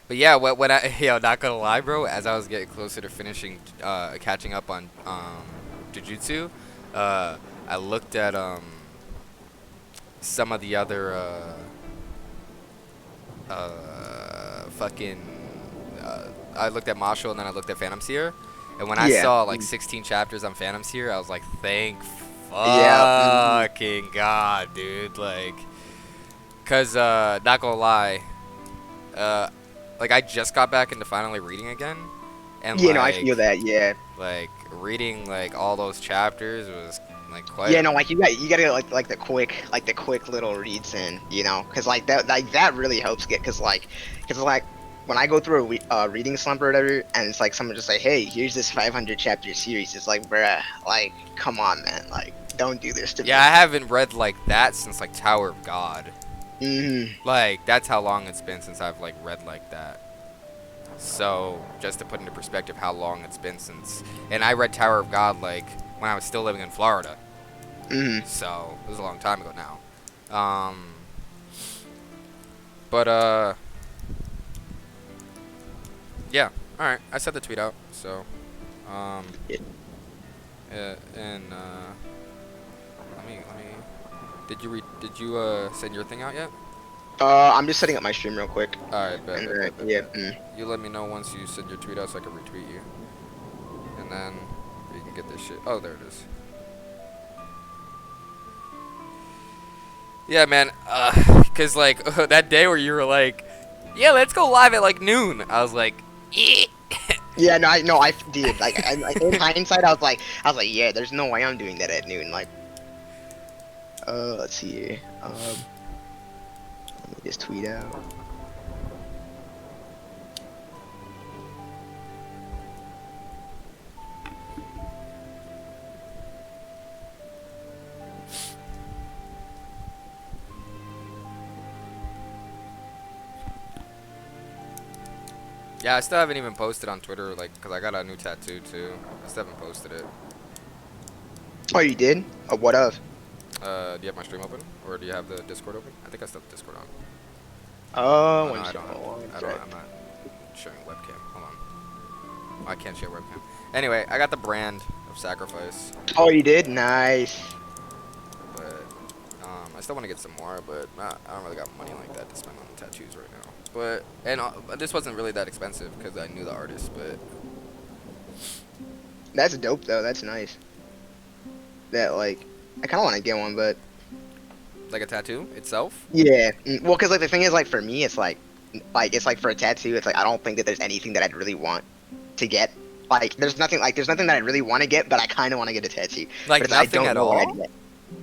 But yeah, when I not gonna lie, bro. As I was getting closer to finishing, catching up on Jujutsu, uh, I looked at some of the other fucking. I looked at Mashle and then I looked at Phantom Seer, and when I Yeah. saw like 16 chapters on Phantom Seer, I was like, thank Yeah. fucking god, dude. Like, cause not gonna lie, uh, like I just got back into finally reading again, and Yeah, no, I feel that. Yeah. like reading like all those chapters was like quite Yeah, a. no, like you gotta get like the quick little reads in, because that really helps get because when I go through a reading slump or whatever, and it's like someone just like, hey, here's this 500 chapter series. It's like, bruh, like, come on, man, like, don't do this to Yeah, I me. haven't read like that since like Tower of God. Hmm. Like that's how long it's been since I've like read like that. So just to put into perspective how long it's been since, and I read Tower of God like when I was still living in Florida. Hmm. So it was a long time ago now. But yeah. All right, I sent the tweet out. So um, and let me. Did you send your thing out yet? I'm just setting up my stream real quick, All right, bet, and bet, bet, bet, yeah. bet. You let me know once you send your tweet out so I can retweet you, and then we can get this shit. Oh, there it is. Yeah, man. Cause like that day where you were like, "Yeah, let's go live at like noon." I was like, "Eh." Yeah, no, I did. In hindsight, I was like, yeah, there's no way I'm doing that at noon. Like, let's see here. Let me just tweet out. Yeah, I still haven't even posted on Twitter, like, cause I got a new tattoo too. I still haven't posted it. Oh, you did? What of? Do you have my stream open, or do you have the Discord open? I think I still have Discord on. Oh no, One I don't second. have. One I don't. sec. I'm not sharing webcam. Hold on. Oh, I can't share webcam. Anyway, I got the brand of sacrifice, Oh, you did? Nice. but I still want to get some more, but I don't really got money like that to spend on tattoos right now. But this wasn't really that expensive because I knew the artist, but That's dope though. That's nice. That like, I kind of want to get one, but like a tattoo itself. yeah. Well, because like the thing is, like for me, it's like for a tattoo, it's like I don't think that there's anything that I'd really want to get. There's nothing that I really want to get, but I kind of want to get a tattoo. But Like I nothing don't at know what I'd all? get.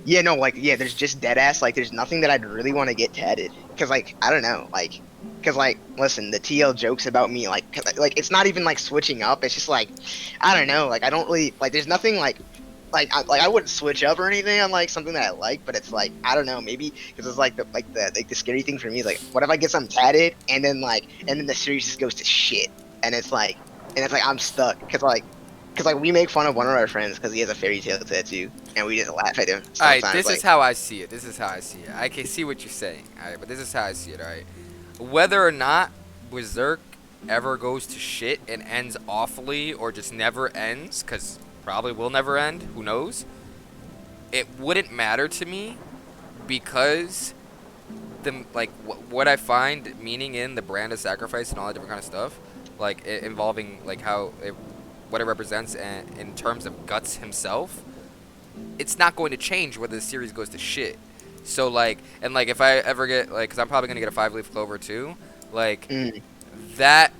Yeah, no, like yeah, there's just dead ass. Like there's nothing that I'd really want to get tatted. Cause like I don't know, cause like listen, the TL jokes about me, like it's not even like switching up. It's just like I don't know, like I don't really like. There's nothing I wouldn't switch up or anything on like something that I like, but it's like I don't know, maybe because it's like the scary thing for me is like, what if I get something tatted and then the series just goes to shit, and it's like I'm stuck because we make fun of one of our friends because he has a fairy tale tattoo, and we just laugh at him All right, sometimes. this is Like, how I see it. This is how I see it. I can see what you're saying. All right, but this is how I see it. All right, whether or not Berserk ever goes to shit and ends awfully, or just never ends, because probably will never end. Who knows? It wouldn't matter to me because the like what I find meaning in the brand of sacrifice and all that different kind of stuff, like involving like what it represents and in terms of Guts himself, it's not going to change whether the series goes to shit. So like, and like if I ever get like, cause I'm probably gonna get a 5-leaf clover too, like mm, that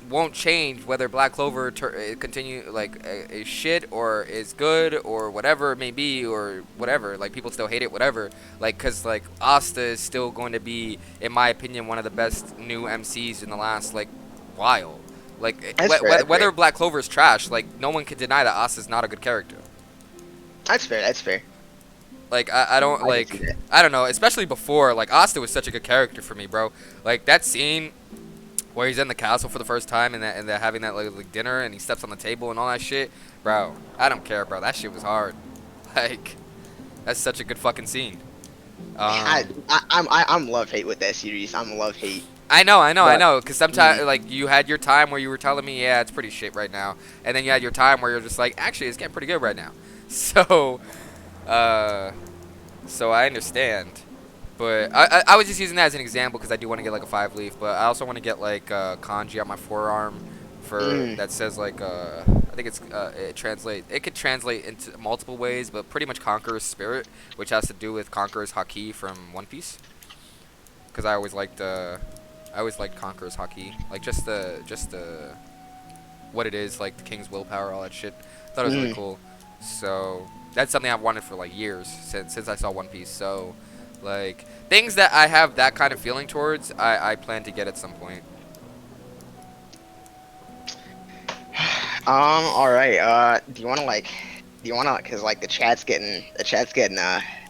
won't change whether Black Clover continue like is shit or is good or whatever it may be or whatever. Like people still hate it, whatever. Like cause like Asta is still going to be, in my opinion, one of the best new MCs in the last like while. Like that's fair. That's fair. whether Black Clover is trash, like no one can deny that Asta's not a good character. That's fair. That's fair. Like I don't I can see like that. I don't know, especially before like Asta was such a good character for me, bro. Like that scene where he's in the castle for the first time and they're having that like dinner and he steps on the table and all that shit, bro. I don't care, bro. That shit was hard. Like that's such a good fucking scene. I, Um, I'm love hate with that series. I'm love hate. I But know. Because sometimes, mm, like, you had your time where you were telling me, yeah, it's pretty shit right now, and then you had your time where you're just like, actually, it's getting pretty good right now. So, uh, so I understand. But I was just using that as an example because I do want to get like a 5 leaf, but I also want to get like kanji on my forearm for mm, that says like I think it could translate into multiple ways, but pretty much Conqueror's Spirit, which has to do with Conqueror's Haki from One Piece. Because I always liked Conqueror's Haki, like just the what it is, like the King's willpower, all that shit. I thought it was really mm. cool. So that's something I've wanted for like years since I saw One Piece. So like things that I have that kind of feeling towards, I plan to get at some point. All right. Do you want to cause like the chat's getting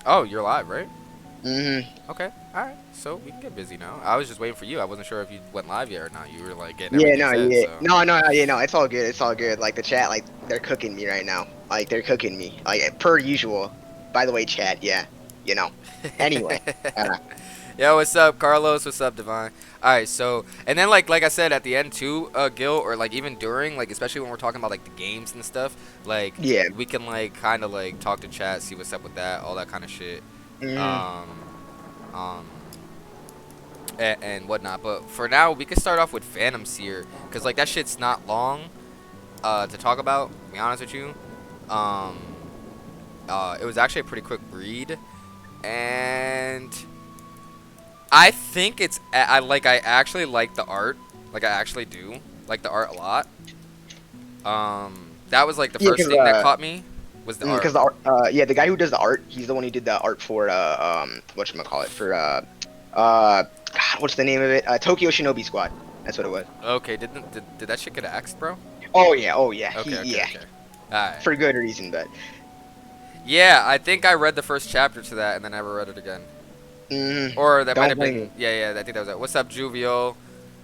Oh, you're live, right? mm-hmm. Okay, all right. So we can get busy now. I was just waiting for you. I wasn't sure if you went live yet or not. You were like getting Yeah, everything no, said. yeah, So no, yeah, no, it's all good, it's all good. Like the chat, like they're cooking me right now. Like they're cooking me, like per usual. By the way, chat, yeah, you know. Anyway, uh, Yo, what's up, Carlos? What's up, Divine? All right, so and then like I said at the end too, Gil, or like even during, like especially when we're talking about like the games and stuff, like yeah, we can like kind of like talk to chat, see what's up with that, all that kind of shit, mm, um, um, and whatnot. But for now, we could start off with Phantom Seer, cause like that shit's not long, to talk about. To be honest with you, um, it was actually a pretty quick read, and I think I actually like the art. Like I actually do like the art a lot. That was like the yeah, first thing that caught me was the art. cause the yeah, the guy who does the art, he's the one who did the art for whatchamacallit, for God, what's the name of it? Tokyo Shinobi Squad. That's what it was. Okay, did that shit get axed, bro? Oh yeah, Okay, okay, yeah, okay. Alright. for good reason, but Yeah, I think I read the first chapter to that and then never read it again. Or that might don't have blame been me. yeah, I think that was it. What's up, Juvio?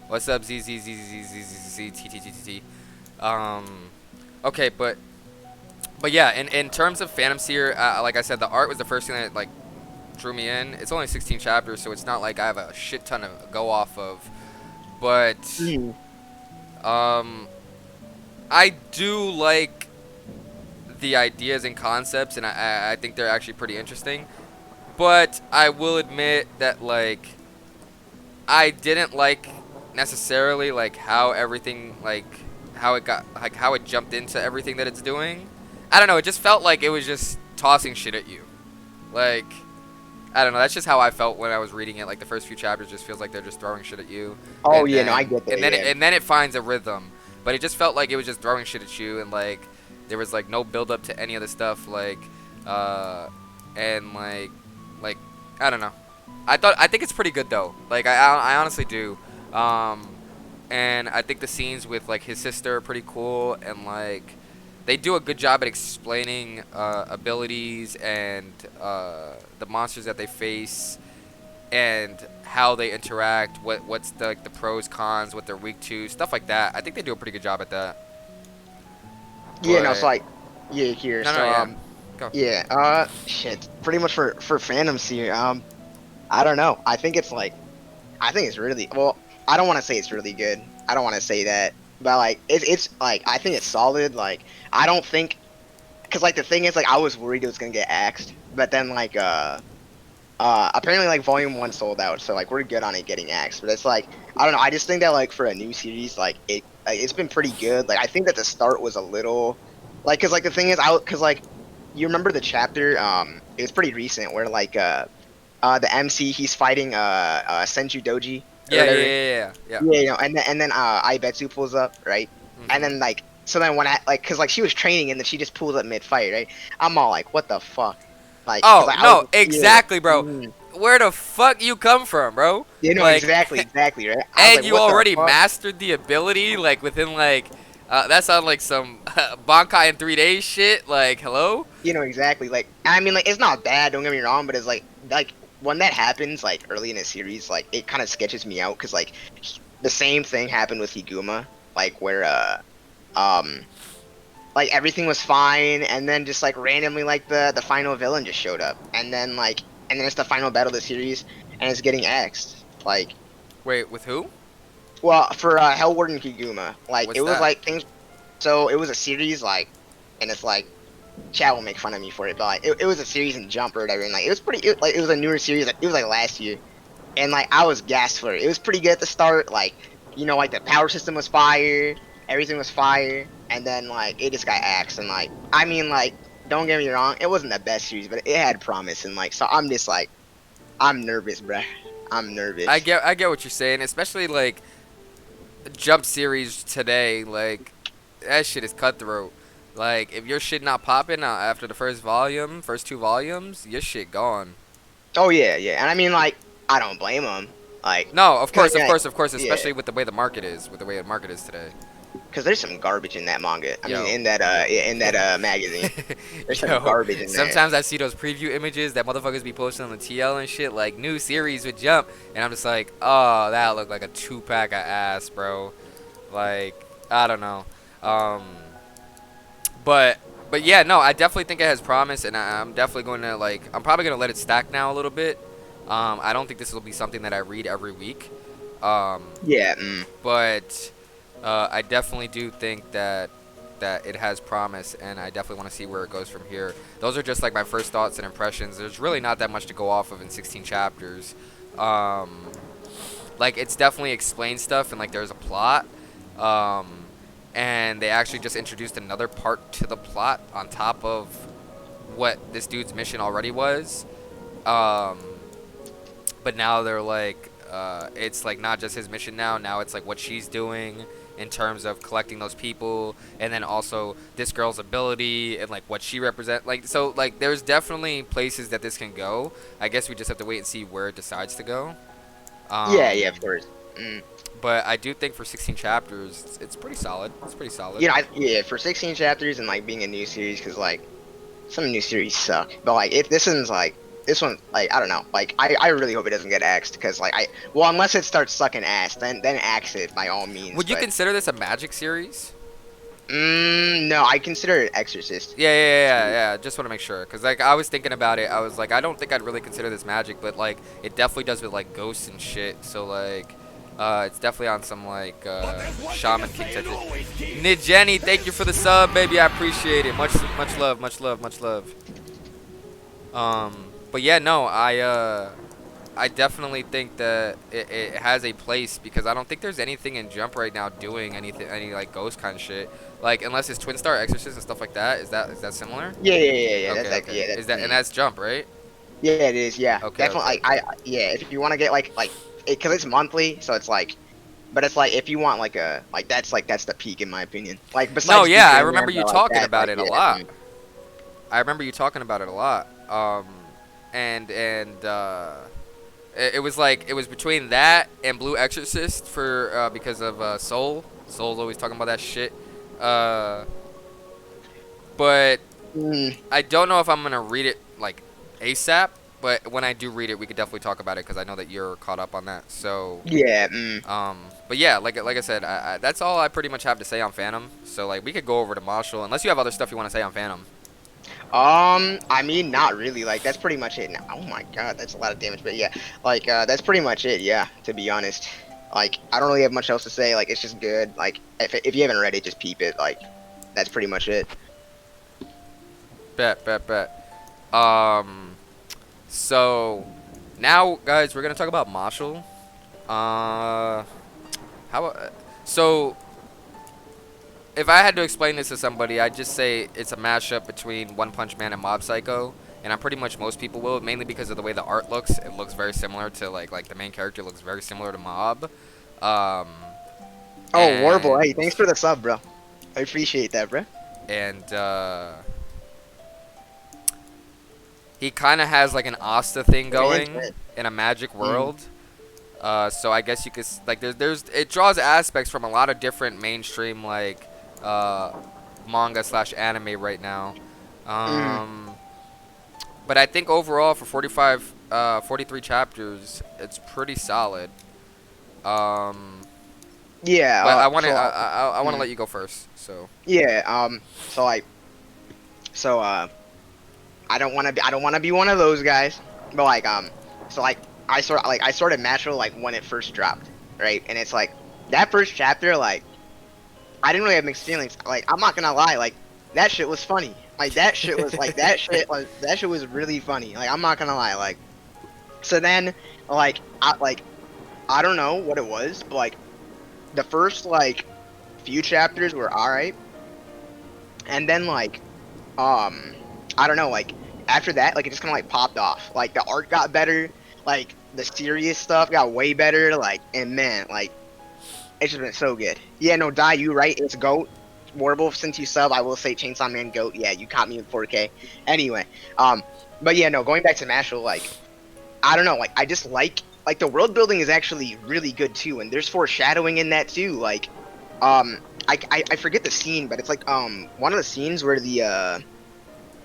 What's up, ZZZZZZZZT? Um, okay, but yeah, in terms of Phantom Seer, like I said, the art was the first thing that like drew me in. It's only 16 chapters, so it's not like I have a shit ton of go off of. But Mm, um, I do like the ideas and concepts, and I think they're actually pretty interesting. But I will admit that like I didn't like necessarily like how everything like how it got like how it jumped into everything that it's doing. I don't know. It just felt like it was just tossing shit at you. Like I don't know. That's just how I felt when I was reading it. Like the first few chapters just feels like they're just throwing shit at you, oh and yeah, no, I then get that. Yeah. and then it finds a rhythm. But it just felt like it was just throwing shit at you, and like there was like no build up to any of the stuff. Uh, and like I don't know. I think it's pretty good though. Like I honestly do. Um, and I think the scenes with like his sister are pretty cool, and like they do a good job at explaining abilities and the monsters that they face and how they interact. What's the like the pros cons, what they're weak to, stuff like that. I think they do a pretty good job at that. Yeah, no, so But like, yeah, here, no, so yeah, go. yeah, shit, pretty much for Phantoms here, I don't know. I think it's really well. I don't want to say it's really good. I don't want to say that, but like, it's like I think it's solid. Like, I don't think, cause like the thing is, like, I was worried it was gonna get axed, but then like, apparently like Volume 1 sold out, so like we're good on it getting axed. But it's like, I don't know. I just think that like for a new series, it's been pretty good. Like, I think that the start was a little, like, cause like the thing is, cause like you remember the chapter, it was pretty recent where like the MC, he's fighting Senju Doji or Yeah, yeah, whatever. yeah, yeah, yeah. Yeah, you know, and then Aibetsu pulls up, right? And Mhm. then like, so then when I like, cause like she was training and then she just pulls up mid fight, right? I'm all like, what the fuck? Like, cause Oh like, I was, no, yeah, exactly, bro. Where the fuck you come from, bro? you know, Like, exactly, right? I was and like, you what the already fuck? mastered the ability, like within like, that sounds like some Bankai in 3 days shit. Like, hello? You know, exactly. Like, I mean, like, it's not bad. Don't get me wrong, but it's like when that happens, like early in a series, like it kind of sketches me out, cause like the same thing happened with Higuma, like where um like everything was fine, and then just like randomly like the final villain just showed up, and then it's the final battle of the series, and it's getting axed. Like, Wait, with who? Well, for Hellwarden Kiguma, like What's it was that? like things. So it was a series, like, and it's like Chad will make fun of me for it, but like it was a series in Jump or whatever, and like it was pretty. Like it was a newer series. Like, it was like last year, and like I was gassed for it. It was pretty good at the start. Like, like the power system was fire, everything was fire, and then like it just got axed. And like I mean, like, don't get me wrong, it wasn't the best series, but it had promise. And like, so I'm just like, I'm nervous, bruh. I'm nervous. I get what you're saying, especially like Jump series today. Like that shit is cutthroat. Like if your shit not popping after the first two volumes, your shit gone. Oh yeah, yeah, and I mean like I don't blame them, like, No, of cause course, of yeah, course, of course. yeah. Especially with the way the market is, with the way the market is today. Because there's some garbage in that manga. I mean, Yo, in that yeah, in that magazine, there's some yo. garbage in that. Sometimes I see those preview images that motherfuckers be posting on the TL and shit, like new series with Jump, and I'm just like, oh, that looked like a 2-pack of ass, bro. Like, I don't know. Um, but yeah, no, I definitely think it has promise, and I'm definitely going to like. I'm probably gonna let it stack now a little bit. I don't think this will be something that I read every week. Um, Yeah, but I definitely do think that it has promise, and I definitely want to see where it goes from here. Those are just like my first thoughts and impressions. There's really not that much to go off of in 16 chapters. Um, like it's definitely explained stuff, and like there's a plot. Um, and they actually just introduced another part to the plot on top of what this dude's mission already was. Um, but now they're like, it's like not just his mission now. Now it's like what she's doing in terms of collecting those people, and then also this girl's ability and like what she represent. Like so, like there's definitely places that this can go. I guess we just have to wait and see where it decides to go. yeah, Um, yeah, of course. but I do think for 16 chapters, it's pretty solid. It's pretty solid. Yeah, for 16 chapters and like being a new series, because like some new series suck. But like if this one's like this one, like I don't know, like I really hope it doesn't get axed, because like well, unless it starts sucking ass, then axe it by all means. Would you But consider this a magic series? no, I consider it Exorcist. Yeah. Just want to make sure, cause like I was thinking about it. I was like, I don't think I'd really consider this magic, but like it definitely does with like ghosts and shit. So like, it's definitely on some like shaman king type shit. Nid thank you for the sub, baby. I appreciate it. Much love, much love, much love. But yeah, no, I definitely think that it has a place, because I don't think there's anything in Jump right now doing any like ghost kind of shit. Like unless it's Twin Star Exorcist and stuff like that. Is that similar? Yeah. That's Okay, like okay. yeah, Is that and that's Jump, right? yeah, it is. Yeah, Okay, definitely. okay, Like okay. yeah, if you want to get like because it's monthly, so it's like, but it's like if you want that's the peak in my opinion. Like No, besides yeah, I featuring remember Rambo you like talking that, about like it a yeah. lot. I remember you talking about it a lot. And it was like it was between that and Blue Exorcist for because of Soul. Soul's always talking about that shit. Uh, but Mm, I don't know if I'm gonna read it like ASAP. But when I do read it, we could definitely talk about it, because I know that you're caught up on that. So, yeah. but yeah, like I said, that's all I pretty much have to say on Phantom. So like we could go over to Marshall, unless you have other stuff you want to say on Phantom. I mean, not really. Like that's pretty much it. Now, oh my god, that's a lot of damage. But yeah, like that's pretty much it. Yeah, to be honest, like I don't really have much else to say. Like it's just good. Like if you haven't read it, just peep it. Like that's pretty much it. Bet. So now, guys, we're gonna talk about Marshall. How? So if I had to explain this to somebody, I'd just say it's a mashup between One Punch Man and Mob Psycho, and I'm pretty much most people will, mainly because of the way the art looks. It looks very similar to like the main character looks very similar to Mob. Um, Oh, Warble, and hey, thanks for the sub, bro. I appreciate that, bro. and he kind of has like an Asta thing going in a magic world. So I guess you could like there's it draws aspects from a lot of different mainstream like manga slash anime right now. Mm. But I think overall for 43 chapters, it's pretty solid. Um, Yeah. but I want to So I want to mm, let you go first. So yeah. So like so I don't want to be one of those guys. But like so like I sort of Mashle like when it first dropped. right? And it's like that first chapter, like I didn't really have mixed feelings. Like I'm not gonna lie, like that shit was funny. Like that shit was really funny. Like I'm not gonna lie, like so then I don't know what it was, but like the first like few chapters were alright, and then um I don't know, like after that, like it just kind of like popped off. Like the art got better, like the serious stuff got way better, like and man, like it's just been so good. Yeah, no, Die, you right, it's GOAT. Warble, since you sub, I will say Chainsaw Man GOAT. Yeah, you caught me in 4K. Anyway, but yeah, no, going back to Mashle, like I don't know, like I just like the world building is actually really good too, and there's foreshadowing in that too. Like, I forget the scene, but it's like one of the scenes where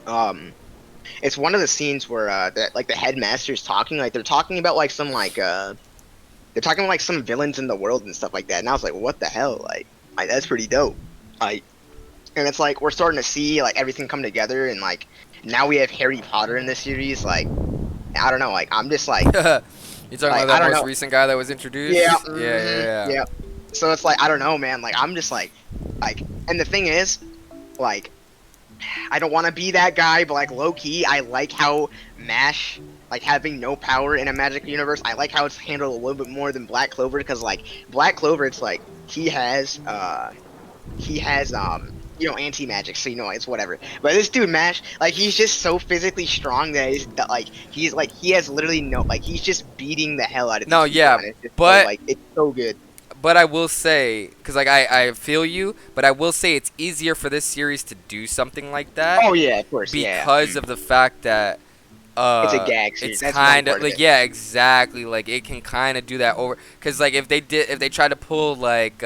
um it's one of the scenes where like the headmaster's talking, like they're talking about like some they're talking about like some villains in the world and stuff like that, and I was like, what the hell, like that's pretty dope. Like, and it's like we're starting to see like everything come together, and like now we have Harry Potter in this series. Like, I don't know, like I'm just like You're talking like about I that don't most know. recent guy that was introduced? Yeah, Yeah. yeah. So it's like I don't know, man. Like I'm just like, and the thing is, like, I don't want to be that guy, but like low key, I like how Mash, like having no power in a magic universe. I like how it's handled a little bit more than Black Clover, because like Black Clover, it's like he has you know, anti magic, so you know it's whatever. But this dude Mash, like he's just so physically strong he's like he has literally no, like he's just beating the hell out of No, these people, yeah, and it's just so but like it's so good. I will say, because like I feel you, but I will say it's easier for this series to do something like that Oh yeah, of course, yeah. because of the fact that It's a gag series. it's That's one kind of part of like, it. yeah, exactly, like it can kind of do that over, because like if they try to pull like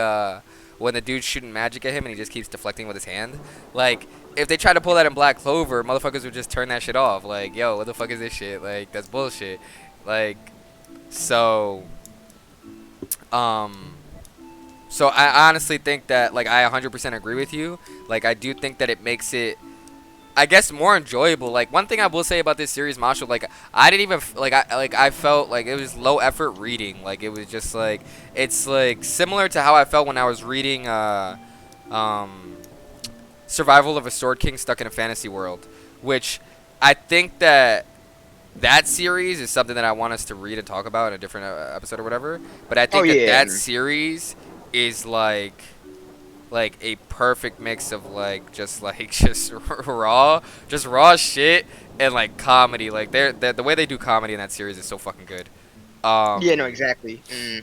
when the dude's shooting magic at him and he just keeps deflecting with his hand, like if they try to pull that in Black Clover, motherfuckers would just turn that shit off, like, yo, what the fuck is this shit, like that's bullshit, like, so um so I honestly think that, like, I 100% agree with you. Like, I do think that it makes it, I guess, more enjoyable. Like, one thing I will say about this series, Marshall, like, I didn't even I felt like it was low effort reading. Like, it was just like, it's like similar to how I felt when I was reading um Survival of a Sword King Stuck in a Fantasy World, which I think that that series is something that I want us to read and talk about in a different episode or whatever. But I Oh think that yeah. that series is like a perfect mix of like just like just raw shit and like comedy. Like the way they do comedy in that series is so fucking good. Yeah, no, exactly. Mm.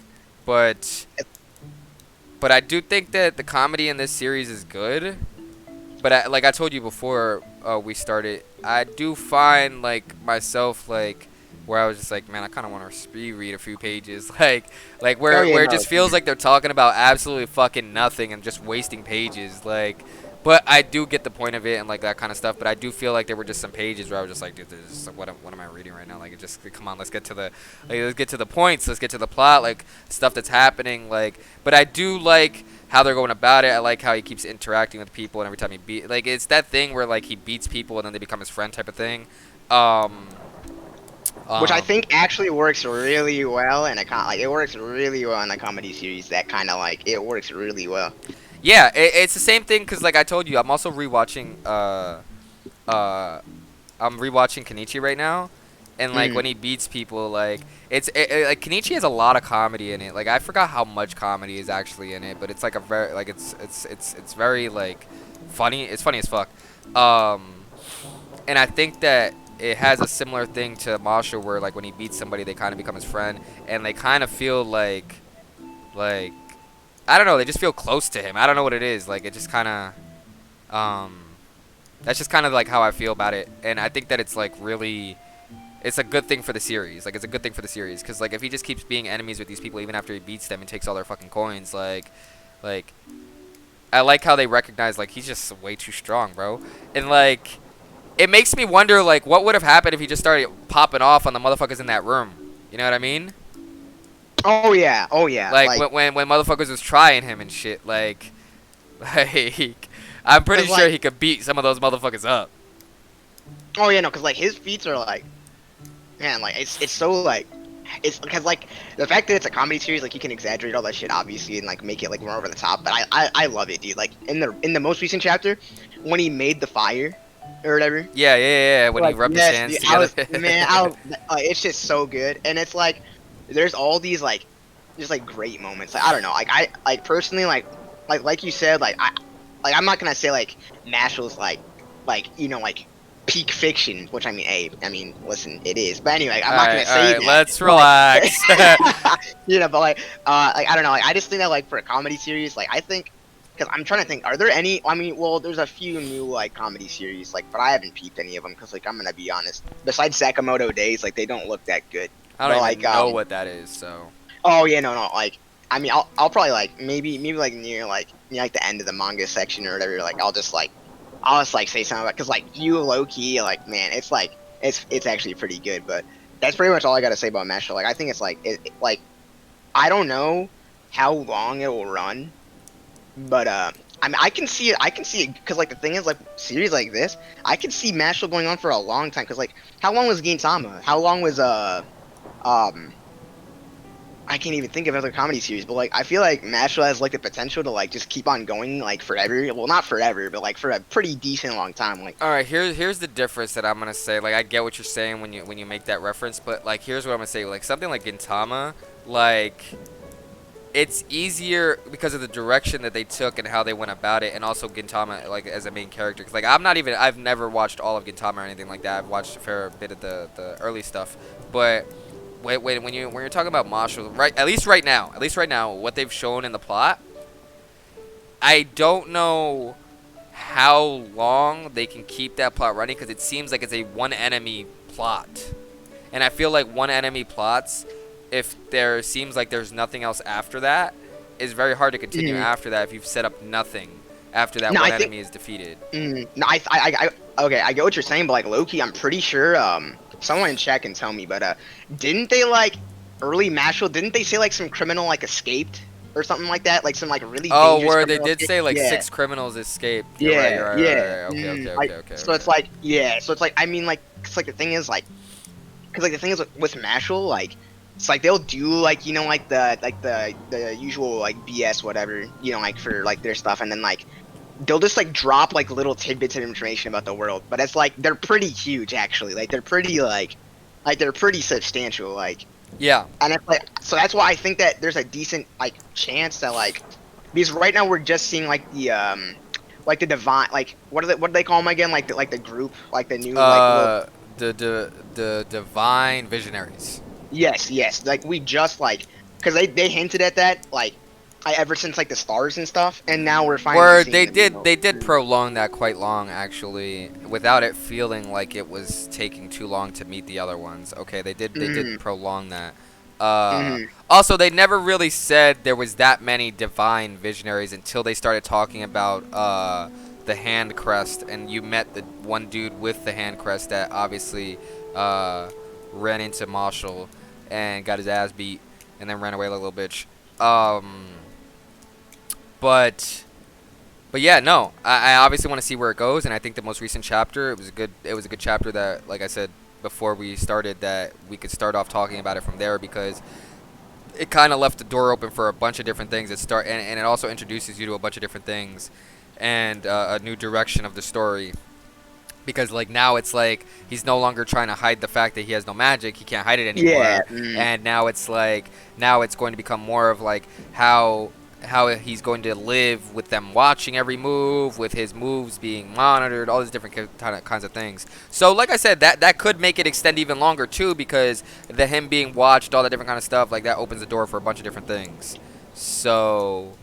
But I do think that the comedy in this series is good. But like I told you before we started, I do find like myself like where I was just like, man, I kind of want to speed read a few pages, like Oh yeah, where it no. just feels like they're talking about absolutely fucking nothing and just wasting pages, like. But I do get the point of it and like that kind of stuff. But I do feel like there were just some pages where I was just like, dude, this is, what am I reading right now? Like, it just, come on, let's get to the points, let's get to the plot, like stuff that's happening, like. But I do like how they're going about it. I like how he keeps interacting with people, and every time he like, it's that thing where like he beats people and then they become his friend type of thing. Um, Which I um, think actually works really well in like it works really well in a comedy series. That kind of like it works really well. yeah, it's the same thing because like I told you, I'm also rewatching uh I'm rewatching Kenichi right now, and like Mm. when he beats people, like like Kenichi has a lot of comedy in it. Like I forgot how much comedy is actually in it, but it's like a very like it's very like funny. It's funny as fuck. Um, and I think that it has a similar thing to Mashle, where like when he beats somebody, they kind of become his friend, and they kind of feel like I don't know, they just feel close to him. I don't know what it is. Like it just kind of that's just kind of like how I feel about it, and I think that it's like really, it's a good thing for the series. Like it's a good thing for the series because like if he just keeps being enemies with these people even after he beats them and takes all their fucking coins, like I like how they recognize like he's just way too strong, bro, and like it makes me wonder like what would have happened if he just started popping off on the motherfuckers in that room. You know what I mean? Oh yeah. Oh yeah. Like Like when motherfuckers was trying him and shit, like like I'm pretty because sure like he could beat some of those motherfuckers up. oh yeah, no, because like his feats are like man, like it's so like it's because like the fact that it's a comedy series, like you can exaggerate all that shit obviously and like make it like more over the top. But I love it, dude. Like in the most recent chapter, when he made the fire or whatever. Yeah. When he Like rubbed his yes, hands dude, I together. was man, I was it's just so good, and it's like there's all these like just like great moments. Like I don't know, like I like personally like you said, I'm not gonna say like Mashle's like you know like peak fiction, which I mean, hey, I mean, listen, it is. But anyway, I'm not gonna All say right, that. let's But relax. you know, but like I don't know, like I just think that like for a comedy series, like I think. Because I'm trying to think, are there any? I mean, well, there's a few new like comedy series, like, but I haven't peeped any of them because, like, I'm gonna be honest. Besides Sakamoto Days, like, they don't look that good. I But don't like, even know what that is, so. oh yeah, no, like, I mean, I'll probably like maybe like near like the end of the manga section or whatever. Like, I'll just like say something about because like you low key, like, man, it's like it's actually pretty good. But that's pretty much all I gotta say about Mashle. Like, I think it's like like I don't know how long it will run, but I mean, I can see it. I can see it because like the thing is, like series like this, I can see Mashle going on for a long time. Because like, how long was Gintama? How long was um I can't even think of other comedy series, but like I feel like Mashle has like the potential to like just keep on going like forever. Well, not forever, but like for a pretty decent long time. Like, All right, here's the difference that I'm gonna say. Like, I get what you're saying when you make that reference, but like, here's what I'm gonna say. Like, something like Gintama, like, it's easier because of the direction that they took and how they went about it, and also Gintama like as a main character. Cause like I've never watched all of Gintama or anything like that. I've watched a fair bit of the early stuff, but wait, when you're talking about Mashle, right? At least right now, what they've shown in the plot, I don't know how long they can keep that plot running because it seems like it's a one enemy plot, and I feel like one enemy plots, if there seems like there's nothing else after that, is very hard to continue mm, after that if you've set up nothing after that no, one I think enemy is defeated. no, okay, I get what you're saying, but like Loki, I'm pretty sure someone in chat can tell me, but didn't they like early Mashle? Didn't they say like some criminal like escaped or something like that? Like some like really Oh, dangerous where they criminal did escaped? say like Yeah. 6 criminals escaped. You're right. Yeah, You're right. Right. yeah. Right. Right. Okay. Okay. Like Okay. Okay. so Okay. it's like yeah, so it's like I mean like it's like the thing is like because like the thing is with Mashle like it's like they'll do like you know like the usual like BS whatever you know like for like their stuff and then like they'll just like drop like little tidbits of information about the world but it's like they're pretty huge actually like they're pretty like they're pretty substantial like Yeah. and it's like so that's why I think that there's a decent like chance that like because right now we're just seeing like the divine like what do they call them again like the group like the new like little Uh, the divine visionaries. yes like we just like because they hinted at that like ever since like the stars and stuff and now we're finally Where seeing them you know they did prolong that quite long actually, without it feeling like it was taking too long to meet the other ones. Okay, they did mm-hmm, prolong that. Uh, mm-hmm. Also, they never really said there was that many divine visionaries until they started talking about the hand crest, and you met the one dude with the hand crest that obviously ran into Mashle and got his ass beat, and then ran away like a little bitch. Um, but yeah, no. I obviously want to see where it goes, and I think the most recent chapter it was a good chapter that, like I said before we started, that we could start off talking about it from there because it kind of left the door open for a bunch of different things and it also introduces you to a bunch of different things and a new direction of the story because like now it's like he's no longer trying to hide the fact that he has no magic, he can't hide it Yeah, anymore, and now it's like now it's going to become more of like how he's going to live with them watching every move, with his moves being monitored, all these different kinds of things. So like I said, that could make it extend even longer too, because the him being watched, all that different kind of stuff, like that opens the door for a bunch of different things. So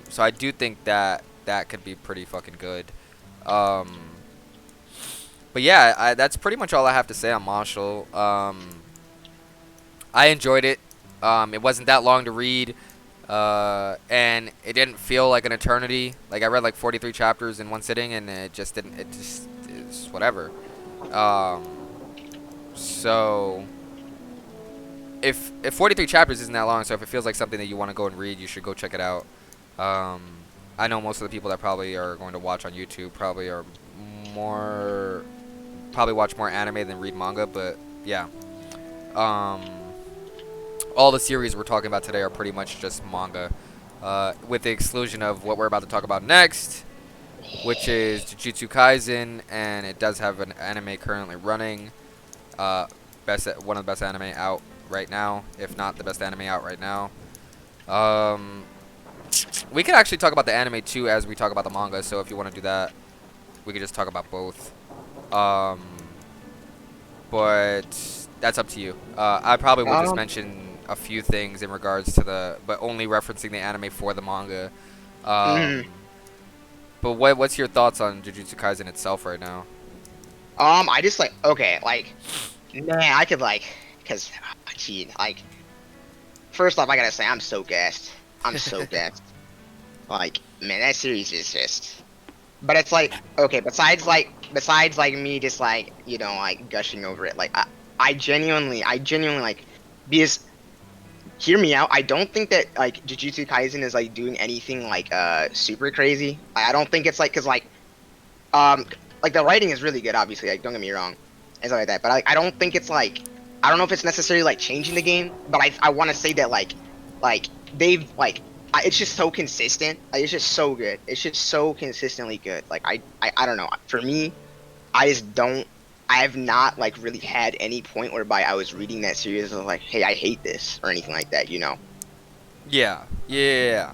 so I do think that that could be pretty fucking good. um but yeah, that's pretty much all I have to say on Mashle. I enjoyed it. It wasn't that long to read. And it didn't feel like an eternity. Like I read like 43 chapters in one sitting, and it just didn't. It just is whatever. Um, so if 43 chapters isn't that long, so if it feels like something that you want to go and read, you should go check it out. Um, I know most of the people that probably are going to watch on YouTube more probably watch more anime than read manga, but yeah. Um, all the series we're talking about today are pretty much just manga, with the exclusion of what we're about to talk about next, which is Jujutsu Kaisen, and it does have an anime currently running. One of the best anime out right now, if not the best anime out right now. Um, we could actually talk about the anime too as we talk about the manga. So if you want to do that, we could just talk about both. Um, but that's up to you. I probably will just Um, mention a few things in regards to but only referencing the anime for the manga. mhm. But what's your thoughts on Jujutsu Kaisen itself right now? I just like okay, like man, I could like, cause, gee, like first off, I gotta say I'm so gassed. I'm so gassed. Like man, that series is just. But it's like okay, besides like me just like like gushing over it, like I genuinely like because hear me out. I don't think that like Jujutsu Kaisen is like doing anything like super crazy. I don't think it's like cause um like the writing is really good, obviously. Like don't get me wrong, and stuff like that. But I don't think it's like I don't know if it's necessarily like changing the game. But I want to say that like they've like it's just so consistent. Like, it's just so good. It's just so consistently good. Like I don't know. For me, I just don't. I have not like really had any point whereby I was reading that series and like, hey, I hate this or anything like that. Yeah, yeah.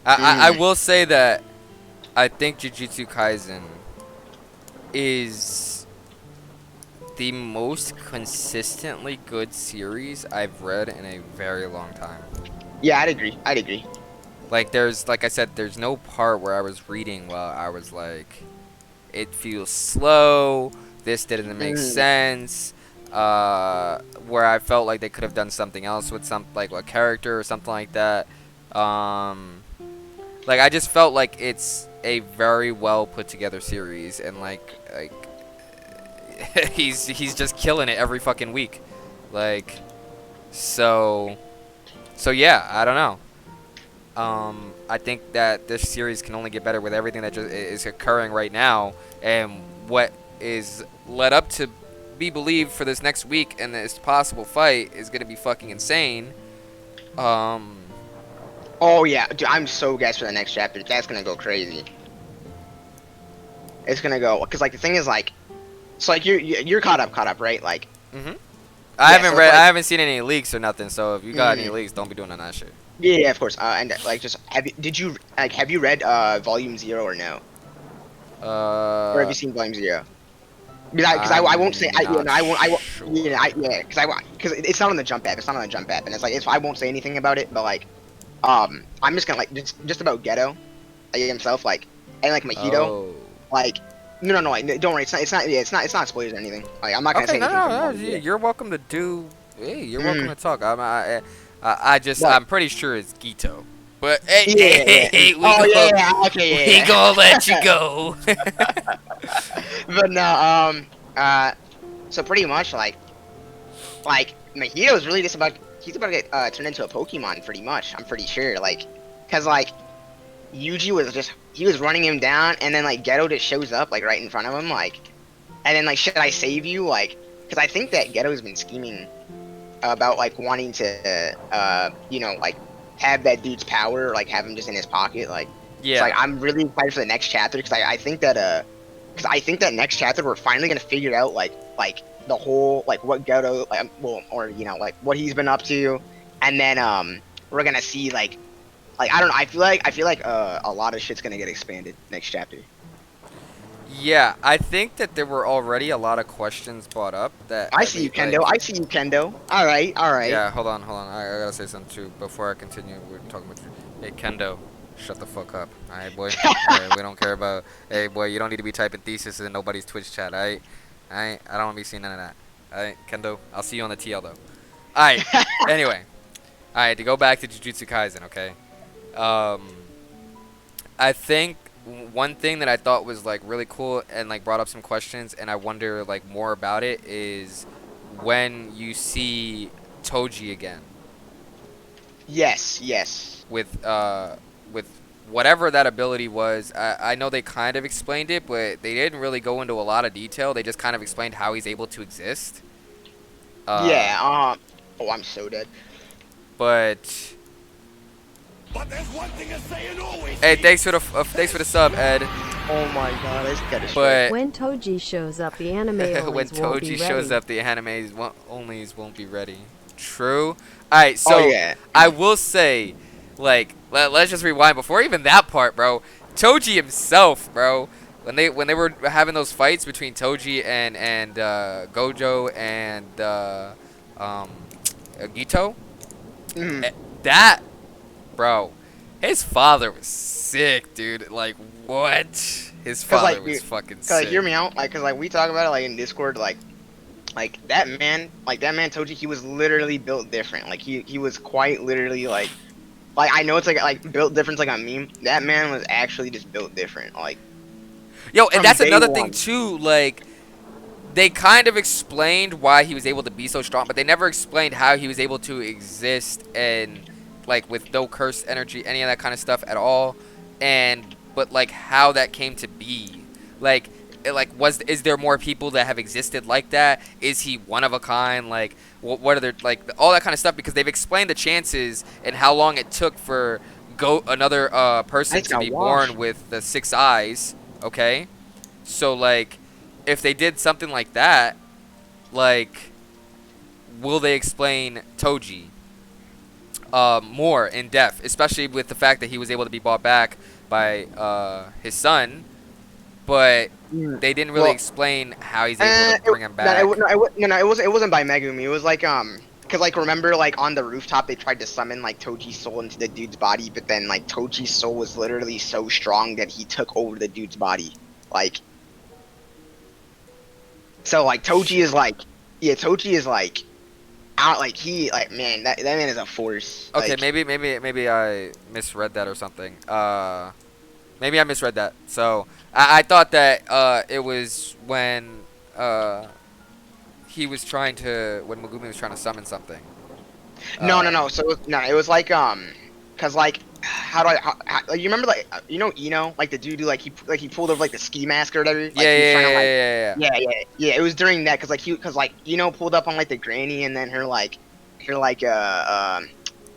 I Mm, will say that I think Jujutsu Kaisen is the most consistently good series I've read in a very long time. yeah, I'd agree. I'd agree. Like like I said, there's no part where I was reading while I was like, it feels slow. This didn't make Mm, sense. Where I felt like they could have done something else with some like a character or something like that. Um, like I just felt like it's a very well put together series, and like he's just killing it every fucking week. Like so yeah, I don't know. I think that this series can only get better with everything that just is occurring right now, and what is led up to be believed for this next week and this possible fight is gonna be fucking insane. Um, oh yeah, dude, I'm so gassed for the next chapter. That's gonna go crazy. It's gonna go because like the thing is like, so like you're caught up, right? Like mhm. yeah, so it's I like haven't seen any leaks or nothing. So if you got any mm, leaks, don't be doing none of that shit. yeah, yeah, of course. And like just did you like have you read Volume Zero or no? Or have Uh, you seen Volume Zero? Because I won't say I'm not I won't sure. because it's not on the Jump app. It's not on the Jump app, and it's like I won't say anything about it. But like I'm just gonna like just about Ghetto himself like and like Mojito Oh. like no like don't worry it's not yeah it's not spoilers or anything. Like I'm not gonna Okay, say no, anything no, from no. Volume Zero. You're welcome to do. Hey, you're welcome Mm, to talk. but I'm pretty sure it's Gito. But hey, hey, yeah hey, yeah hey, oh yeah yeah okay we yeah gonna let you yeah. go. But no so pretty much like Mahito is really just about he's about to get turned into a Pokemon pretty much. I'm pretty sure like because like Yuji was just he was running him down and then like Geto just shows up like right in front of him like and then like should I save you like because I think that Geto's been scheming about like wanting to like have that dude's power like have him just in his pocket like so like Yeah, I'm really excited for the next chapter because I think that next chapter we're finally gonna figure out like the whole like what Geto like well or like what he's been up to and then we're gonna see like I don't know I feel like a lot of shit's gonna get expanded next chapter. yeah. I think that there were already a lot of questions brought up that I at see you least Kendo, like. I see you Kendo. All right. Yeah, hold on. I gotta say something too before I continue. We're talking about. Hey, Kendo, shut the fuck up. Alright, boy. Alright, we don't care about. Hey, boy, you don't need to be typing thesis in nobody's Twitch chat. Alright, I don't want to be seeing none of that. Alright, Kendo, I'll see you on the TL though. Alright. Anyway, alright. To go back to Jujutsu Kaisen, okay. Um, I think one thing that I thought was like really cool and like brought up some questions, and I wonder like more about it is when you see Toji again Yes, yes. with with whatever that ability was. I know they kind of explained it, but they didn't really go into a lot of detail. They just kind of explained how he's able to exist. Uh, Yeah, oh, I'm so dead. But there's one thing to say and always hey, be. thanks for the sub, Ed. Oh my god, I just got destroyed. But When Toji shows up, the anime when onlys won't be Toji ready. shows up, the animes onlys won't be ready. True. Alright, Oh so yeah. I will say, like, let's just rewind before even that part, bro. Toji himself, bro. When they were having those fights between Toji and Gojo and Gito, Mhm. that, bro, his father was sick, dude. Like, what? His father was fucking Cause sick. like, hear me out, like, cause like we talk about it like in Discord, like that man Toji, he was literally built different. Like he was quite literally like I know it's like built different like a meme. That man was actually just built different. Like Yo, and from that's day another one. thing too. Like, they kind of explained why he was able to be so strong, but they never explained how he was able to exist and like with no cursed energy, any of that kind of stuff at all. But like how that came to be. Like is there more people that have existed like that? Is he one of a kind? Like what are there, like all that kind of stuff, because they've explained the chances and how long it took for another person just to got be washed. born with the 6 eyes. Okay, so like if they did something like that, like, will they explain Toji more in depth, especially with the fact that he was able to be brought back by his son, but they didn't really Well, explain how he's able to bring him No, back. it wasn't by Megumi. It was like cause like remember like on the rooftop they tried to summon like Toji's soul into the dude's body, but then like Toji's soul was literally so strong that he took over the dude's body. Like, so like Toji is like, yeah, Toji is like out, like he like man that man is a force. Okay, Like, maybe I misread that or something. Maybe I misread that. So I thought that it was when he was trying to, when Megumi was trying to summon something. no. So it was like cause like how do like, you remember like you know Ino, like the dude who like he pulled over like the ski mask or whatever. Like Yeah, he was yeah, trying to like yeah, yeah, yeah. yeah. It was during that cause like Ino pulled up on like the granny and then her like I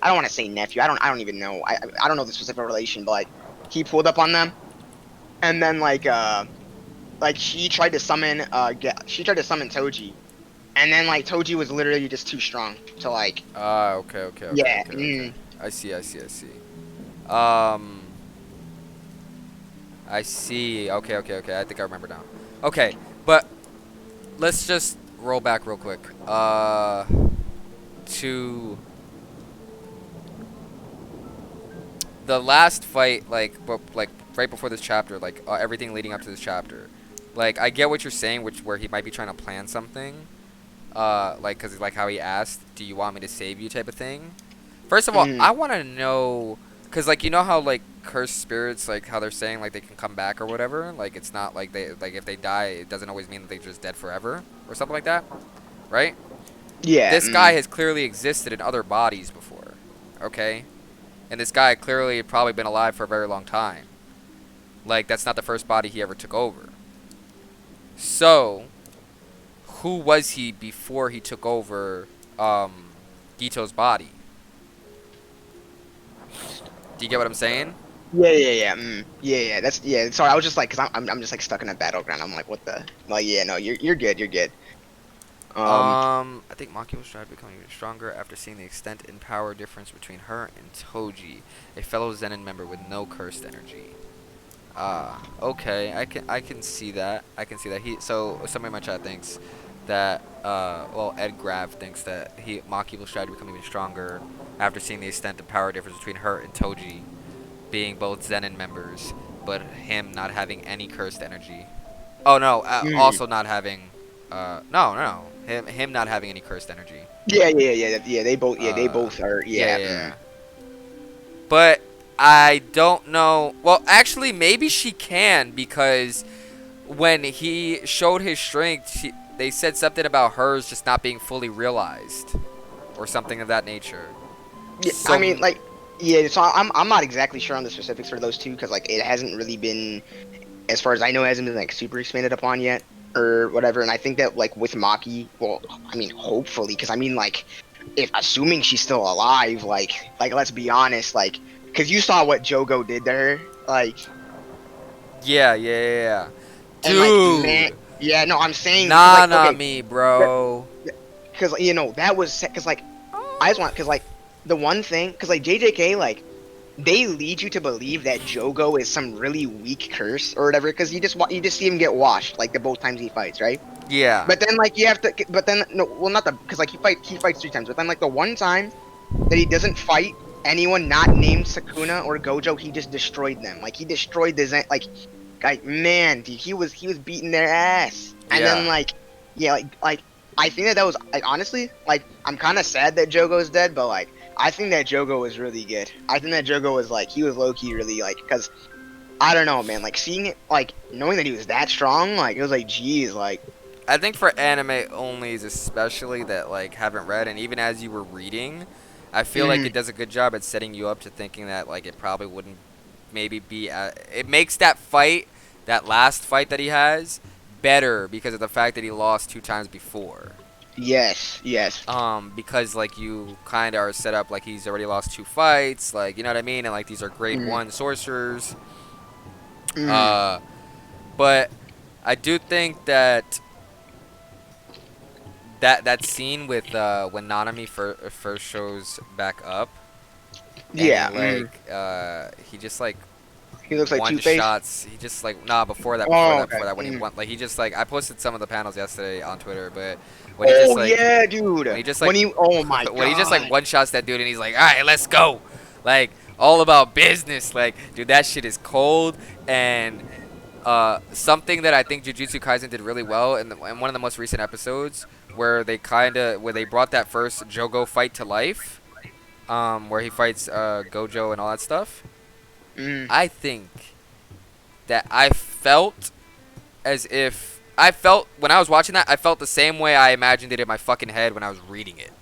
don't want to say nephew. I don't even know. I don't know the specific relation, but like he pulled up on them and then like she tried to summon Toji. And then like Toji was literally just too strong to like Okay. yeah. I see. Um, I see. Okay. I think I remember now. Okay, but let's just roll back real quick. To the last fight, like right before this chapter, like everything leading up to this chapter. Like, I get what you're saying, where he might be trying to plan something. Like, cause like how he asked, "Do you want me to save you?" type of thing. First of all, I want to know, cause like you know how like cursed spirits, like how they're saying like they can come back or whatever. Like it's not like if they die, it doesn't always mean that they're just dead forever or something like that, right? Yeah. This guy has clearly existed in other bodies before, okay? And this guy clearly had probably been alive for a very long time. Like that's not the first body he ever took over. So, who was he before he took over Gito's body? Do you get what I'm saying? Yeah. That's yeah. Sorry, I was just like, cause I'm just like stuck in a battleground. I'm like, what the? Like, yeah, no, you're good. You're good. I think Maki will strive to become even stronger after seeing the extent and power difference between her and Toji, a fellow Zenin member with no cursed energy. Okay, I can see that. So somebody in my chat thinks that well, Ed Grav thinks that Maki will strive to become even stronger after seeing the extent and power difference between her and Toji, being both Zenin members, but him not having any cursed energy. Oh no, also not having no. Him not having any cursed energy. Yeah. They both are. Yeah. But I don't know. Well, actually, maybe she can, because when he showed his strength, they said something about hers just not being fully realized, or something of that nature. Yeah, So, I mean, like, yeah. So I'm not exactly sure on the specifics for those two because like it hasn't really been, as far as I know, it hasn't been like super expanded upon yet or whatever. And I think that like with Maki, well, I mean, hopefully, because I mean, like, if assuming she's still alive, like let's be honest, like, because you saw what Jogo did to her, like, Yeah. and like, man, Dude. yeah, no, I'm saying because Nah, like, nah, okay, me, bro. because you know that was because like I just want because like the one thing because like JJK like they lead you to believe that Jogo is some really weak curse or whatever because you just see him get washed like the both times he fights, right? Yeah. But then like you have to but then no, well, not the because like he fights 3 times, but then like the one time that he doesn't fight anyone not named Sakuna or Gojo, he just destroyed them. Like he destroyed the like man, dude, he was beating their ass. And then Yeah. like yeah, like I think that was like honestly, like I'm kind of sad that Jogo's dead, but like I think that Jogo was really good. I think that Jogo was like he was low key really like because I don't know, man, like seeing it like knowing that he was that strong, like it was like geez, like I think for anime onlys especially that like haven't read, and even as you were reading, I feel like mm, it does a good job at setting you up to thinking that like it probably wouldn't maybe be it makes that fight, that last fight that he has, better because of the fact that he lost 2 times before. yes. Because like you kind of are set up like he's already lost 2 fights, like you know what I mean, and like these are grade Mm, 1 sorcerers. mm, Uh, but I do think that that scene with when Nanami first shows back up, and yeah, he just like he looks like one Two-Face. shots. He just like nah Oh, before okay. that when he won, like he just like I posted some of the panels yesterday on Twitter, but when he just Oh like yeah, dude. when he just like When he, oh my when he just like god. one shots that dude and he's like, all right, let's go, like all about business, like dude, that shit is cold. And something that I think Jujutsu Kaisen did really well in one of the most recent episodes where where they brought that first Jogo fight to life, where he fights Gojo and all that stuff. Mm, I think that I felt as if I felt when I was watching that, I felt the same way I imagined it in my fucking head when I was reading it.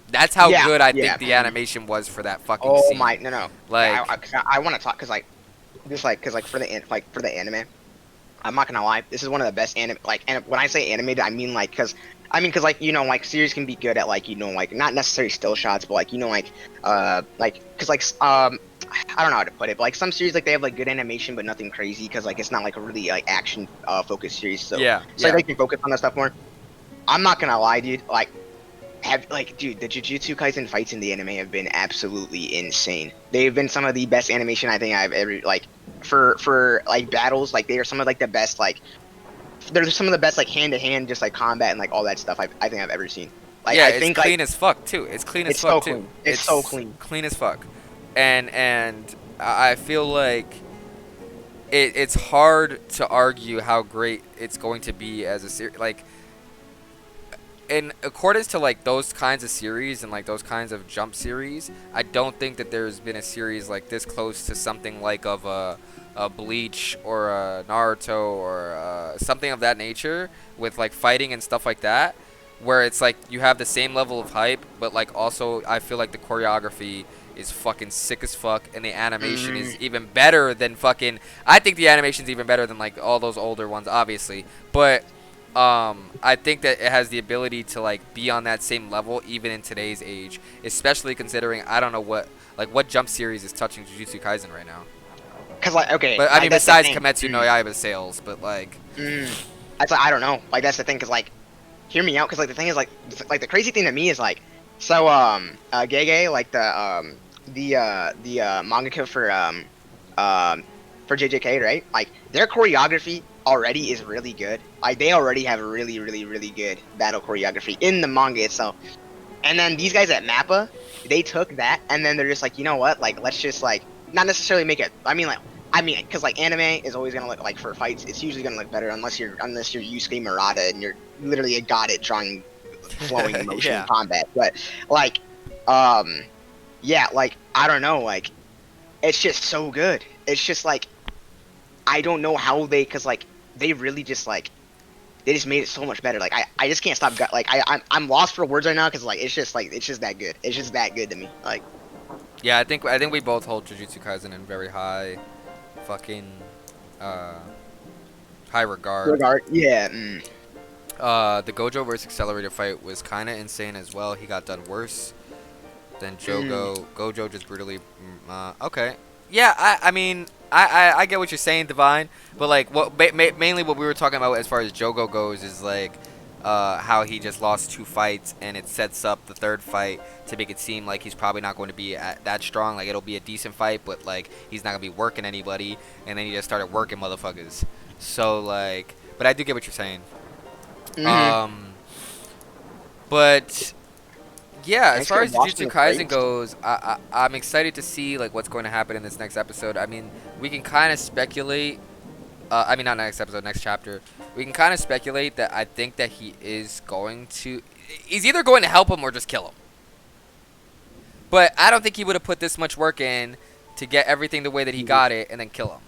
That's how yeah, good I yeah. think the animation was for that fucking Oh scene. my, no. Yeah, Like, I want to talk because like just like because like for the anime, I'm not gonna lie, this is one of the best anime. Like, and when I say animated, I mean like because like you know like series can be good at like you know like not necessarily still shots, but like you know like because like I don't know how to put it, but like some series like they have like good animation but nothing crazy because like it's not like a really like action focused series, so yeah. they can focus on that stuff more. I'm not gonna lie, dude. Dude, the Jujutsu Kaisen fights in the anime have been absolutely insane. They've been some of the best animation I think I've ever like for like battles. Like they are some of like the best like they're some of the best like hand to hand just like combat and like all that stuff I think I've ever seen. Like Yeah, I it's think like clean as fuck too. It's clean as it's fuck so too. clean. It's so clean. Clean as fuck. And I feel like it's hard to argue how great it's going to be as a series. Like, in accordance to like those kinds of series and like those kinds of jump series, I don't think that there's been a series like this close to something like of a Bleach or a Naruto or something of that nature with like fighting and stuff like that, where it's like you have the same level of hype, but like also I feel like the choreography is fucking sick as fuck and the animation Mm, is even better than fucking. I think the animation's even better than like all those older ones, obviously, but I think that it has the ability to like be on that same level even in today's age, especially considering I don't know what jump series is touching Jujutsu Kaisen right now. Cause like okay, But I mean that's the besides thing. Kimetsu no Yaiba sales, but like Mm. That's like I don't know. Like that's the thing. Cause like hear me out. Cause like the thing is like the crazy thing to me is like so Gege like the mangaka for JJK, right? Like their choreography already is really good. Like they already have really good battle choreography in the manga itself. And then these guys at Mappa, they took that and then they're just like, you know what? Like let's just like not necessarily make it. Because like anime is always gonna look like for fights, it's usually gonna look better unless you're Yusuke Murata and you're literally a god at drawing flowing motion in yeah. combat. But like, um, yeah, like I don't know, like it's just so good. It's just like I don't know how cause like they really just like they just made it so much better. Like I just can't stop. I'm lost for words right now because like it's just that good. It's just that good to me. Like Yeah, I think we both hold Jujutsu Kaisen in very high fucking uh high regard. regard, yeah. The Gojo versus Accelerator fight was kind of insane as well. He got done worse than Gojo just brutally. Okay. Yeah, I mean, I get what you're saying, Divine. But like, mainly what we were talking about as far as Jogo goes is like, how he just lost 2 fights and it sets up the 3rd fight to make it seem like he's probably not going to be that strong. Like it'll be a decent fight, but like he's not gonna be working anybody. And then he just started working motherfuckers. So like, but I do get what you're saying. But yeah, as far as Jujutsu Kaisen goes, I'm excited to see like what's going to happen in this next episode. I mean, we can kind of speculate. I mean, not next episode, next chapter. We can kind of speculate that I think that he is going to. He's either going to help him or just kill him. But I don't think he would have put this much work in to get everything the way that he got it and then kill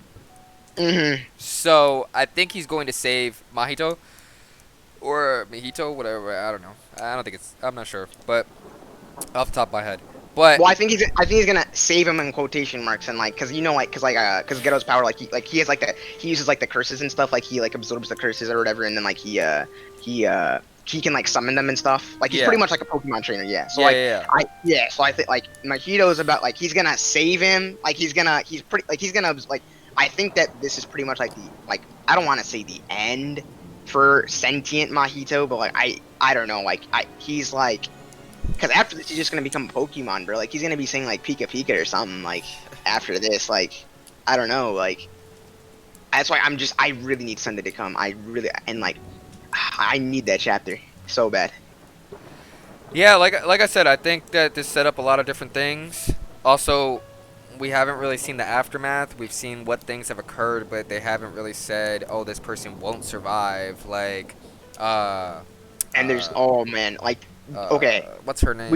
him. So I think he's going to save Mahito or Mihito, whatever. I don't know. I don't think it's. I'm not sure, but off the top of my head. But well, I think he's gonna save him in quotation marks and like, cause you know, like, cause Geto's power, like he has like he uses like the curses and stuff, like he like absorbs the curses or whatever, and then like he can like summon them and stuff. Like he's pretty much like a Pokemon trainer, yeah. So so I think like Mahito's about like he's gonna save him, like he's gonna I think that this is pretty much like I don't want to say the end for sentient Mahito, but like I don't know, like he's like. Because after this, he's just gonna become a Pokemon, bro. Like he's gonna be saying like Pika Pika or something. Like after this, like I don't know. Like that's why I really need Sunday to come. I need that chapter so bad. Yeah, like I said, I think that this set up a lot of different things. Also, we haven't really seen the aftermath. We've seen what things have occurred, but they haven't really said, oh, this person won't survive. Like, and there's oh man, like. Okay. What's her name?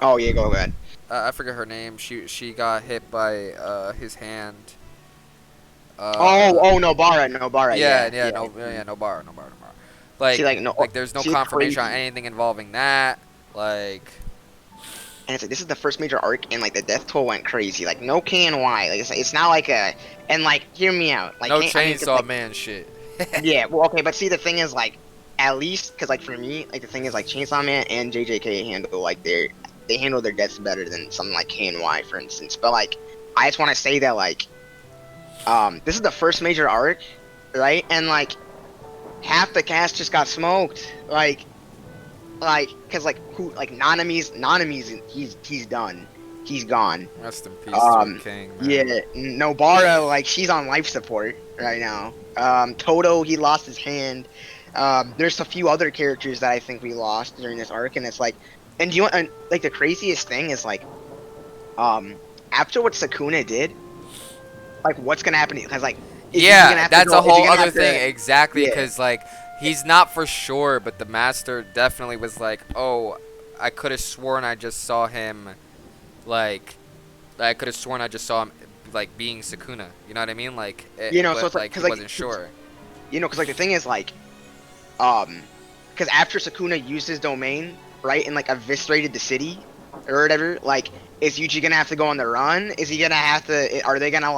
Oh yeah, go ahead. I forget her name. She got hit by his hand. Nobara. Nobara. Like, there's no confirmation on anything involving that. Like, and it's like this is the first major arc, and like the death toll went crazy. Like no KNY. Like it's not like and like hear me out. Like no Chainsaw Man shit. Yeah. Well, okay, but see the thing is like. At least, because like for me, like the thing is like Chainsaw Man and JJK handle like they handle their deaths better than something like KNY, for instance. But like, I just want to say that like, this is the first major arc, right? And like, half the cast just got smoked. Like, cause like who like Nanami's he's done, he's gone. Rest in peace, to the king. Man. Yeah, Nobara like she's on life support right now. Toto he lost his hand. There's a few other characters that I think we lost during this arc, and it's like, and you want like the craziest thing is like, after what Sukuna did, like what's gonna happen? Because like, that's a whole other thing, exactly. Because like he's not for sure, but the master definitely was like, oh, I could have sworn I just saw him, like being Sukuna. You know what I mean? Like, so it's like he wasn't sure. Because like the thing is like. Because after Sukuna used his domain, right, and like eviscerated the city or whatever, like, is Yuji gonna have to go on the run? Is he gonna have to? Are they gonna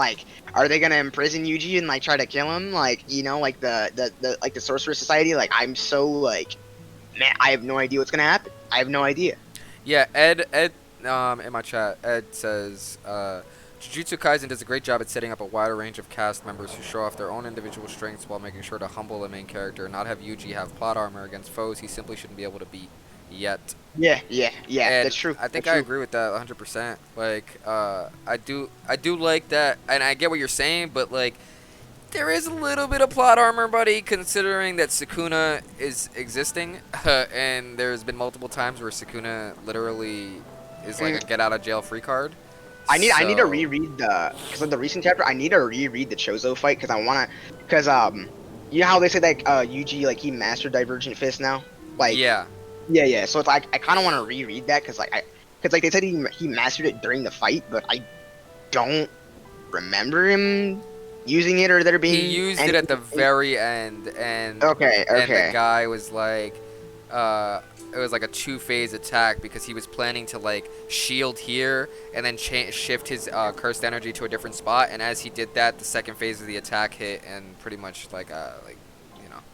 imprison Yuji and like try to kill him? Like, like the Sorcerer Society. Like, I'm so like, man, I have no idea what's gonna happen. I have no idea. Yeah, Ed, in my chat, Ed says, Jujutsu Kaisen does a great job at setting up a wider range of cast members who show off their own individual strengths while making sure to humble the main character and not have Yuji have plot armor against foes he simply shouldn't be able to beat yet. Yeah, that's true. I think I agree with that 100%. Like, I do like that, and I get what you're saying, but like, there is a little bit of plot armor, buddy, considering that Sukuna is existing, and there's been multiple times where Sukuna literally is like a get out of jail free card. I need to reread because of the recent chapter. I need to reread the Chozo fight because you know how they say that Yuji like he mastered Divergent Fist now, like yeah. So it's like I kind of want to reread that because they said he mastered it during the fight, but I don't remember him using it or there being. He used it at the very end, and okay. And the guy was like, it was like a 2-phase attack because he was planning to like shield here and then shift his cursed energy to a different spot, and as he did that, the second phase of the attack hit and pretty much like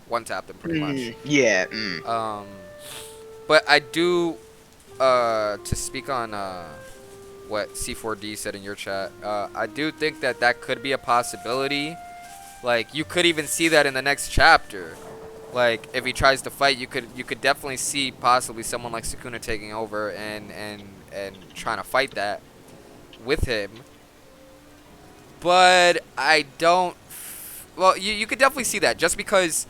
one tap them pretty much. Yeah. But I do to speak on what C4D said in your chat. I do think that that could be a possibility. Like you could even see that in the next chapter. Like if he tries to fight, you could definitely see possibly someone like Sukuna taking over and trying to fight that with him. But I don't. Well, you could definitely see that just because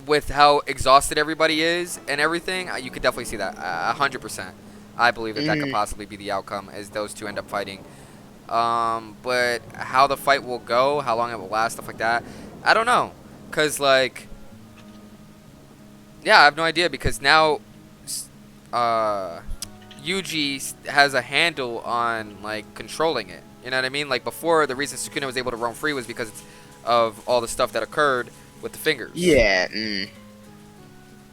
with how exhausted everybody is and everything, you could definitely see that 100%. I believe that that could possibly be the outcome as those two end up fighting. But how the fight will go, how long it will last, stuff like that, I don't know. Cause like, yeah, I have no idea because now, Yuji has a handle on like controlling it. You know what I mean? Like before, the reason Sukuna was able to roam free was because of all the stuff that occurred with the fingers. Yeah.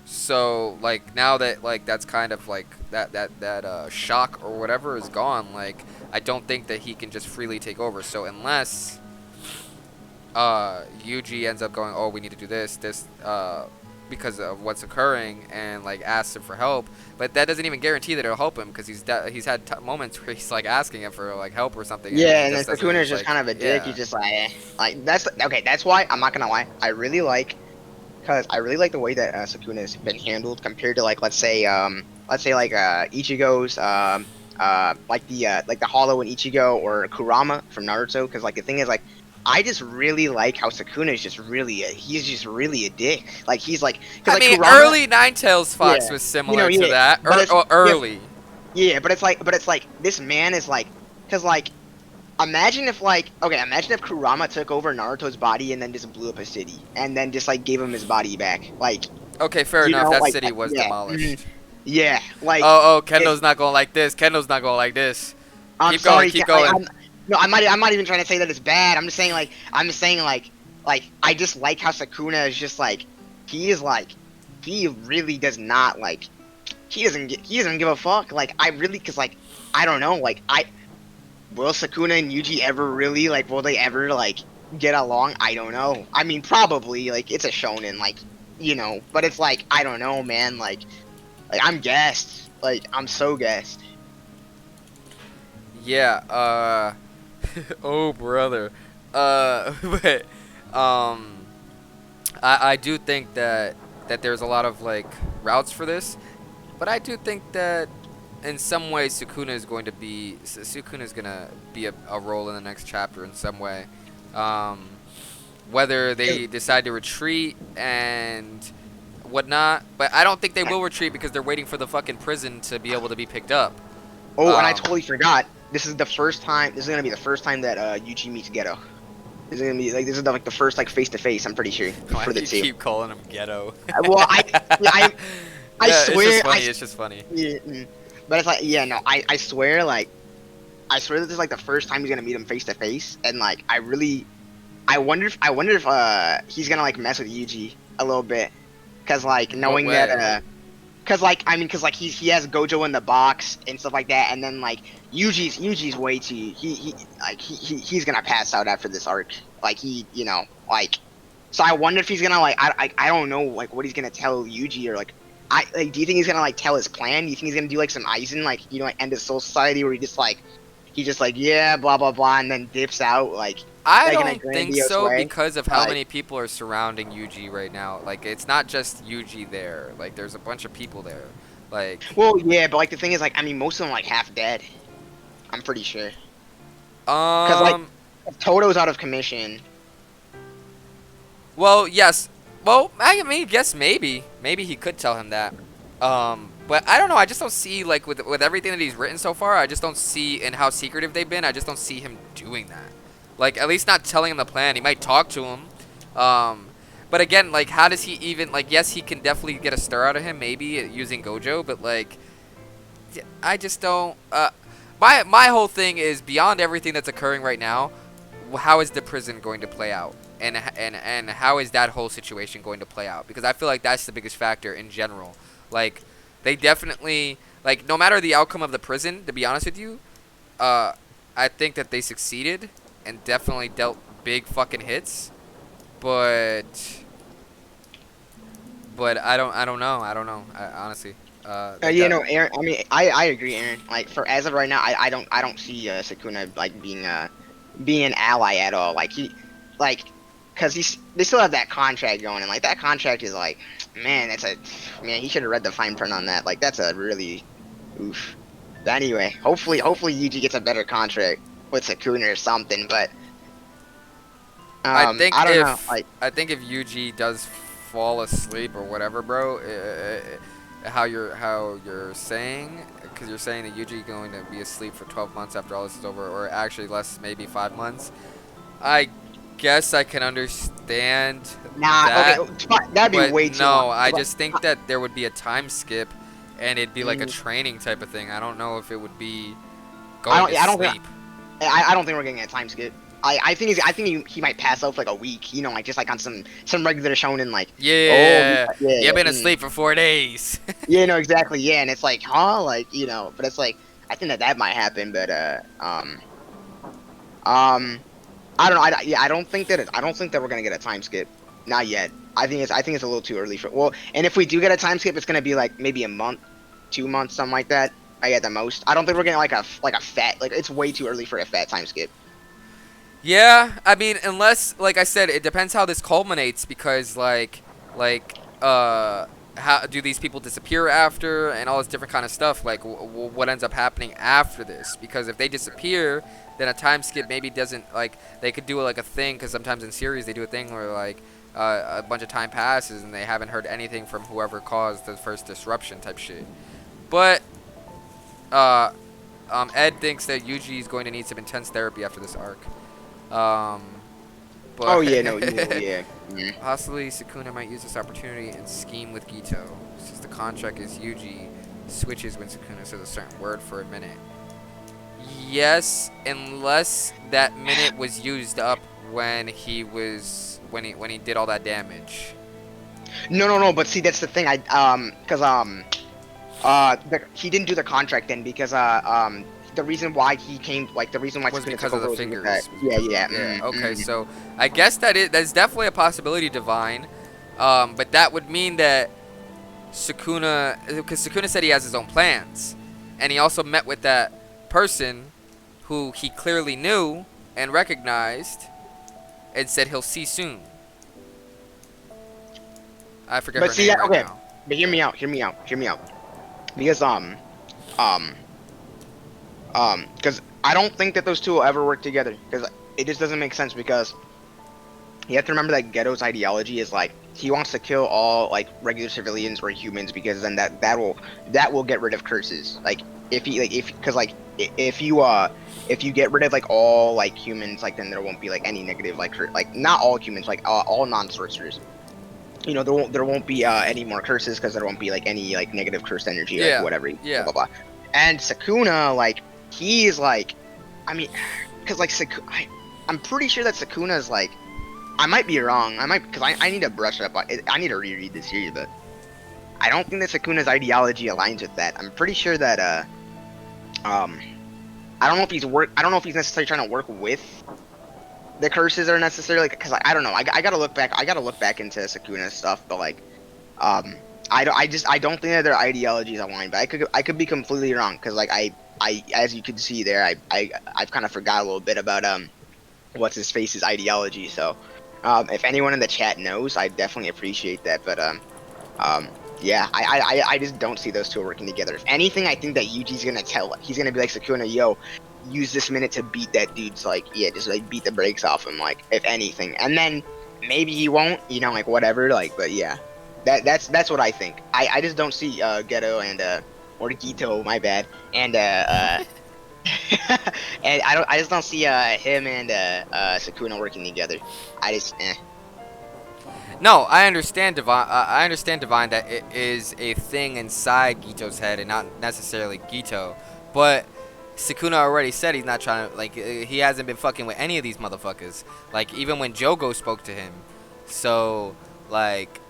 So like now that like that's kind of like that shock or whatever is gone, like I don't think that he can just freely take over. So unless Yuji ends up going, oh, we need to do this because of what's occurring, and like asks him for help, but that doesn't even guarantee that it'll help him because he's had moments where he's like asking him for like help or something. Yeah, and then Sukuna's just kind of a dick. He's just like that's okay. That's why I'm not gonna lie. I really like the way that Sukuna's been handled compared to like let's say like Ichigo's like the Hollow in Ichigo or Kurama from Naruto. Because like the thing is like I just really like how Sukuna's just really he's just really a dick. Like he's like I mean Kurama, early Ninetales Fox was similar to that. Early. Yeah, but it's like this man is like because like. Imagine if Kurama took over Naruto's body and then just blew up a city and then just like gave him his body back. Like okay, fair enough. That like, city was demolished. Yeah, like Kendo's not going like this. Kendo's not going like this. Keep going. I'm not even trying to say that it's bad. I'm just saying like I just like how Sukuna is just like he really does not like he doesn't give a fuck. Like I really cuz like I don't know like will Sukuna and Yuji ever really, like, will they ever, like, get along? I don't know. I mean, probably, like, it's a shonen, like, you know, but it's like, I don't know, man, like I'm gassed. Like, I'm so gassed. Yeah, oh, brother. But, I do think that there's a lot of, like, routes for this, but I do think that in some way, Sukuna is going to be a role in the next chapter in some way. Whether they decide to retreat and whatnot, but I don't think they will retreat because they're waiting for the fucking prison to be able to be picked up. Oh, and I totally forgot. This is gonna be the first time that Yuji meets Geto. This is gonna be like the first like face to face. I'm pretty sure. Why do you keep calling him Ghetto? Well, I swear. It's just funny. Yeah, but it's like, yeah, no, I swear that this is like the first time he's gonna meet him face to face, and like I wonder if he's gonna like mess with Yuji a little bit, cause like knowing that cause like he has Gojo in the box and stuff like that, and then like Yuji's way too he's gonna pass out after this arc, like so I wonder if he's gonna like I don't know like what he's gonna tell Yuji or like. Do you think he's gonna like tell his plan? Do you think he's gonna do like some Aizen, like like end of Soul Society, where he's just like yeah, blah blah blah, and then dips out like? I don't think so because of how many people are surrounding Yuji right now. Like it's not just Yuji there. Like there's a bunch of people there. Like. Well, yeah, but like the thing is, like I mean, most of them are, like half dead. I'm pretty sure. Because like Toto's out of commission. Well, yes. Well, I mean, yes, maybe he could tell him that. But I don't know. I just don't see like with everything that he's written so far. I just don't see and how secretive they've been. I just don't see him doing that. Like at least not telling him the plan. He might talk to him. But again, like how does he even like? Yes, he can definitely get a stir out of him, maybe using Gojo. But like, I just don't. My whole thing is beyond everything that's occurring right now. How is the prison going to play out? And how is that whole situation going to play out? Because I feel like that's the biggest factor in general. Like, they definitely, like, no matter the outcome of the prison, to be honest with you, I think that they succeeded and definitely dealt big fucking hits. But But I don't know. Honestly. Like You that. know, Aaron. I mean, I agree, Aaron. Like for as of right now, I don't see Sukuna like being an ally at all. Like like, cause they still have that contract going, and like that contract is like, man, man. He should have read the fine print on that. Like that's a really, oof. But anyway, hopefully Yuji gets a better contract with Sukuna or something. But I think I don't know. Like, if Yuji does fall asleep or whatever, bro, how you're saying, because you're saying that Yuji going to be asleep for 12 months after all this is over, or actually less, maybe 5 months. I guess I can understand nah. that, Okay, that'd be but way too long. no, I just think that there would be a time skip, and it'd be like a Mm, training type of thing. I don't know if it would be I going don't. to I don't think. sleep. I don't think we're getting a time skip. I think he might pass out for like a week. You know, like just like on some regular shonen, like Yeah, yeah, you've been mm. asleep for 4 days. Yeah, no, exactly, yeah, and it's like, huh, like but it's like I think that might happen, but um, I don't know, I don't think that I don't think that we're gonna get a time skip, not yet. I think it's a little too early for and if we do get a time skip, it's gonna be like maybe a month, 2 months, something like that. I at the most. I don't think we're getting like a fat like it's way too early for a fat time skip. Yeah, I mean, unless, like I said, it depends how this culminates, because like, how do these people disappear after, and all this different kind of stuff. Like, what ends up happening after this? Because if they disappear, then a time skip maybe doesn't, like, they could do like a thing, because sometimes in series they do a thing where like a bunch of time passes and they haven't heard anything from whoever caused the first disruption type shit. But uh, Ed thinks that Yuji is going to need some intense therapy after this arc. Um, Oh but yeah, no, yeah. Mm. possibly Sukuna might use this opportunity and scheme with Gito, since the contract is Yuji switches when Sukuna says a certain word for a minute. Yes, unless that minute was used up when he did all that damage. No, but see, that's the thing. Cause he didn't do the contract then because the reason why he came, like the reason why Was Sukuna because took of over the was fingers. because yeah, yeah, Yeah. Okay. mm. So I guess that's definitely a possibility, Divine. But that would mean that Sukuna, because Sukuna said he has his own plans, and he also met with that person who he clearly knew and recognized, and said he'll see soon. I forget But her see name that right okay. now. But hear me out. Because um because I don't think that those two will ever work together because it just doesn't make sense because you have to remember that Ghetto's ideology is like he wants to kill all like regular civilians or humans because then that will get rid of curses. Like if because like if you get rid of like all like humans, like then there won't be like any negative like not all humans, like all non-sorcerers. You know, there won't be any more curses because there won't be like any like negative cursed energy, like Yeah. whatever, blah Yeah. blah blah. And Sukuna, like he's like, I mean, because like I'm pretty sure that Sukuna is like, I might be wrong, I might because I need to brush up. I need to reread this series, but I don't think that Sukuna's ideology aligns with that. I'm pretty sure that I don't know if I don't know if he's necessarily trying to work with the curses are necessarily because I don't know. I gotta look back. I gotta look back into Sukuna's stuff, but like, um, I don't think that their ideologies align. But I could be completely wrong because like I as you can see there, I've kind of forgot a little bit about what's his face's ideology. So, if anyone in the chat knows, I definitely appreciate that. But yeah, I just don't see those two working together. If anything, I think that Yuji's he's gonna be like Sukuna, yo, use this minute to beat that dude's like, yeah, just like beat the brakes off him, like if anything, and then maybe he won't, you know, like whatever, like, but yeah, that's what I think. I just don't see Ghetto and or Gito, my bad, and and I just don't see him and Sukuna working together. I just No, I understand, Divine. I understand, Divine, that it is a thing inside Gito's head and not necessarily Gito. But Sukuna already said he's not trying to, like, he hasn't been fucking with any of these motherfuckers. Like, even when Jogo spoke to him. So, like,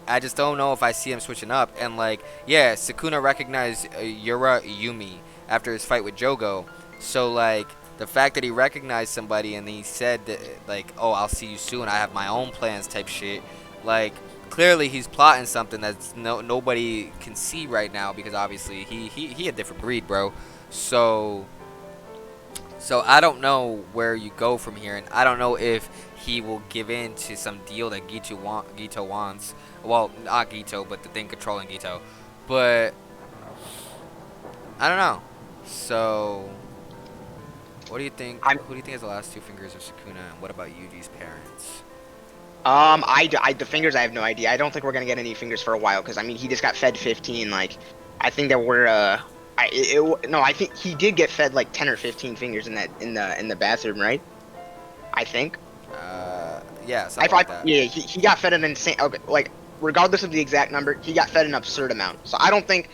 I just don't know if I see him switching up. And, like, yeah, Sukuna recognized Yura Yumi after his fight with Jogo. So, like, the fact that he recognized somebody and he said that, like, oh, I'll see you soon, I have my own plans type shit, like, clearly he's plotting something that's nobody can see right now because obviously he a different breed, bro. So I don't know where you go from here, and I don't know if he will give in to some deal that Gito wants. Well, not Gito, but the thing controlling Gito. But I don't know. So what do you think? I'm Who do you think has the last two fingers of Sukuna, and what about Yuji's parents? the fingers, I have no idea. I don't think we're gonna get any fingers for a while because I mean he just got fed 15. Like, I think that we're no, I think he did get fed like 10 or 15 fingers in the bathroom, right? I think. Yeah, something like that. Yeah, he got fed an insane. Okay, like regardless of the exact number, he got fed an absurd amount. So I don't think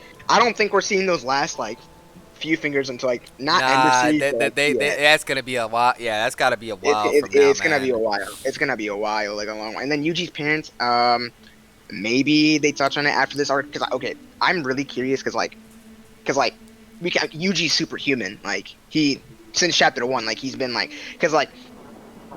we're seeing those last like few fingers until like not end of season. That's gonna be a while. Yeah, that's gotta be a while from now, It's man. gonna be a while. It's gonna be a while, like a long while. And then Yuji's parents, maybe they touch on it after this arc. Cause okay, I'm really curious, cause Yuji's superhuman. Like he since chapter 1, like he's been like, cause like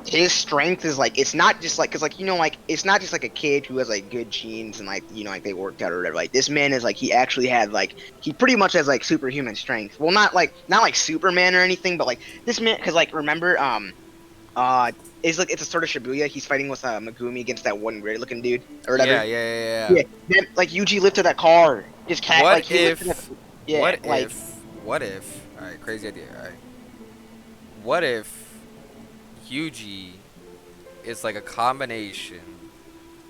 his strength is like it's not just like, cause like like it's not just like a kid who has like good genes and like like they worked out or whatever. Like this man is like he actually had like he pretty much has like superhuman strength. Well, not like Superman or anything, but like this man, cause like remember it's like it's a sort of Shibuya. He's fighting with Megumi against that one weird looking dude or whatever. Yeah. Then like Yuji lifted that car. Just cat. What Like, he if? lifted that, What if? All right, crazy idea. All right. What if Yuji is like a combination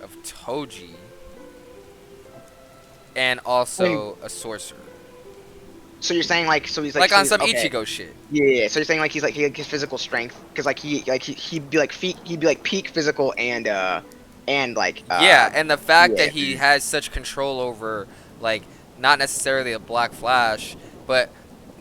of Toji and also a sorcerer? So you're saying like he's Like so on he's- some okay. Ichigo shit. Yeah. So you're saying like he's like his physical strength, because like he'd be like peak physical and like Yeah, and the fact yeah. that he has such control over, like, not necessarily a Black Flash, but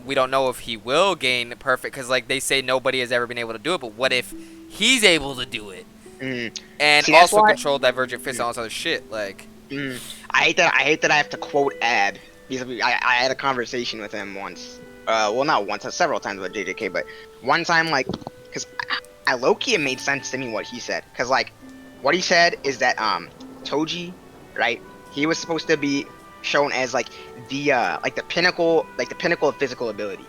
we don't know if he will gain perfect, because, like, they say nobody has ever been able to do it, but what if he's able to do it? And See, that's also why- control Divergent Fist and all this other shit, like... I hate that I have to quote Ab, because I had a conversation with him once. Well, not once, several times with JJK, but one time, like, because I low-key, it made sense to me what he said, because like what he said is that Toji, right, he was supposed to be shown as like the pinnacle of physical ability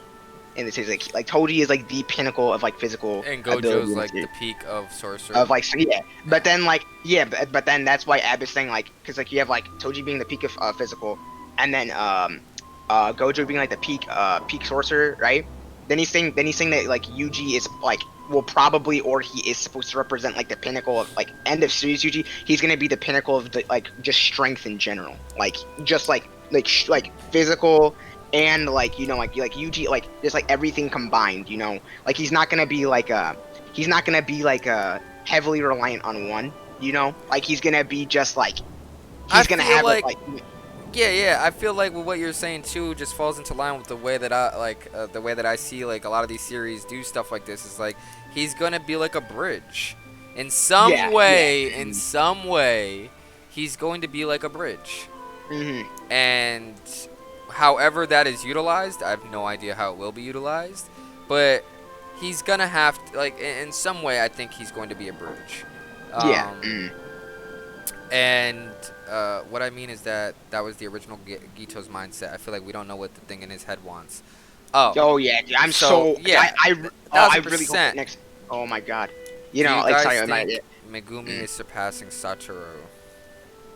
in the series. Like Toji is like the pinnacle of like physical And ability Gojo's, in like, series. the peak of sorcerer. Of like, so yeah, but then like but then that's why Ab is saying like, because like you have like Toji being the peak of physical, and then Gojo being like the peak sorcerer, right? Then he's saying that like Yuji is like will probably, or he is supposed to represent like the pinnacle of like end of series Yuji. He's gonna be the pinnacle of the, like just strength in general, like just like physical and like like Yuji, like just like everything combined, like he's not gonna be like heavily reliant on one, like he's gonna be just like he's gonna have like Yeah, I feel like with what you're saying too just falls into line with the way that I see like a lot of these series do stuff like this. Is like he's gonna be like a bridge in some way. In some way, he's going to be like a bridge. And however that is utilized, I have no idea how it will be utilized, but he's gonna have to, like in some way. I think he's going to be a bridge. And what I mean is that was the original Gito's mindset. I feel like we don't know what the thing in his head wants. Oh yeah, dude, I'm I really hope that next. Oh my god, Do you like guys sorry, think Megumi is surpassing Satoru?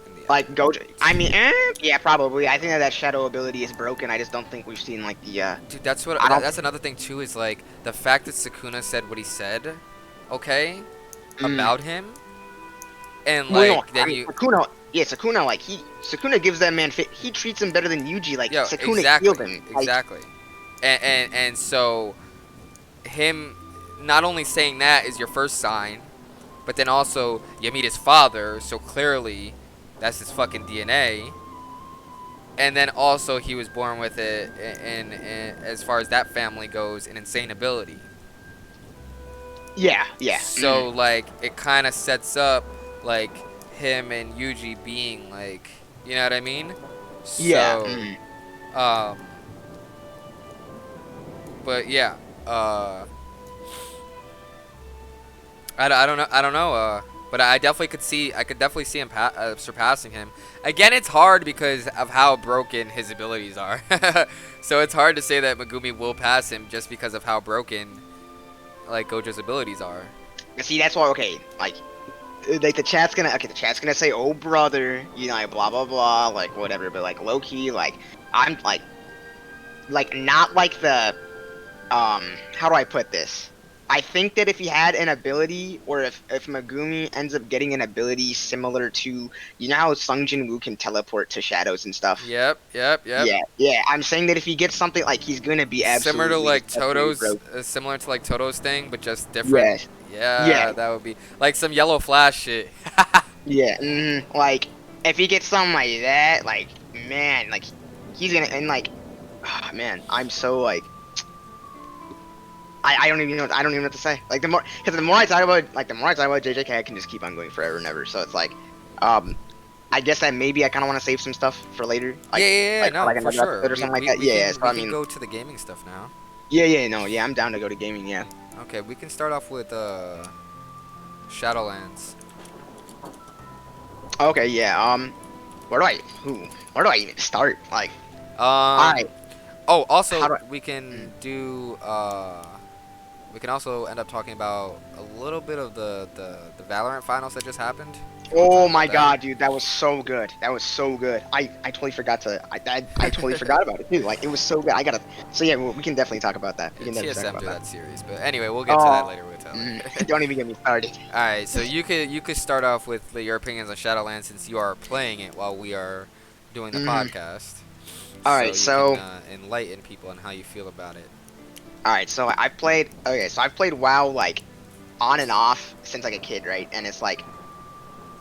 In the like Gojo. I mean, yeah, probably. I think that shadow ability is broken. I just don't think we've seen like the. Dude, that's another thing too. Is like the fact that Sukuna said what he said, okay, about him. And like Sukuna, like Sukuna gives that man fit. He treats him better than Yuji. Like Sukuna healed him. Exactly. And so him not only saying that is your first sign, but then also you meet his father, so clearly that's his fucking DNA. And then also he was born with it, and as far as that family goes, an insane ability. Yeah. So like it kind of sets up like him and Yuji being like, you know what I mean? So, but yeah, I don't know, but But I could definitely see him surpassing him. Again, it's hard because of how broken his abilities are. So it's hard to say that Megumi will pass him just because of how broken like Gojo's abilities are. See, that's why. Okay, like the chat's gonna say, "Oh brother," you know, like blah blah blah, like whatever. But like low key, like I'm like not like the how do I put this? I think that if he had an ability, or if Megumi ends up getting an ability similar to, you know how Sung Jin Woo can teleport to shadows and stuff. Yep. Yeah. I'm saying that if he gets something like he's gonna be Similar to absolutely like just absolutely Toto's, broke. similar to like Toto's thing, but just different. Yeah. Yeah, Yeah. that would be like some yellow flash shit. Yeah. Like if he gets something like that, like man, like he's gonna and like, ah, man, I'm so like. I don't even know. I don't even know what to say. Like the more I talk about JJK, I can just keep on going forever and ever. So it's like, I guess that maybe I kind of want to save some stuff for later. Like, Yeah, like no, for another sure. episode or something like that. Yeah. So We I can mean, go to the gaming stuff now. no, I'm down to go to gaming. Yeah. Okay, we can start off with Shadowlands. Okay. Yeah. Where do I even start? Like, all Um. right. Oh, How also do I? we can do. We can also end up talking about a little bit of the Valorant finals that just happened. If you wanna talk Oh about my that. god, dude, that was so good. That was so good. I totally forgot to. I totally forgot about it too. Like it was so good. I gotta. So yeah, we can definitely talk about that. We can definitely talk TSM about through that. that series, but anyway, we'll get to that later with Tyler. Don't even get me started. All right, so you could start off with your opinions on Shadowlands since you are playing it while we are doing the podcast. All So right, you so can enlighten people on how you feel about it. all right, so I played. Okay, so I've played WoW like on and off since like a kid, right? And it's like,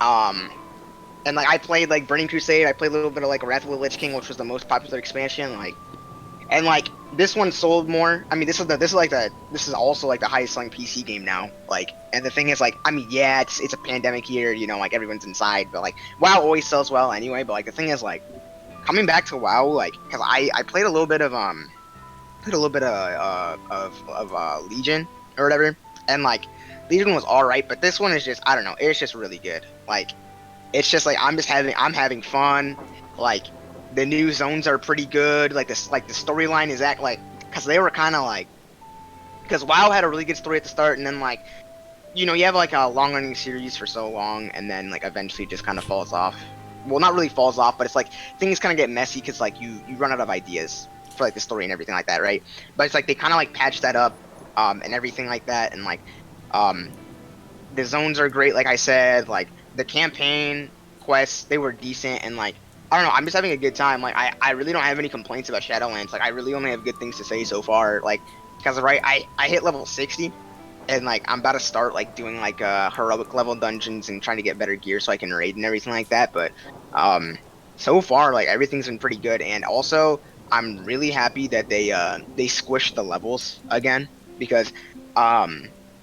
um, and like I played like Burning Crusade. I played a little bit of like Wrath of the Lich King, which was the most popular expansion. Like, and like this one sold more. I mean, this is also like the highest selling PC game now. Like, and the thing is, like, I mean, yeah, it's a pandemic year, you know, like everyone's inside, but like WoW always sells well anyway. But like the thing is, like, coming back to WoW, like, cause I played a little bit of Legion or whatever, and like Legion was all right, but this one is just, I don't know, it's just really good. Like, it's just like I'm having fun. Like, the new zones are pretty good. Like the storyline is because they were kind of like, because WoW had a really good story at the start, and then like, you know, you have like a long running series for so long, and then like eventually just kind of falls off. Well, not really falls off, but it's like things kind of get messy because like you run out of ideas for like the story and everything like that, right? But it's like they kind of like patch that up, and everything like that, and like, um, the zones are great, like I said. Like the campaign quests, they were decent, and like I don't know, I'm just having a good time. Like I really don't have any complaints about Shadowlands. Like I really only have good things to say so far. Like because right, I hit level 60, and like I'm about to start like doing like heroic level dungeons and trying to get better gear so I can raid and everything like that. But so far like everything's been pretty good, and also I'm really happy that they squished the levels again because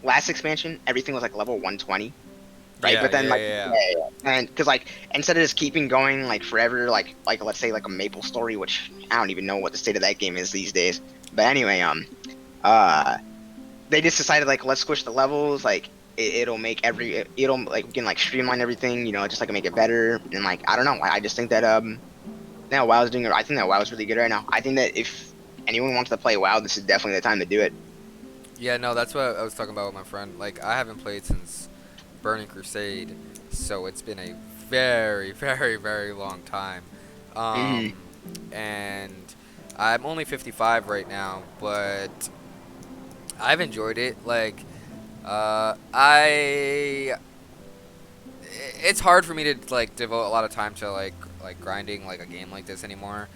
last expansion everything was like level 120, right? Yeah, But then like yeah. and because like instead of just keeping going like forever, like let's say like a Maple Story, which I don't even know what the state of that game is these days. But anyway, uh they just decided like let's squish the levels. Like it'll make it'll like we can like streamline everything, you know, just like make it better. And like I don't know, I just think that now WoW's doing it. I think that WoW's really good right now. I think that if anyone wants to play WoW, this is definitely the time to do it. Yeah, no, that's what I was talking about with my friend. Like, I haven't played since Burning Crusade, so it's been a very, very, very long time. hmm And I'm only 55 right now, but I've enjoyed it. Like, I it's hard for me to like devote a lot of time to like grinding like a game like this anymore.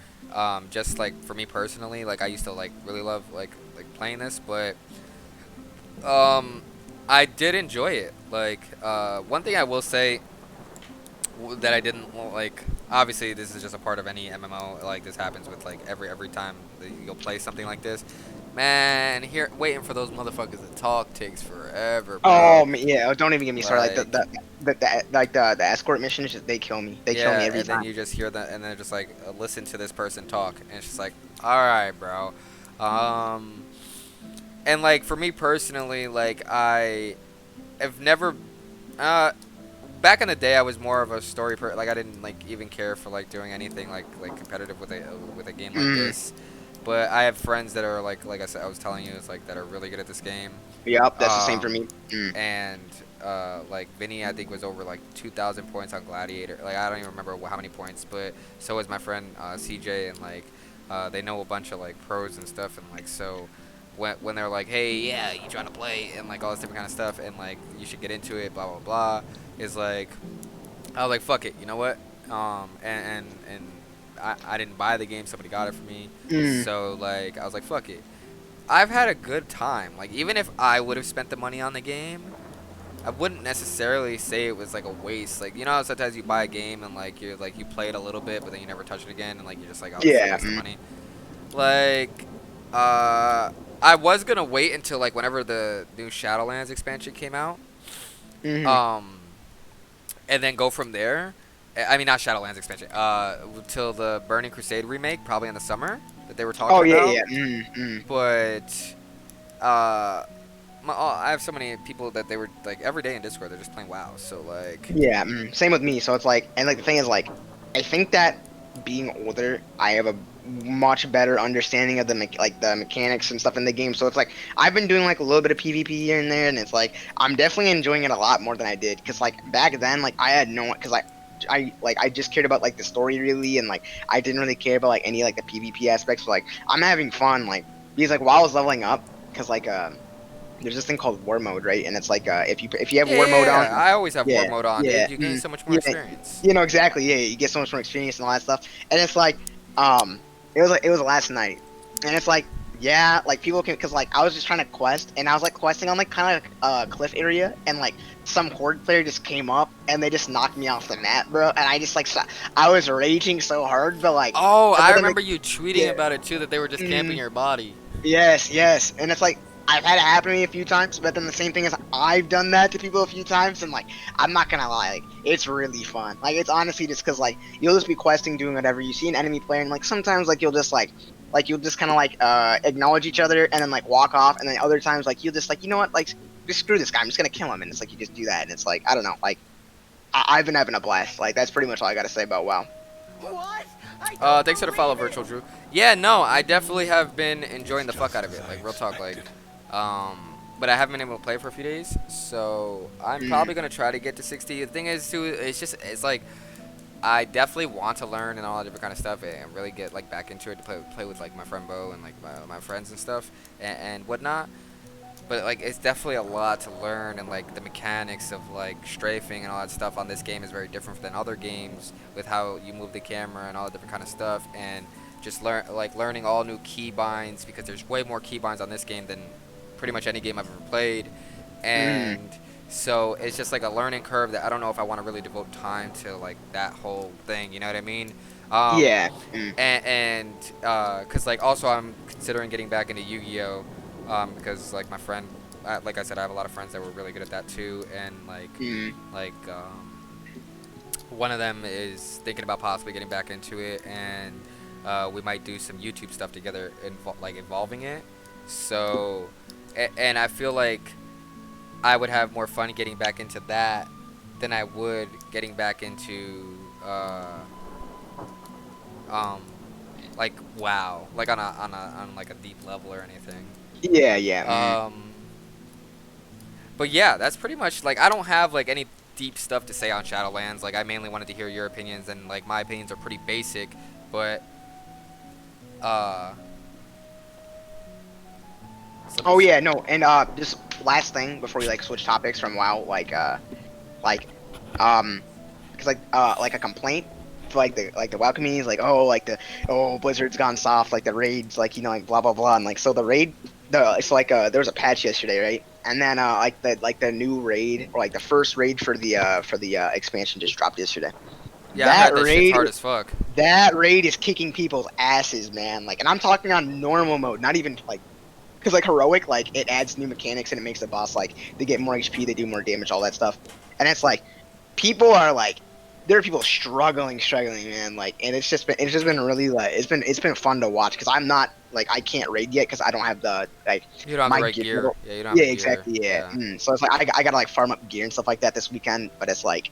Just like for me personally, like I used to like really love like playing this, but I did enjoy it. Like one thing I will say that I didn't like. Obviously, this is just a part of any MMO. Like this happens with like every time that you'll play something like this. Man, here waiting for those motherfuckers to talk takes forever, Oh bro. yeah, don't even get me started. Like Like the escort missions, they kill me. They kill me yeah, every and then time. you just hear that, and then just like listen to this person talk, and it's just like, all right, bro. Um, and like for me personally, like I have never, uh, back in the day, I was more of a story like I didn't like even care for like doing anything like competitive with a game like Mm. this. But I have friends that are like I said, I was telling you, it's like that are really good at this game. Yep, that's the same for Um, me. Mm. and like Vinny, I think was over like 2,000 points on Gladiator. Like I don't even remember how many points, but so was my friend CJ, and like they know a bunch of like pros and stuff, and like so when they're like, hey, yeah, you trying to play and like all this different kind of stuff, and like you should get into it, blah blah blah, is like I was like, fuck it, you know what? And I didn't buy the game, somebody got it for me, Mm. so like I was like, fuck it. I've had a good time. Like even if I would have spent the money on the game, I wouldn't necessarily say it was like a waste. Like you know how sometimes you buy a game and like you play it a little bit, but then you never touch it again, and like you're just like, oh, this is a Yeah. waste of money. Like, I was gonna wait until like whenever the new Shadowlands expansion came out, Mm. um, and then go from there. I mean, not Shadowlands expansion. Till the Burning Crusade remake, probably in the summer that they were talking Oh yeah, about. yeah. Mm. But I have so many people that they were like every day in Discord. They're just playing WoW. So like, Yeah, same with me. So it's like, and like the thing is, like, I think that being older, I have a much better understanding of the the mechanics and stuff in the game. So it's like I've been doing like a little bit of PvP here and there, and it's like I'm definitely enjoying it a lot more than I did. Cause like back then, like I had no, cause I just cared about like the story really, and like I didn't really care about like any like the PvP aspects. So like I'm having fun, like because like while I was leveling up, cause like there's this thing called war mode, right? And it's like if you have war mode on, yeah, I always have war yeah, mode on, yeah, dude. You gain so much more yeah, experience. you know exactly, yeah, you get so much more experience and all that stuff. And it's like, it was last night, and it's like, yeah, like people can, cause like I was just trying to quest, and I was like questing on like kind of like, cliff area, and like some horde player just came up, and they just knocked me off the map, bro. And I just like, I was raging so hard, but like, Oh, but I then like, remember you tweeting yeah. about it too. That they were just camping your body. Yes, yes, and it's like I've had it happen to me a few times, but then the same thing is I've done that to people a few times, and like I'm not gonna lie, like it's really fun. Like it's honestly just because like you'll just be questing, doing whatever. You see an enemy player, and like sometimes like you'll just like you'll just kind of like acknowledge each other and then like walk off, and then other times like you'll just like you know what, like just screw this guy, I'm just gonna kill him, and it's like you just do that, and it's like I don't know, like I've been having a blast. Like that's pretty much all I gotta say about WoW. What? Thanks for the follow, Virtual Drew. Yeah, no, I definitely have been enjoying the fuck out of it. Like real talk, like, but I haven't been able to play for a few days, so I'm probably gonna try to get to 60. The thing is, too, it's like I definitely want to learn and all that different kind of stuff and really get like back into it to play with like my friend Bo and like my friends and stuff and whatnot. But like it's definitely a lot to learn, and like the mechanics of like strafing and all that stuff on this game is very different than other games with how you move the camera and all the different kind of stuff, and just learning all new keybinds, because there's way more keybinds on this game than pretty much any game I've ever played. And so it's just like a learning curve that I don't know if I want to really devote time to like that whole thing, you know what I mean? Yeah. And cuz like also I'm considering getting back into Yu-Gi-Oh, because like my friend, like I said, I have a lot of friends that were really good at that too, and like one of them is thinking about possibly getting back into it, and we might do some YouTube stuff together, involving it. So, and I feel like I would have more fun getting back into that than I would getting back into like WoW, like on like a deep level or anything. Yeah, yeah. But yeah, that's pretty much like I don't have like any deep stuff to say on Shadowlands. Like I mainly wanted to hear your opinions, and like my opinions are pretty basic, but Oh yeah, no, and just last thing before we like switch topics from WoW, like, cause like a complaint for like the WoW community is like, oh Blizzard's gone soft, like the raids, like you know, like blah blah blah, and like so the raid, it's like there was a patch yesterday, right? And then like the new raid, or like the first raid for the expansion just dropped yesterday. yeah, I heard that shit's hard as fuck. That raid is kicking people's asses, man. Like, and I'm talking on normal mode, not even like. Because like heroic, like it adds new mechanics and it makes the boss like they get more HP, they do more damage, all that stuff. And it's like people are like, there are people struggling, man. Like, and it's just been really like it's been fun to watch, because I'm not like I can't raid yet because I don't have the like You don't have my the right gear gear. level. Yeah, you don't have Yeah, the gear. exactly. Yeah. Yeah. So it's like I gotta like farm up gear and stuff like that this weekend. But it's like,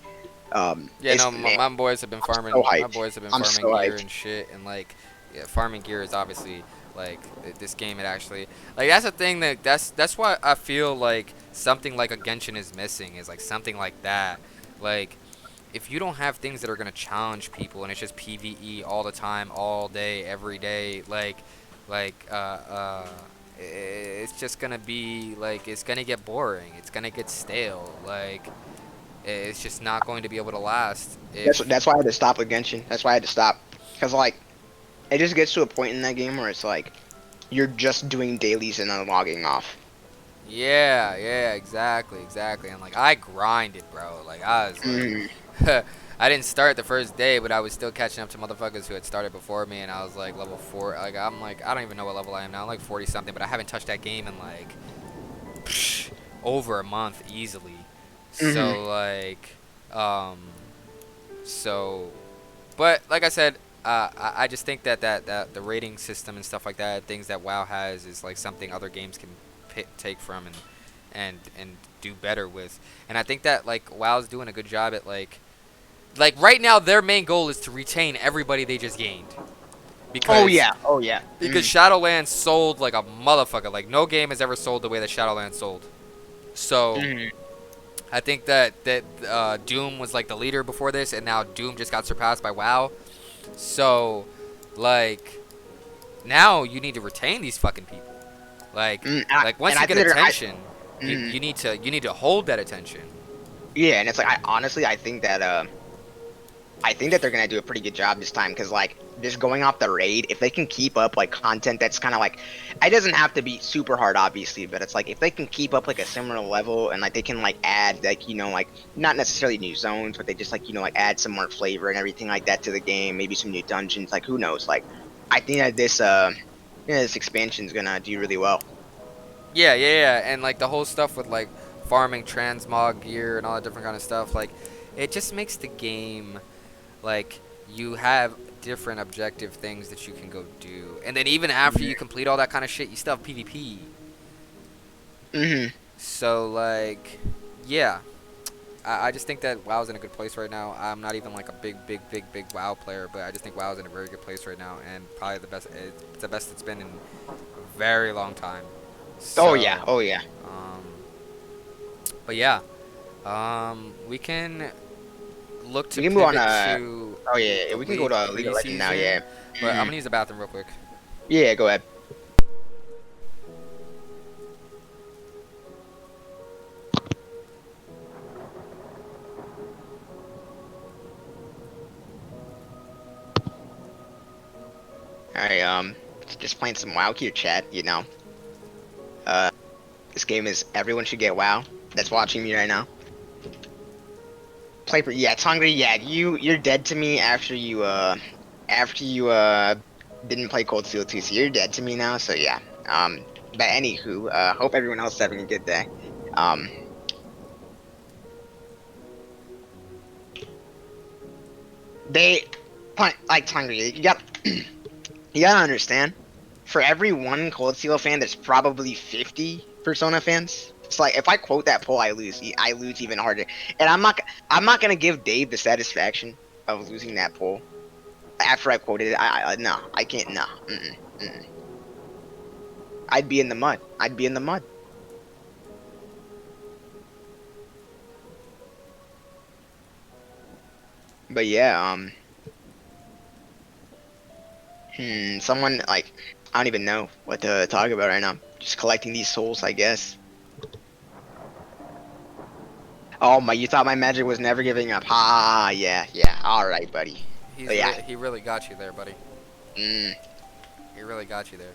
Yeah, no, man, my boys have been I'm farming. so My hyped. boys have been I'm so farming gear hyped. and shit, and like, yeah, farming gear is obviously like this game. It actually like that's the thing that's why I feel like something like a Genshin is missing is like something like that. Like, if you don't have things that are gonna challenge people and it's just PVE all the time, all day, every day, like it's just gonna be like it's gonna get boring. It's gonna get stale. Like, it's just not going to be able to last if. That's why I had to stop with Genshin. That's why I had to stop because like it just gets to a point in that game where it's like you're just doing dailies and then logging off. Yeah, yeah, exactly. And like I grinded, bro. Like I was Mm. like, I didn't start the first day, but I was still catching up to motherfuckers who had started before me, and I was like level 4. Like I'm like I don't even know what level I am now. I'm like 40 something, but I haven't touched that game in like over a month easily. Mhm. So like, um, so, but like I said, I just think that the rating system and stuff like that, things that WoW has, is like something other games can take from and do better with. And I think that like WoW's doing a good job at like right now their main goal is to retain everybody they just gained. Oh Because yeah. Oh yeah. because Shadowlands sold like a motherfucker. Like no game has ever sold the way that Shadowlands sold. So Mhm. I think that Doom was like the leader before this, and now Doom just got surpassed by WoW. So, like, now you need to retain these fucking people. Like, like once And you I get think attention, mhm. you need to hold that attention. Yeah, and it's like I honestly I think that they're gonna do a pretty good job this time because like just going off the raid, if they can keep up like content that's kind of like, it doesn't have to be super hard obviously, but it's like if they can keep up like a similar level and like they can like add like like not necessarily new zones, but they just like like add some more flavor and everything like that to the game, maybe some new dungeons, like who knows, like I think that this expansion is gonna do really well. Yeah, and like the whole stuff with like farming transmog gear and all that different kind of stuff. Like, it just makes the game like you have different objective things that you can go do, and then even after you complete all that kind of shit, you still have PvP. Hmm. So like, yeah, I just think that WoW's in a good place right now. I'm not even like a big WoW player, but I just think WoW's in a very good place right now, and probably the best. It's the best it's been in a very long time. Oh yeah, So, oh yeah. um, but yeah, we can look to We can move on. pivot to Oh yeah, the we can go league to League of Legends now. preseason, Yeah. but I'm Mhm. gonna use the bathroom real quick. Yeah, go ahead. Alright, just playing some WoW here, chat, Uh, this game is everyone should get WoW that's watching me right now. Yeah, it's hungry, yeah, you're dead to me after you, didn't play Cold Steel 2, so you're dead to me now, so yeah. But anywho, hope everyone else is having a good day. Um, they, like, hungry, you gotta understand, for every one Cold Steel fan, there's probably 50 Persona fans. It's like if I quote that poll, I lose. I lose even harder. And I'm not gonna give Dave the satisfaction of losing that poll after I quoted it. No, I can't. No. Mm-mm, mm-mm. I'd be in the mud. I'd be in the mud. But yeah, someone like I don't even know what to talk about right now. Just collecting these souls, I guess. Oh my! You thought my magic was never giving up? Ha! Yeah, yeah. All right, buddy. But yeah. He really got you there, buddy. Mm, He really got you there.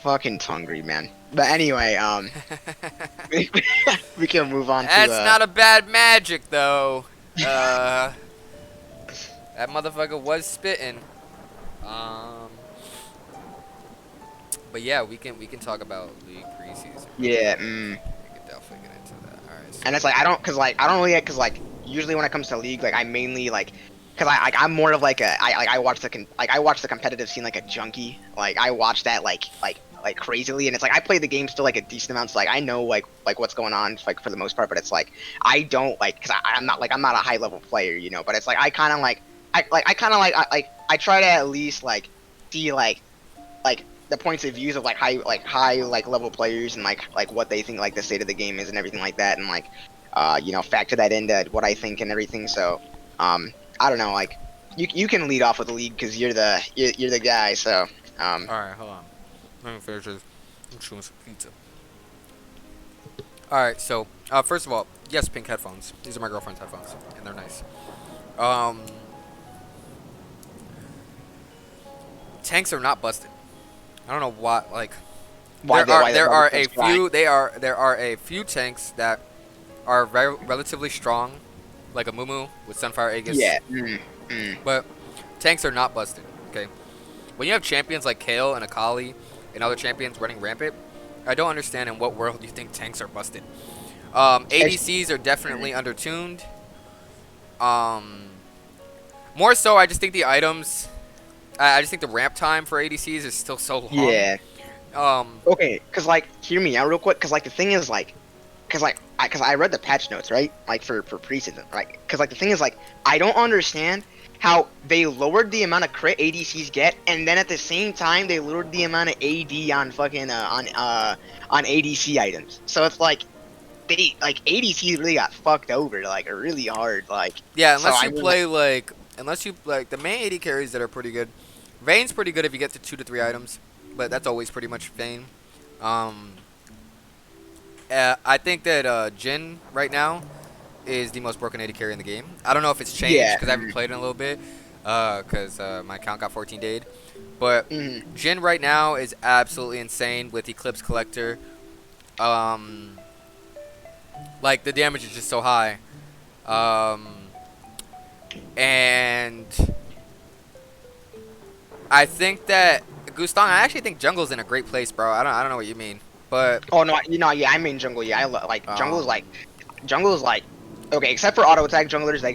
fucking hungry, man. But anyway, we can move on to That's not a bad magic though. Uh, that motherfucker was spitting. Um, but yeah, we can talk about league preseason. yeah. We could definitely get into that. All right. So And it's like I don't, cause like I don't really, cause like usually when it comes to league, like I mainly like Cause I'm more of like I watch I watch the competitive scene like a junkie. Like I watch that like crazily, and it's like I play the game still like a decent amount. So like I know like what's going on like for the most part, but it's like I don't like because I'm not a high level player, you know. But it's like I kind of like I kind of I try to at least like see like the points of views of like high like level players and like what they think like the state of the game is and everything like that, and like you know, factor that into what I think and everything. So I don't know, like you can lead off with the league because you're the guy. So All right, hold on. Let me finish this. I'm chewing some pizza. All right, so first of all, yes, pink headphones. These are my girlfriend's headphones, and they're nice. Um, Tanks are not busted. I don't know why. Like there are a few. There are a few tanks that are very relatively strong, like a Mumu with Sunfire Aegis. Yeah. But tanks are not busted. Okay. When you have champions like Kale and Akali and other champions running rampant, I don't understand in what world you think tanks are busted. ADCs are definitely undertuned. More so, I just think the items. I just think the ramp time for ADCs is still so long. Yeah. Okay, cause like hear me out real quick, cause like the thing is like, cause I read the patch notes, right? Like for preseason, right? Cause like the thing is like I don't understand how they lowered the amount of crit ADCs get, and then at the same time they lowered the amount of AD on fucking on ADC items. So it's like they like ADC really got fucked over like really hard. Like Yeah, so unless you play like the main AD carries that are pretty good. Vayne's pretty good if you get to 2 to 3 items, but that's always pretty much Vayne. I think that Jhin right now is the most broken AD carry in the game. I don't know if it's changed because I haven't played in a little bit because my account got 14 dayed. But Jhin right now is absolutely insane with Eclipse Collector. Like the damage is just so high. And I think that Gustang, I actually think jungle's in a great place, bro. I don't know what you mean, but oh no, you know, yeah, I mean jungle. Yeah, I like jungle's like okay, except for auto attack junglers, they're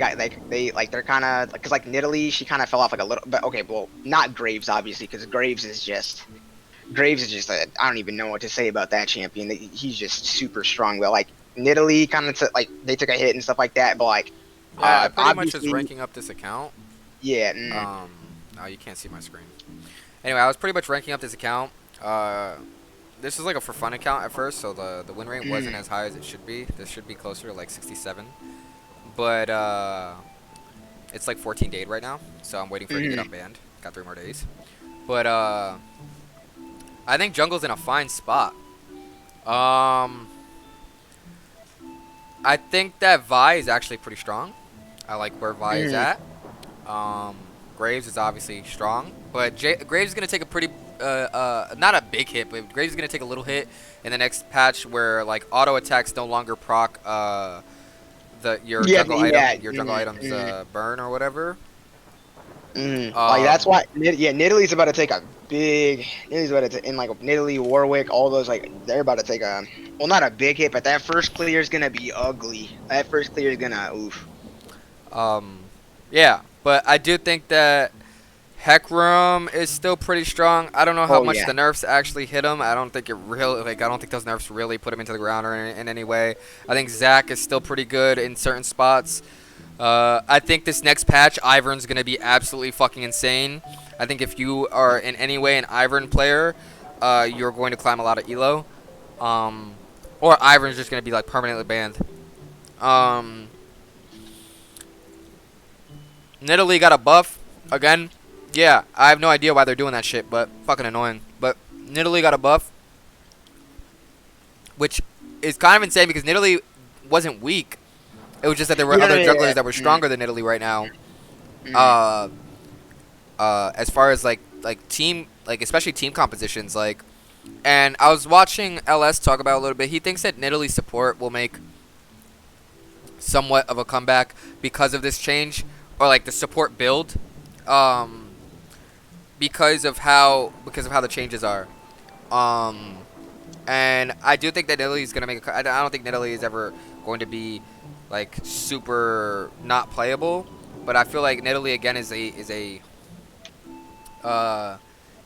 kind of because like Nidalee, she kind of fell off like a little, but okay, well not Graves obviously because Graves is just I don't even know what to say about that champion. He's just super strong. But like Nidalee kind of like they took a hit and stuff like that, but like yeah, I pretty much was ranking up this account. Yeah. Oh, you can't see my screen. Anyway, I was pretty much ranking up this account. This is like a for fun account at first, so the win rate wasn't as high as it should be. This should be closer to like 67. But it's like 14 days right now, so I'm waiting for it to get unbanned. Got 3 more days. But I think jungle's in a fine spot. I think that Vi is actually pretty strong. I like where Vi is at. Graves is obviously strong, but Graves is going to take a pretty, not a big hit, but Graves is going to take a little hit in the next patch where like auto attacks no longer proc your jungle items burn or whatever. Like that's why, yeah, Nidalee's about to take a big. Nidalee's about to, and like Nidalee, Warwick, all those like they're about to take a, well, not a big hit, but that first clear is gonna be ugly. That first clear is gonna oof. Yeah, but I do think that Hecarim is still pretty strong. I don't know how much the nerfs actually hit him. I don't think it really, like, I don't think those nerfs really put him into the ground or in any way. I think Zac is still pretty good in certain spots. I think this next patch, Ivern's going to be absolutely fucking insane. I think if you are in any way an Ivern player, you're going to climb a lot of elo. Or Ivern's just going to be, like, permanently banned. Nidalee got a buff. Again, yeah, I have no idea why they're doing that shit, but fucking annoying. But Nidalee got a buff, which is kind of insane because Nidalee wasn't weak. It was just that there were other jugglers that were stronger than Nidalee right now. As far as like team, like especially team compositions, like, and I was watching LS talk about it a little bit. He thinks that Nidalee support will make somewhat of a comeback because of this change, or like the support build, because of how the changes are. And I do think that Nidalee is gonna make I don't think Nidalee is ever going to be like super not playable. but I feel like Nidalee again is a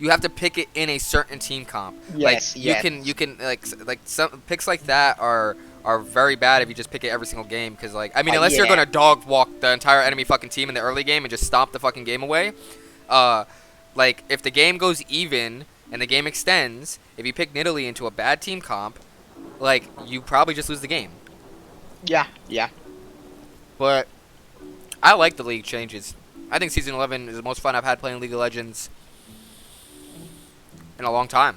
you have to pick it in a certain team comp. Yes, Like yes. you can like some picks like that are very bad if you just pick it every single game, because like I mean unless you're Yeah. gonna dog walk the entire enemy fucking team in the early game and just stomp the fucking game away. Like if the game goes even and the game extends, if you pick Nidalee into a bad team comp, like you probably just lose the game. Yeah, yeah. But I like the league changes. I think season 11 is the most fun I've had playing League of Legends in a long time.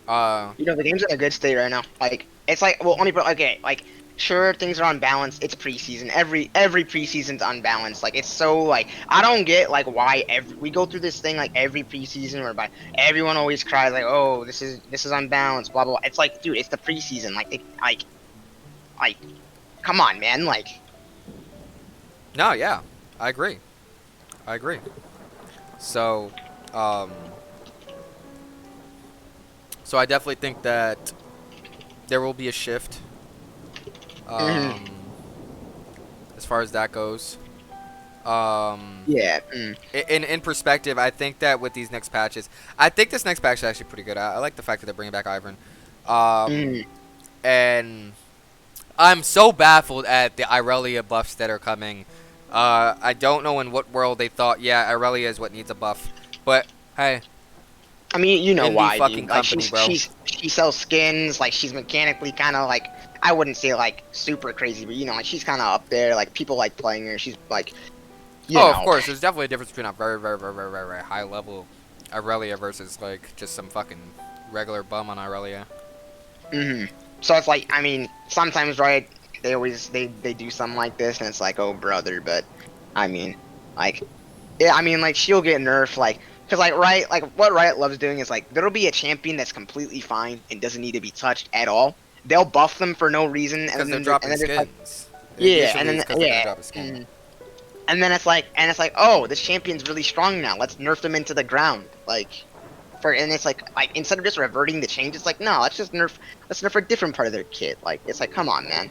You know, the game's in a good state right now. Like, it's like, well, only, okay, like, sure, things are unbalanced. It's preseason. Every preseason's unbalanced. Like, it's so, like, I don't get, like, why we go through this thing, like, every preseason whereby everyone always cries, like, oh, this is unbalanced, blah, blah, blah. It's like, dude, it's the preseason. Like, come on, man. Like, No, yeah, I agree. So, so I definitely think that there will be a shift, as far as that goes. yeah. In perspective, I think that with these next patches, I think this next patch is actually pretty good. I like the fact that they're bringing back Ivern, and I'm so baffled at the Irelia buffs that are coming. I don't know in what world they thought, yeah, Irelia is what needs a buff, but hey, I mean, you know indie why, fucking dude. Like, company, bro. she sells skins. Like, she's mechanically kind of like, I wouldn't say like super crazy, but you know, like she's kind of up there. Like, people like playing her. She's like, you Oh, know. of course, there's definitely a difference between a very, very, very, very, very, very high level Irelia versus like just some fucking regular bum on Irelia. So it's like, I mean, sometimes, right? They always they do something like this, and it's like, oh brother. But I mean, like, yeah, I mean, like she'll get nerfed, like, cause like like what Riot loves doing is like there'll be a champion that's completely fine and doesn't need to be touched at all. They'll buff them for no reason, Because and they're then dropping there's like, skins. yeah, and Usually then it's 'cause they're gonna yeah. drop a skin. And then it's like, oh, this champion's really strong now. Let's nerf them into the ground, like, and it's like instead of just reverting the change, it's like, no, let's nerf a different part of their kit. Like, it's like, come on, man.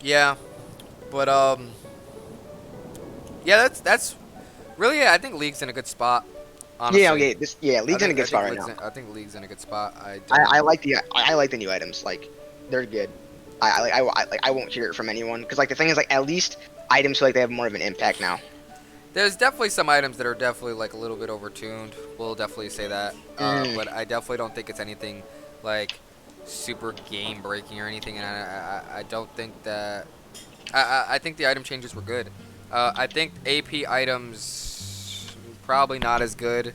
Yeah, but yeah, that's really it. I think League's in a good spot. Honestly. Yeah, okay, League's in a good spot right now. I think League's in a good spot. I like the new items. Like, they're good. I won't hear it from anyone because like the thing is like at least items feel like they have more of an impact now. There's definitely some items that are definitely like a little bit overtuned. We'll definitely say that. But I definitely don't think it's anything like super game breaking or anything. And I don't think that. I think the item changes were good. I think AP items probably not as good.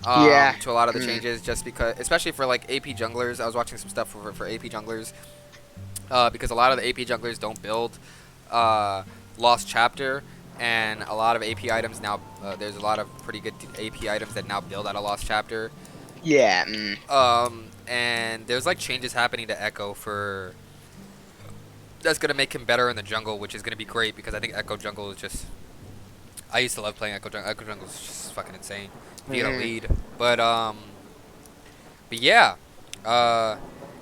Yeah. To a lot of the changes, just because, especially for like AP junglers. I was watching some stuff for AP junglers. Because a lot of the AP junglers don't build Lost Chapter, and a lot of AP items now, there's a lot of pretty good AP items that now build out of Lost Chapter. Yeah. And there's like changes happening to Echo that's gonna make him better in the jungle, which is gonna be great because I think Echo jungle is just. I used to love playing Echo jungle. Echo jungle is just fucking insane. You get a lead, but yeah.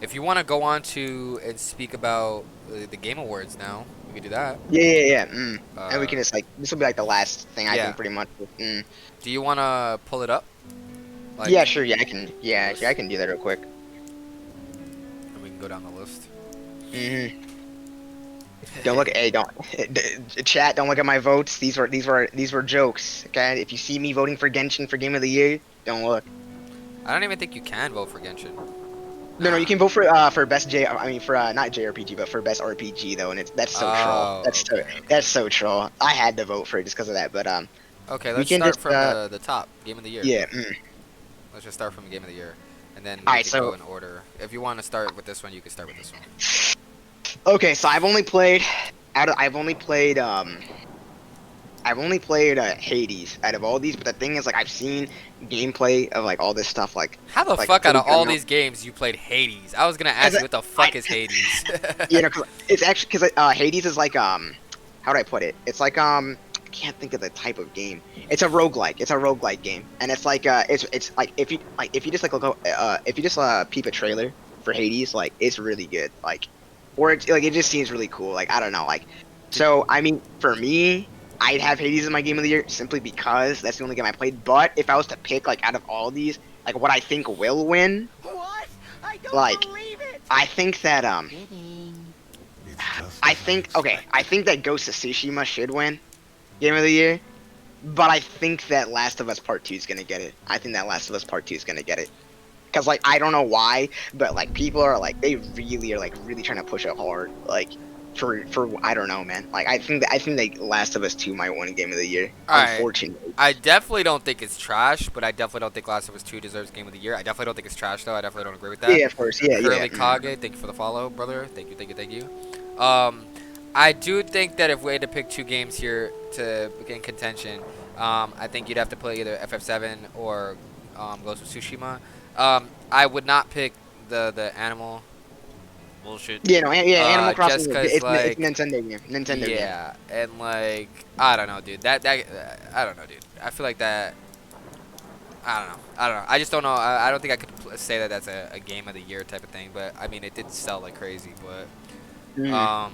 If you want to go on to and speak about the Game Awards now, we can do that. Yeah. And we can just like this will be like the last thing I yeah. think pretty much. Do you want to pull it up? Like, Yeah, sure. Yeah, I can. Yeah, I can do that real quick. And we can go down the list. Don't look. Hey, don't. Chat. Don't look at my votes. These were jokes. Okay. If you see me voting for Genshin for Game of the Year, don't look. I don't even think you can vote for Genshin. No, you can vote for best J. I mean for not JRPG, but for best RPG though, and that's so troll. That's so troll. I had to vote for it just because of that, but Okay, we let's can start just, from the top Game of the Year. Yeah. Let's just start from Game of the Year, and then we Alright, can so- go in order. If you want to start with this one, you can start with this one. Okay, so I've only played Hades out of all these, but the thing is, like, I've seen gameplay of like all this stuff, like. How the like, fuck out of all coming out. these games you played Hades? I was gonna ask you what the fuck is Hades. You know, cause it's actually because Hades is like how do I put it? It's like I can't think of the type of game. It's a roguelike. It's a roguelike game, and it's like it's like if you just like look if you just peep a trailer for Hades, like it's really good. Like, or it's like it just seems really cool. Like I don't know, like So I mean, for me, I'd have Hades as my game of the year simply because that's the only game I played. But if I was to pick like out of all of these, like what I think will win, What? I don't like believe it. I think that It's just I as think expected. I think that Ghost of Tsushima should win game of the year. But I think that Last of Us Part 2 is gonna get it. I think that Last of Us Part 2 is gonna get it. Cause like I don't know why, but like people are like they really are like really trying to push it hard. Like for I don't know, man. Like I think that Last of Us 2 might win Game of the Year. All right. Unfortunately. I definitely don't think it's trash, but I definitely don't think Last of Us 2 deserves Game of the Year. I definitely don't think it's trash, though. I definitely don't agree with that. Yeah, of course. Yeah, yeah. Curly Kage, thank you for the follow, brother. Thank you, thank you, thank you. I do think that if we had to pick two games here to begin contention, I think you'd have to play either FF7 or Ghost of Tsushima. I would not pick the animal bullshit. Yeah, no, yeah. Animal Just Crossing. cause It's like Nintendo game. Nintendo game. yeah, and like I don't know, dude. That I don't know, dude. I feel like that. I don't know. I don't know. I just don't know. I don't think I could say that that's a game of the year type of thing. But I mean, it did sell like crazy. But Mm.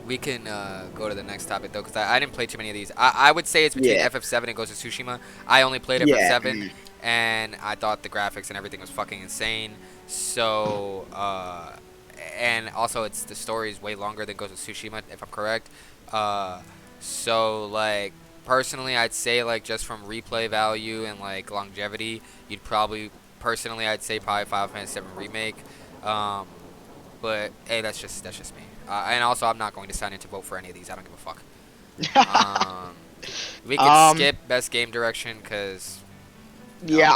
we can go to the next topic though, because I didn't play too many of these. I would say it's between Yeah. FF7 and Ghost of Tsushima. I only played Yeah. FF7, and I thought the graphics and everything was fucking insane. So and also it's the story is way longer than Ghost of Tsushima, if I'm correct. So like personally, I'd say like just from replay value and like longevity, you'd probably personally I'd say probably Final Fantasy 7 remake. Um, but hey, that's just me. And also, I'm not going to sign in to vote for any of these. I don't give a fuck. We can skip best game direction because Yeah,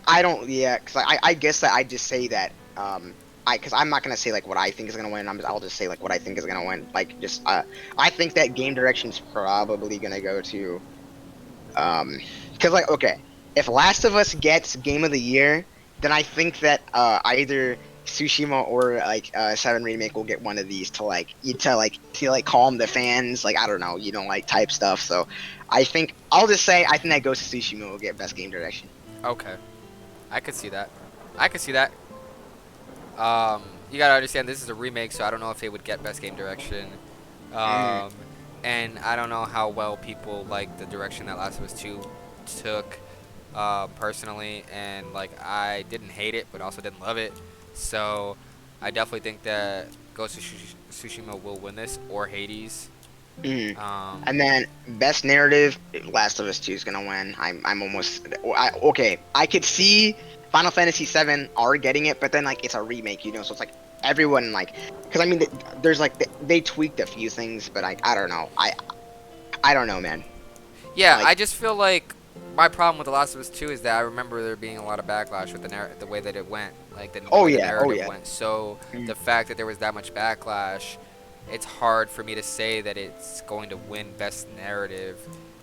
I don't yeah, cause I guess that I just say that cause I'm not gonna say like what I think is gonna win. I'll just say like what I think is gonna win. Like just I think that game direction's probably gonna go to cause like okay, if Last of Us gets Game of the Year, then I think that either Tsushima or like 7 remake will get one of these to calm the fans, like I don't know, like type stuff. So I think I'll just say I think that Ghost of Tsushima will get best game direction. okay, I could see that. I could see that. You gotta understand this is a remake, so I don't know if they would get best game direction. And I don't know how well people like the direction that Last of Us 2 took, personally, and like I didn't hate it, but also didn't love it. So I definitely think that Ghost of Tsushima will win this, or Hades. And then best narrative, Last of Us 2 is gonna win. I'm almost okay. I could see Final Fantasy 7 are getting it, but then like it's a remake, so it's like everyone like, because I mean there's like they tweaked a few things, but I don't know. I don't know, man. Yeah, Like- I just feel like my problem with The Last of Us 2 is that I remember there being a lot of backlash with the way that it went, like the way the narrative went. So the fact that there was that much backlash, it's hard for me to say that it's going to win best narrative.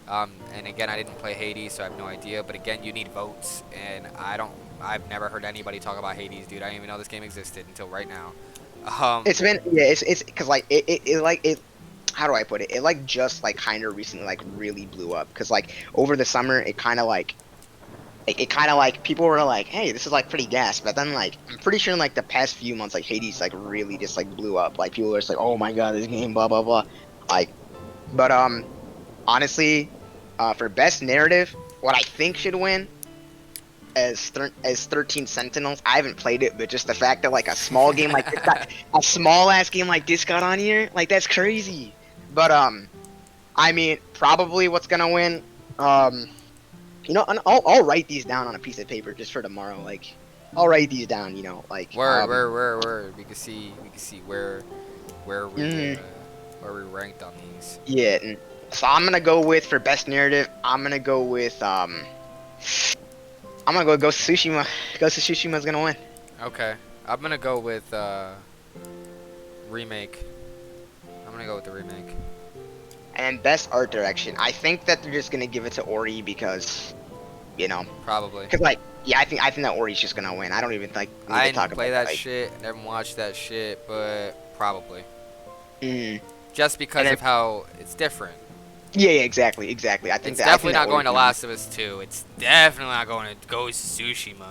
And again, I didn't play Hades, so I have no idea. But again, you need votes, and I've never heard anybody talk about Hades, dude. I didn't even know this game existed until right now. It's been it's because like it how do I put it? It like just like kind of recently like really blew up because like over the summer it kind of like people were like, hey, this is like pretty gas, but then like I'm pretty sure in like the past few months like Hades like really just like blew up. Like people were just like, oh my god, this game, blah blah blah. Like, but honestly, for best narrative, what I think should win as 13 Sentinels. I haven't played it, but just the fact that like a small game like this a small ass game like this got on here, like that's crazy. But I mean, probably what's gonna win, and I'll write these down on a piece of paper just for tomorrow. Like, I'll write these down, like where we can see where we ranked on these. Yeah. So I'm gonna go with for best narrative. I'm gonna go with I'm gonna go Ghost of Tsushima. Ghost of Tsushima's gonna win. Okay, I'm gonna go with remake. I'm gonna go with the remake. And best art direction, I think that they're just gonna give it to Ori because, Probably. because like, yeah, I think that Ori's just gonna win. I don't even like need I to talk didn't play about that like, shit. Never watched that shit, but probably. Mm. Just because And of how it's different. Yeah, exactly. I think It's that definitely not Ori's going to gonna Last of Us 2. It's definitely not going to Ghost of Tsushima.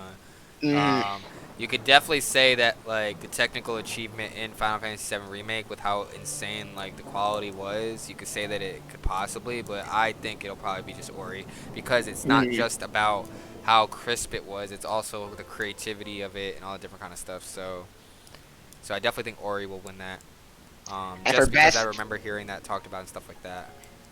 win. You could definitely say that like the technical achievement in Final Fantasy VII Remake with how insane like the quality was, you could say that it could possibly, but I think it'll probably be just Ori because it's not Mhm. just about how crisp it was, it's also the creativity of it and all the different kind of stuff. So I definitely think Ori will win that. And for Just because I best, remember hearing that talked about and stuff like that.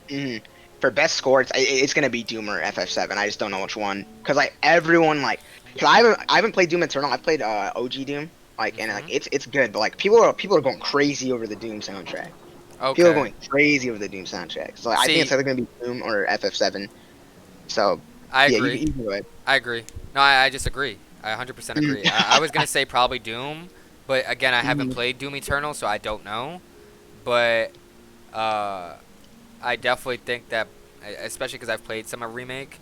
mhm. For best score, it's gonna be Doom or FF7. I just don't know which one. Cause like everyone like, cause I haven't played Doom Eternal. I've played OG Doom. Like and like Mhm. it's good, but like people are going crazy over the Doom soundtrack. People are Okay. going crazy over the Doom soundtrack. So I think it's See, either gonna be Doom or FF7. So I yeah, agree. you can do it. I agree. No, I just agree. I 100% Mhm. agree. I was gonna say probably Doom, but again, I haven't Mhm. played Doom Eternal, so I don't know. But uh, I definitely think that, especially because I've played some of Remake,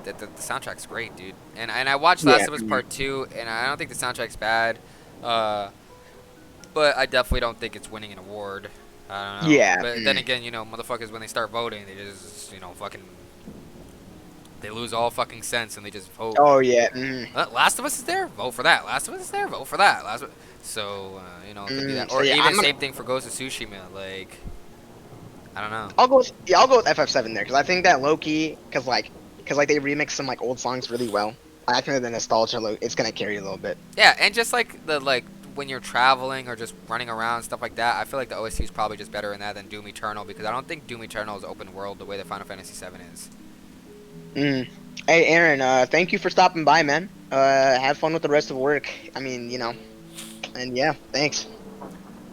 that the soundtrack's great, dude. And I watched Yeah. Last of Us Part 2, and I don't think the soundtrack's bad. Uh, but I definitely don't think it's winning an award. I don't know. Yeah. But then again, motherfuckers when they start voting, they just fucking they lose all fucking sense and they just vote. Oh yeah. Last of Us is there. Vote for that. Last of Us is there. Vote for that. So it could be that, So or yeah, even same thing for Ghost of Tsushima. Like I don't know. I'll go with FF7 there because I think that Loki because they remix some like old songs really well. I think the nostalgia it's gonna carry a little bit. Yeah, and just like the when you're traveling or just running around stuff like that, I feel like the OST is probably just better in that than Doom Eternal because I don't think Doom Eternal is open world the way that Final Fantasy VII is. Mm. Hey Aaron, thank you for stopping by, man. Have fun with the rest of work. I mean, and yeah, thanks.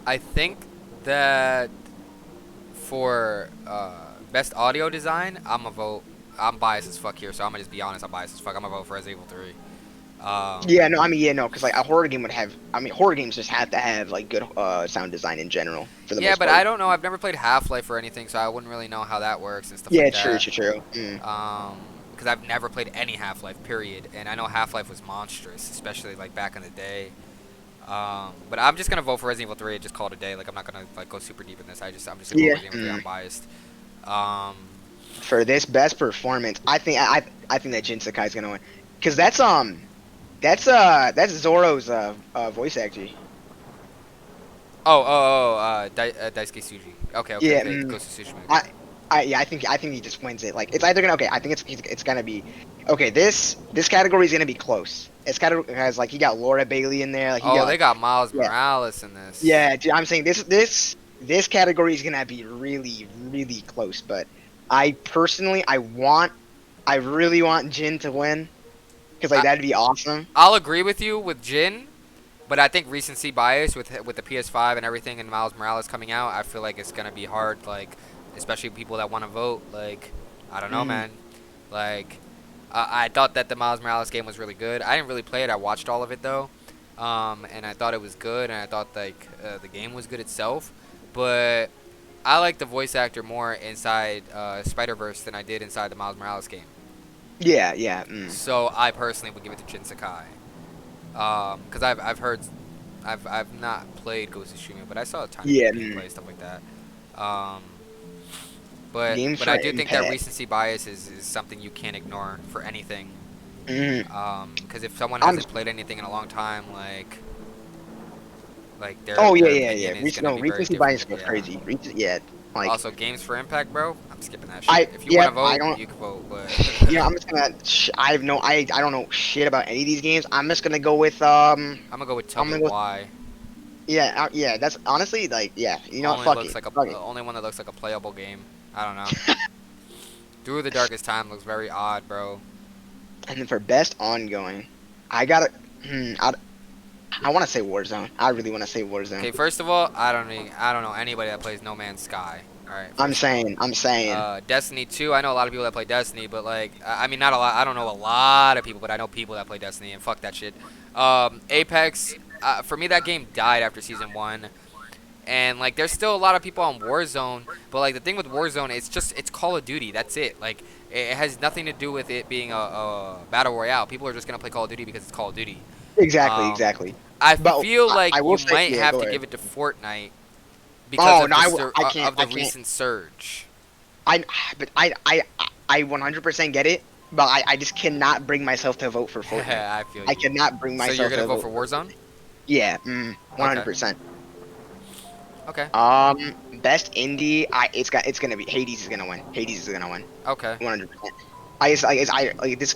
I think that for best audio design, I'm a vote. I'm biased as fuck here, so I'm gonna just be honest. I'm biased as fuck. I'm gonna vote for Resident Evil 3. Yeah, no, I mean, yeah, no, because like a horror game would have. I mean, horror games just have to have like good sound design in general for the Yeah, most but part. I don't know. I've never played Half-Life or anything, so I wouldn't really know how that works and stuff Yeah, like true, that. true, true. Because I've never played any Half-Life, period. And I know Half-Life was monstrous, especially like back in the day. But I'm just gonna vote for Resident Evil 3 and just call it a day. Like I'm not gonna like go super deep in this. I'm just gonna vote Yeah. Resident Evil 3. I'm biased. Um, For this best performance, I think that Jin Sakai's gonna win, because that's Zoro's voice actor. Daisuke Tsuji. Okay, okay, Yeah, okay. Ghost of Tsushima. yeah, I think he just wins it. Like it's either gonna okay, I think it's gonna be okay. This category is gonna be close. It's kind of has like you got Laura Bailey in there. Like you Oh, got they got Miles yeah, Morales in this. yeah. I'm saying this category is gonna be really really close. But I personally I really want Jin to win because like I, that'd be awesome. I'll agree with you with Jin, but I think recency bias with the PS5 and everything and Miles Morales coming out, I feel like it's gonna be hard. Like, especially people that want to vote. Like, I don't know, Mm, man. Like, I thought that the Miles Morales game was really good. I didn't really play it. I watched all of it though, and I thought it was good, and I thought like the game was good itself. But I like the voice actor more inside Spider Verse than I did inside the Miles Morales game. yeah, yeah. So I personally would give it to Jin Sakai. Because I've heard, I've not played Ghost of Tsushima, but I saw a tiny bit Yeah. of gameplay stuff like that. Um, but Game but for I do think that Impact. recency bias is something you can't ignore for anything. Mm. Because if someone I'm hasn't played anything in a long time, like Oh yeah, their yeah, yeah. opinion is gonna be very Recency bias different. goes Yeah. crazy. Yeah, like Also, games for impact, bro. I'm skipping that shit. If you want to I vote, don't. you can vote, but Yeah, I'm just gonna. I don't know shit about any of these games. I'm just gonna go with I'm gonna go with Tell I'm Me gonna go. Why. Yeah, yeah. That's honestly like yeah. You know what? Only Fuck looks it. like Fuck the it. only one that looks like a playable game. I don't know. Through the Darkest Time looks very odd, bro. And then for best ongoing, I gotta. I want to say Warzone. I really want to say Warzone. Okay, first of all, I don't know anybody that plays No Man's Sky. All right, I'm first of all. saying. I'm saying. Destiny 2, I know a lot of people that play Destiny, but like, I mean, not a lot. I don't know a lot of people, but I know people that play Destiny, and fuck that shit. Apex, for me, that game died after season 1, and like, there's still a lot of people on Warzone, but like, the thing with Warzone, it's Call of Duty. That's it. Like, it has nothing to do with it being a battle royale. People are just gonna play Call of Duty because it's Call of Duty. Exactly. Um, Exactly. I But feel like I will you say. might Yeah. have Go to ahead. give it to Fortnite because Oh of no! I can't. of the I can't. recent surge. I but I 100% get it. but I just cannot bring myself to vote for Fortnite. I feel you. I cannot bring So myself. you're gonna to vote for Warzone? Yeah, 100%. Okay. Best indie, it's gonna be Hades is gonna win. Hades is gonna win. Okay. 100%.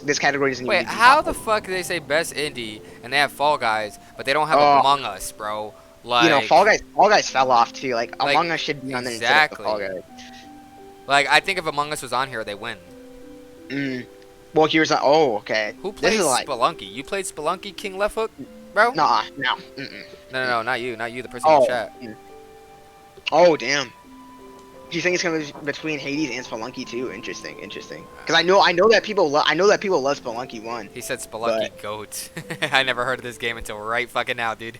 This category doesn't even Wait, need to be how top. the fuck do they say best indie and they have Fall Guys, but they don't have Oh, Among Us, bro? Like, Fall Guys fell off too. Like like, Among Us should be on there instead of Fall exactly. Guys. Like, I think if Among Us was on here, they win. Well, here's oh, okay. Who This plays is like Spelunky? You played Spelunky, King Left Hook, bro? no. No, not you, the person in Oh, the chat. oh, damn. Do you think it's gonna be between Hades and Spelunky too? Interesting. Because I know that people love Spelunky 1. He said Spelunky goat. I never heard of this game until right fucking now, dude.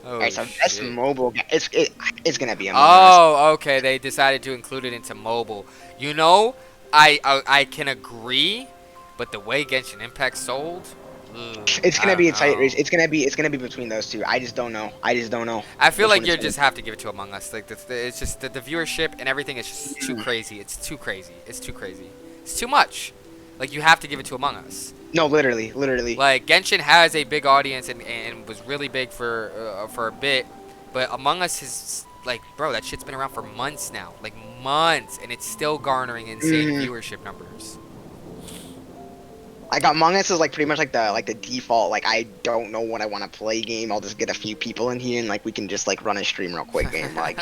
Oh, Alright, so best shit. mobile. It's gonna be Among Us. Oh, okay. They decided to include it into mobile. You know, I can agree, but the way Genshin Impact sold, It's gonna I be a don't tight know. race. It's gonna be between those two. I just don't know. I feel which like one you it's just have to give it to Among Us. Like it's just the viewership and everything is just too crazy. It's too crazy. It's too much. Like you have to give it to Among Us. No, literally. Like Genshin has a big audience and was really big for a bit, but Among Us is like, bro, that shit's been around for months now, like months, and it's still garnering insane viewership numbers. Like Among Us is like pretty much like the default. Like I don't know what I want to play game. I'll just get a few people in here and like we can just like run a stream real quick game. Like,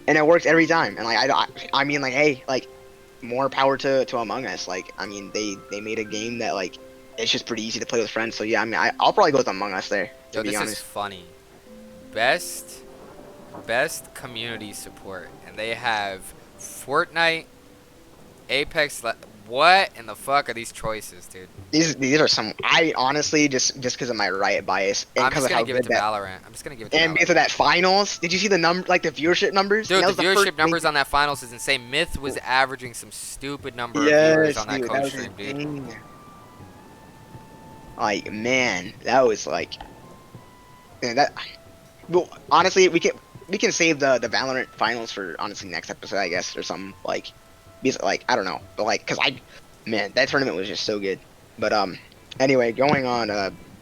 and it works every time. And like I mean like hey like more power to Among Us. Like I mean they made a game that like it's just pretty easy to play with friends. So yeah, I mean I'll probably go with Among Us there. To Yo, be this honest. is funny. Best community support, and they have Fortnite, Apex. What in the fuck are these choices, dude? These are some. I honestly just because of my Riot bias and I'm because just of gonna how give it good to that. Valorant. I'm just gonna give it to And Valorant. because of that finals, did you see the the viewership numbers? Dude, That the was first viewership numbers thing- on that finals is insane. Myth was averaging some stupid number of viewers Yes, on that dude, coach was stream, dude. insane. Like man, that was like, man, that. Well, honestly, we can save the Valorant finals for honestly next episode, I guess, or something like, because like I don't know, but like, cause man, that tournament was just so good. But anyway, going on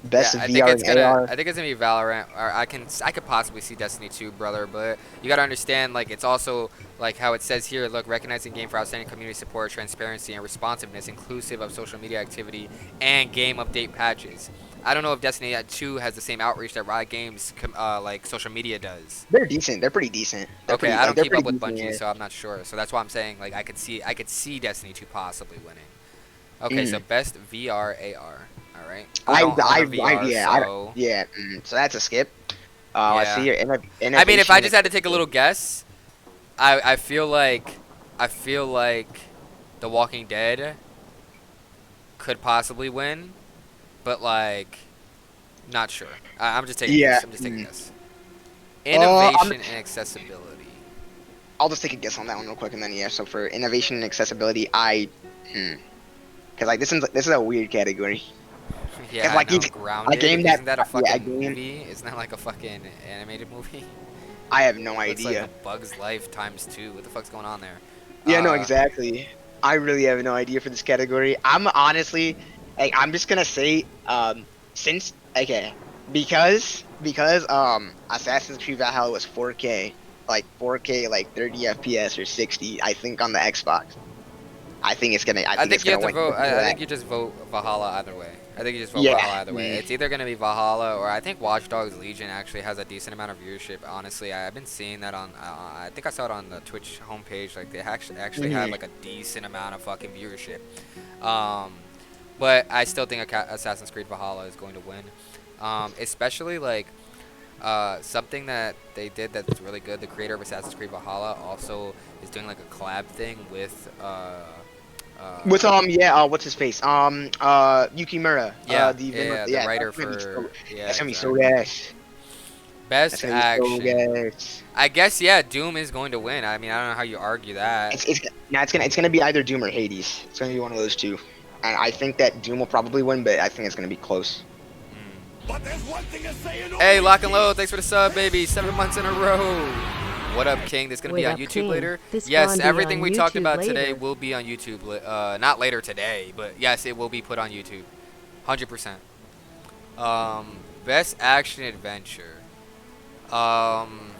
best Yeah, I VR think it's and gonna. AR. I think it's gonna be Valorant, or I could possibly see Destiny 2, brother. But you gotta understand, like it's also like how it says here. Look, recognizing game for outstanding community support, transparency, and responsiveness, inclusive of social media activity and game update patches. I don't know if Destiny 2 has the same outreach that Riot Games like social media does. They're decent. They're pretty decent. They're Okay, pretty, I don't they're keep up pretty with Bungie, decent, so I'm not sure. So that's why I'm saying like I could see Destiny 2 possibly winning. Okay, so best VR AR. All right. I don't own a VR, so that's a skip. Yeah. Let's see here. I mean, if I just had to take a little guess, I feel like The Walking Dead could possibly win, but like, not sure. I'm just taking. Yeah, Guess. I'm just taking this. Innovation and accessibility. I'll just take a guess on that one real quick, and then yeah. So for innovation and accessibility, because like this is a weird category. Yeah, like, I know, a Grounded. game that- Isn't that a fucking yeah, a game- movie? Isn't that like a fucking animated movie? I have no It's idea. like a Bug's Life ×2. What the fuck's going on there? Yeah, no, exactly. I really have no idea for this category. I'm honestly, like, I'm just gonna say, because Assassin's Creed Valhalla was 4K, like 30 FPS or 60. I think on the Xbox. I think it's gonna. I think you have to win. vote. I think you just vote Valhalla either way. I think you just vote Yeah. Valhalla either way. It's either gonna be Valhalla or I think Watch Dogs Legion actually has a decent amount of viewership. Honestly, I've been seeing that on. I think I saw it on the Twitch homepage. Like they actually have like a decent amount of fucking viewership. But I still think Assassin's Creed Valhalla is going to win. Especially like something that they did that's really good. The creator of Assassin's Creed Valhalla also is doing like a collab thing with. What's his face? Yukimura. Yeah, the writer that's gonna be for so- yeah. That's gonna be so exactly. gas. Best That's gonna be so action. gas. I guess yeah, Doom is going to win. I mean, I don't know how you argue that. It's gonna be either Doom or Hades. It's gonna be one of those two. And I think that Doom will probably win, but I think it's gonna be close. But there's one thing to say and Hey, always Lock and keep. Load, thanks for the sub, baby. 7 months in a row. What up, King? That's gonna What be on up, YouTube King? later. This Yes, gonna be everything on we talked YouTube about today later. will be on YouTube. Not later today, but yes, it will be put on YouTube. 100%. Best action adventure. Um.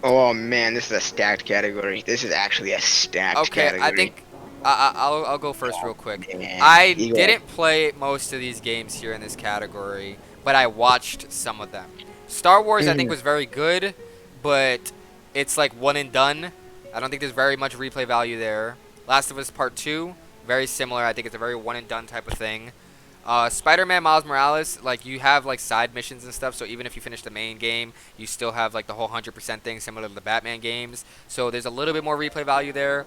Oh man, this is a stacked category. This is actually a stacked Okay, I category. think I'll go first real Oh quick. man, I you go ahead. didn't play most of these games here in this category, but I watched some of them. Star Wars I think Mhm. was very good, but it's like one and done. I don't think there's very much replay value there. Last of Us Part 2, very similar. I think it's a very one and done type of thing. Spider-Man Miles Morales, like you have like side missions and stuff, so even if you finish the main game, you still have like the whole 100% thing similar to the Batman games. So there's a little bit more replay value there.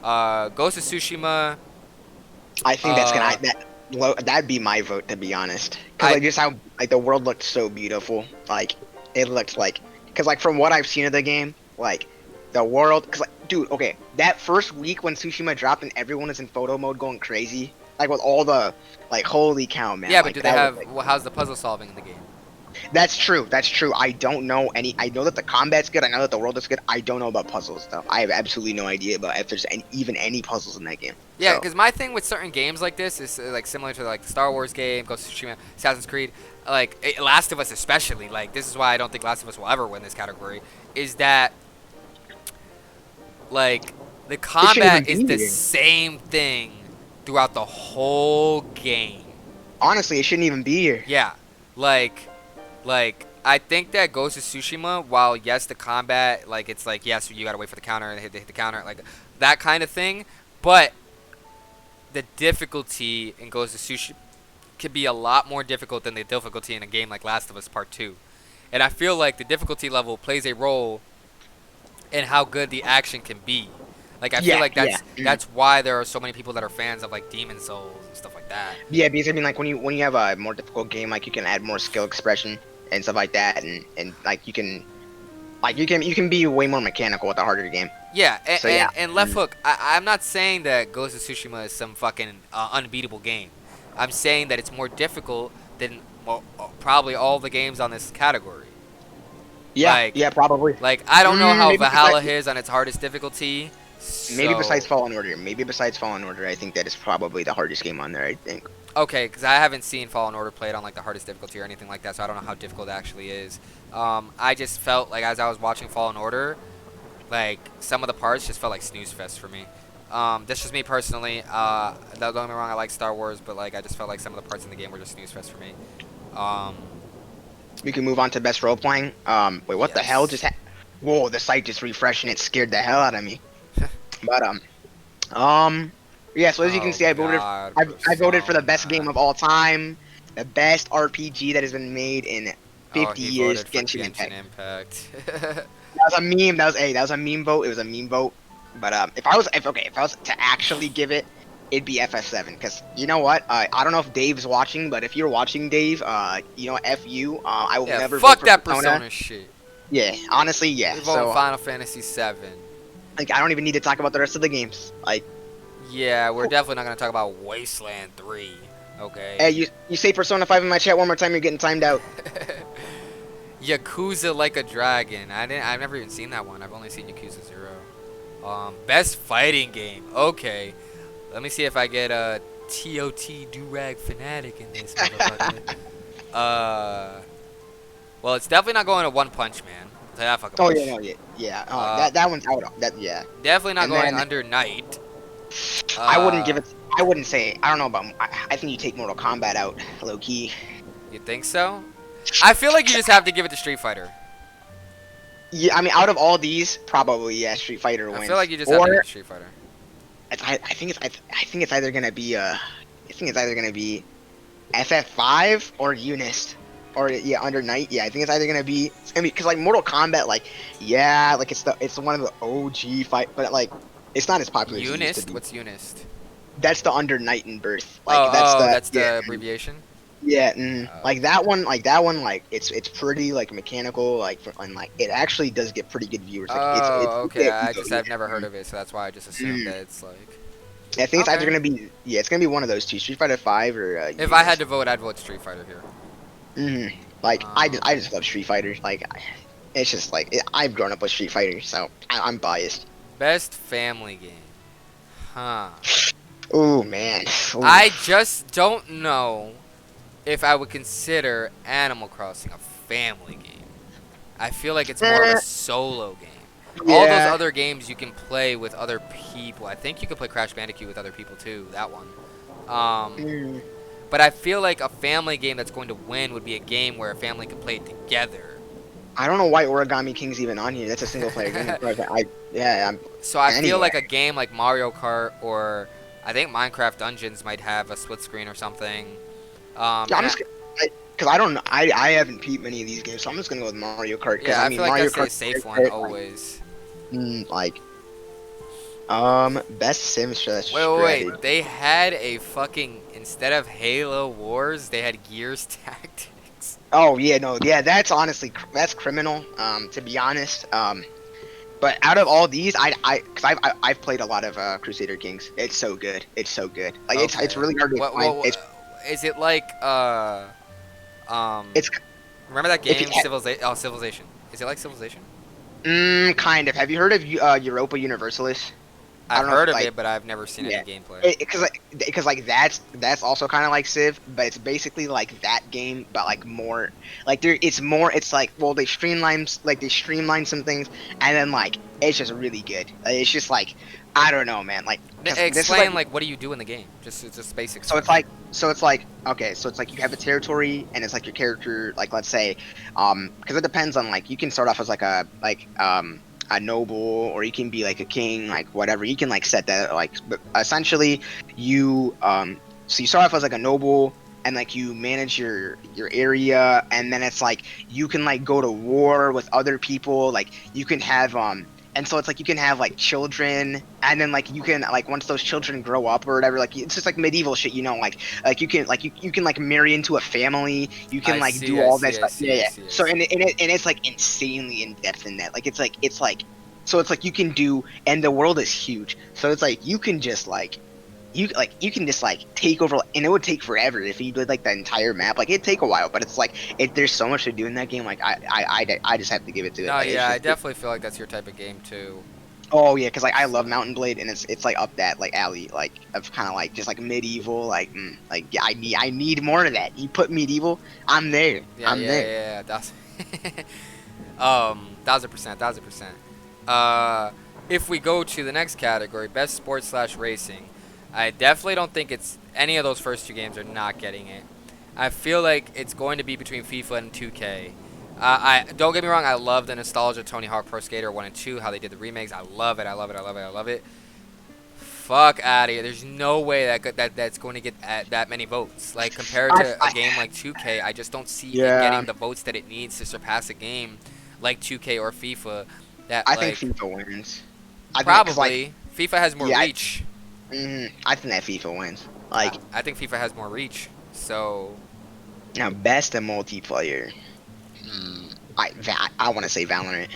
Ghost of Tsushima, I think uh, that'd be my vote, to be honest. Cause I like just how like the world looked so beautiful. Like it looked like, cause like from what I've seen of the game, like the world. Cause like, dude, okay, that first week when Tsushima dropped and everyone was in photo mode going crazy, like with all the like, holy cow, man. yeah, but Like do they that was have? like. Well, how's the puzzle solving in the game? That's true. That's true. I don't know any. I know that the combat's good. I know that the world is good. I don't know about puzzles though. I have absolutely no idea about if there's even any puzzles in that game. Yeah, So because my thing with certain games like this is like similar to like the Star Wars game, Ghost of Tsushima, Assassin's Creed, like Last of Us especially. Like this is why I don't think Last of Us will ever win this category. Is that like the it shouldn't combat is even the be here. same thing throughout the whole game. Honestly, it shouldn't even be here. Yeah, like I think that Ghost of Tsushima, while yes the combat like it's like yes you gotta wait for the counter and hit the counter like that kind of thing, but the difficulty in Ghost of Tsushima could be a lot more difficult than the difficulty in a game like Last of Us Part 2. And I feel like the difficulty level plays a role in how good the action can be. Like I feel Yeah, like yeah, that's why there are so many people that are fans of like Demon Souls and stuff like that. yeah. Because I mean, like when you have a more difficult game, like you can add more skill expression and stuff like that, and like you can be way more mechanical with a harder game. Yeah, So yeah. and Left Hook, I'm not saying that Ghost of Tsushima is some fucking unbeatable game. I'm saying that it's more difficult than probably all the games on this category. Yeah, Like, yeah, probably. like I don't know how Maybe Valhalla besides, is on its hardest difficulty. maybe So, besides Fallen Order. Maybe besides Fallen Order, I think that is probably the hardest game on there. I think. okay, because I haven't seen Fallen Order played on like the hardest difficulty or anything like that, so I don't know how difficult it actually is. I just felt like as I was watching Fallen Order, like some of the parts just felt like snooze fest for me. That's just me personally. Don't get me wrong, I like Star Wars, but like I just felt like some of the parts in the game were just snooze fest for me. Um, We can move on to best role playing. Wait, what the hell just? Whoa, the site just refreshed and it scared the hell out of me. But yeah. So as you can oh see, I voted. God, I voted for the best game Persona. of all time, the best RPG that has been made in Oh, 50 he years. voted for Genshin Genshin Impact. Impact. That was a meme. That was a meme vote. It was a meme vote. But if I was to actually give it, it'd be FF7. Cause you know what? I don't know if Dave's watching, but if you're watching, Dave, you know, F you. I will Yeah, never fuck vote for that Persona. Persona shit. Yeah, honestly, yeah. We voting So Final Fantasy 7. like, I don't even need to talk about the rest of the games. Like, Yeah, we're definitely not gonna talk about Wasteland 3. hey, Okay. you say Persona 5 in my chat one more time, you're getting timed out. Yakuza Like a Dragon. I've never even seen that one. I've only seen Yakuza 0. Best fighting game. Okay. Let me see if I get a TOT Durag Fanatic in this motherfucker. Well, it's definitely not going to One Punch Man. I'll tell you that fucking Oh much. yeah, no, yeah, yeah. Oh, Uh, that one's out. That yeah. Definitely not And going then- Under Night. I wouldn't give it. I wouldn't say. I don't know about. I think you take Mortal Kombat out, low key. You think so? I feel like you just have to give it to Street Fighter. Yeah, I mean, out of all these, probably yeah, Street Fighter wins. I feel like you just have to give it to Street Fighter. I think it's either gonna be FF5 or Unist, or yeah, Under Night. Yeah, I think it's either gonna be. It's gonna be because like Mortal Kombat, like yeah, like it's one of the OG fight, but like it's not as popular. As it used to Unist? be. What's Unist? That's the Under Night and Birth. Like that's the yeah, abbreviation. yeah, Oh. like that one, like it's pretty like mechanical, like and like it actually does get pretty good viewers. Like, it's Okay. yeah, I've never heard of it, so that's why I just assumed that it's like. I think it's either Okay. gonna be it's gonna be one of those two, Street Fighter 5 or. If I had to vote, I'd vote Street Fighter here. like I Um, just love Street Fighter. Like It's just like I've grown up with Street Fighter, so I'm biased. Best family game. Huh. Oh man. Ooh. I just don't know if I would consider Animal Crossing a family game. I feel like it's more of a solo game. All those Yeah. other games you can play with other people. I think you can play Crash Bandicoot with other people too. That one. Mm, But I feel like a family game that's going to win would be a game where a family can play it together. I don't know why Origami King's even on here. That's a single player game. So I feel Anyway. like a game like Mario Kart or I think Minecraft Dungeons might have a split screen or something. Yeah, I'm just because I don't know. I haven't peeped many of these games, so I'm just gonna go with Mario Kart. Because yeah, I I mean, feel like Mario that's a Kart safe one always. like best Sim slash Wait. They had a fucking instead of Halo Wars, they had Gears Tactics. Oh yeah, no, yeah, that's honestly that's criminal. To be honest. But out of all these, because I've played a lot of Crusader Kings. It's so good. It's so good. Like it's Okay. really hard to explain. Is it like It's remember that if you game Civilization? Is it like Civilization? kind of. Have you heard of Europa Universalis? I I've don't know heard if, of like, it, but I've never seen yeah. any gameplay. Because like that's also kind of like Civ, but it's basically like that game, but like more like it's like well they streamline some things, and then like it's just really good. It's just like I don't know, man. Like 'cause this is Explain like what do you do in the game? Just basics. so it's like okay, so it's like you have a territory, and it's like your character, like let's say because it depends on like you can start off as like a noble, or you can be like a king, like whatever. You can like set that like, but essentially you so you start off as like a noble, and like you manage your area, and then it's like you can like go to war with other people, like you can have and so it's like you can have like children, and then like you can like once those children grow up or whatever, like it's just like medieval shit, you know, like you can like you can like marry into a family, you can like do all that stuff. Yeah. So and it's like insanely in depth in that. Like it's like so it's like you can do, and the world is huge. So it's like you can just like you can just like take over, and it would take forever if you did like the entire map. Like it'd take a while, but it's like there's so much to do in that game. Like I just have to give it to it. No, Like, yeah, I definitely feel like that's your type of game too. oh yeah, because like I love Mountain Blade, and it's like up that like alley like of kind of like just like medieval like yeah, I need more of that. You put medieval, I'm there. Yeah, I'm there. yeah. That's 1000%. If we go to the next category, best sports slash racing, I definitely don't think it's any of those first two games are not getting it. I feel like it's going to be between FIFA and 2K. I don't get me wrong, I love the nostalgia of Tony Hawk Pro Skater 1 and 2, how they did the remakes. I love it. Fuck out of here. There's no way that's going to get that many votes. Like compared to a game like 2K, I just don't see it getting the votes that it needs to surpass a game like 2K or FIFA. That I like think FIFA wins. probably FIFA has more reach. I think that FIFA wins. Like I think FIFA has more reach. So now best in multiplayer. I want to say Valorant.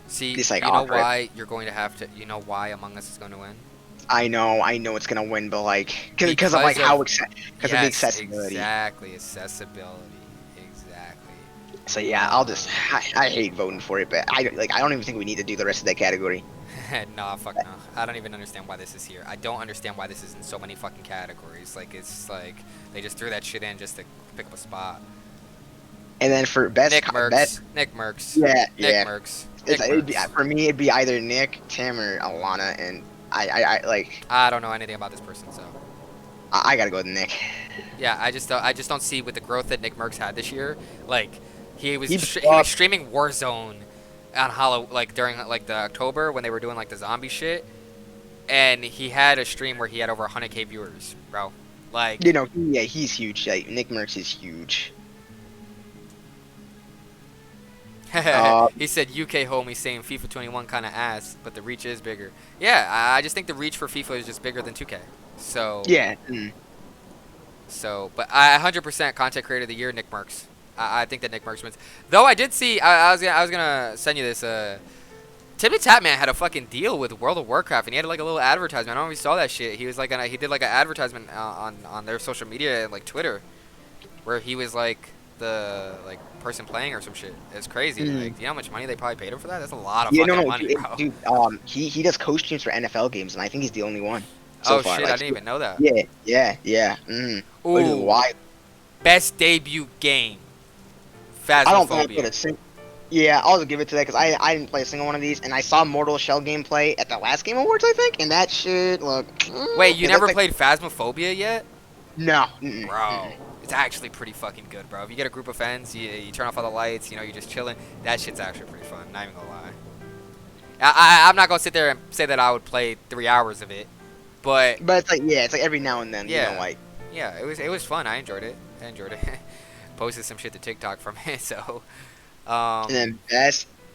see, It's like you know awkward. why you're going to have to. You know why Among Us is going to win. I know it's gonna win, but like because of like how because of the accessibility. Exactly, accessibility. Exactly. So yeah, I hate voting for it, but I don't even think we need to do the rest of that category. Nah, fuck no. I don't even understand why this is here. I don't understand why this is in so many fucking categories. Like it's like they just threw that shit in just to pick up a spot. And then for best Nick Merckx. Nick Merckx. Yeah, Nick yeah. Merckx. For me, it'd be either Nick, Tim, or Alana, and I like. I don't know anything about this person, so. I gotta go with Nick. Yeah, I just don't see with the growth that Nick Merckx had this year. Like he was streaming Warzone on during like the October when they were doing like the zombie shit, and he had a stream where he had over 100K viewers, bro. Like You know, yeah, he's huge. Like Nick Merckx is huge. he said UK homie saying FIFA 21 kind of ass, but the reach is bigger. Yeah, I just think the reach for FIFA is just bigger than 2K. So Yeah. So, but I 100% content creator of the year, Nick Merckx. I think that Nick Merckx wins. Though I did see, I was gonna send you this. Tim the Tatman had a fucking deal with World of Warcraft, and he had like a little advertisement. I don't know if you saw that shit. He was like, he did like an advertisement on their social media and like Twitter, where he was like the like person playing or some shit. It's crazy. Mhm. Like, do you know how much money they probably paid him for that? That's a lot of Yeah, no, fucking no, money, bro. dude. He does coach teams for NFL games, and I think he's the only one so Oh far. shit, I Like, didn't even know that. yeah. Which is Ooh, wild. best debut game. I don't think I put Phasmophobia. a single. Yeah, I'll just give it to that because I didn't play a single one of these, and I saw Mortal Shell gameplay at the last Game Awards, I think, and that shit look. Wait, you It never looked like played Phasmophobia yet? no. Bro, it's actually pretty fucking good, bro. If you get a group of friends, you turn off all the lights, you're just chilling. That shit's actually pretty fun. Not even gonna lie. I'm not gonna sit there and say that I would play 3 hours of it, but But it's like it's like every now and then, yeah, like. yeah, it was fun. I enjoyed it. Posted some shit to TikTok from it, so. And then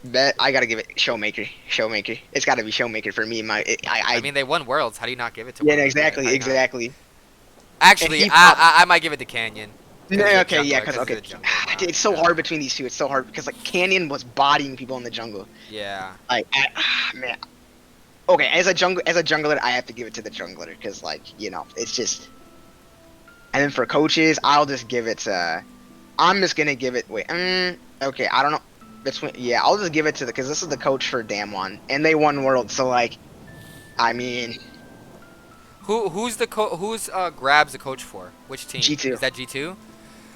bet I gotta give it Showmaker. Showmaker. It's gotta be Showmaker for me. I mean, they won Worlds. How do you not give it to yeah, Worlds? exactly, How do you not? exactly. Actually, he I might give it to Canyon. No, he's a okay, yeah, jungler, because he's okay, a jungler, dude, it's so hard between these two. It's so hard because like Canyon was bodying people in the jungle. Yeah. Like, man. Okay, as a jungler, I have to give it to the jungler because like it's just. And then for coaches, I'll just give it to. I'm just gonna give it. Wait, okay, I don't know. I'll just give it to because this is the coach for Damwon, and they won World. So like, I mean, Who's Grabs the coach for? Which team? G2. Is that G2?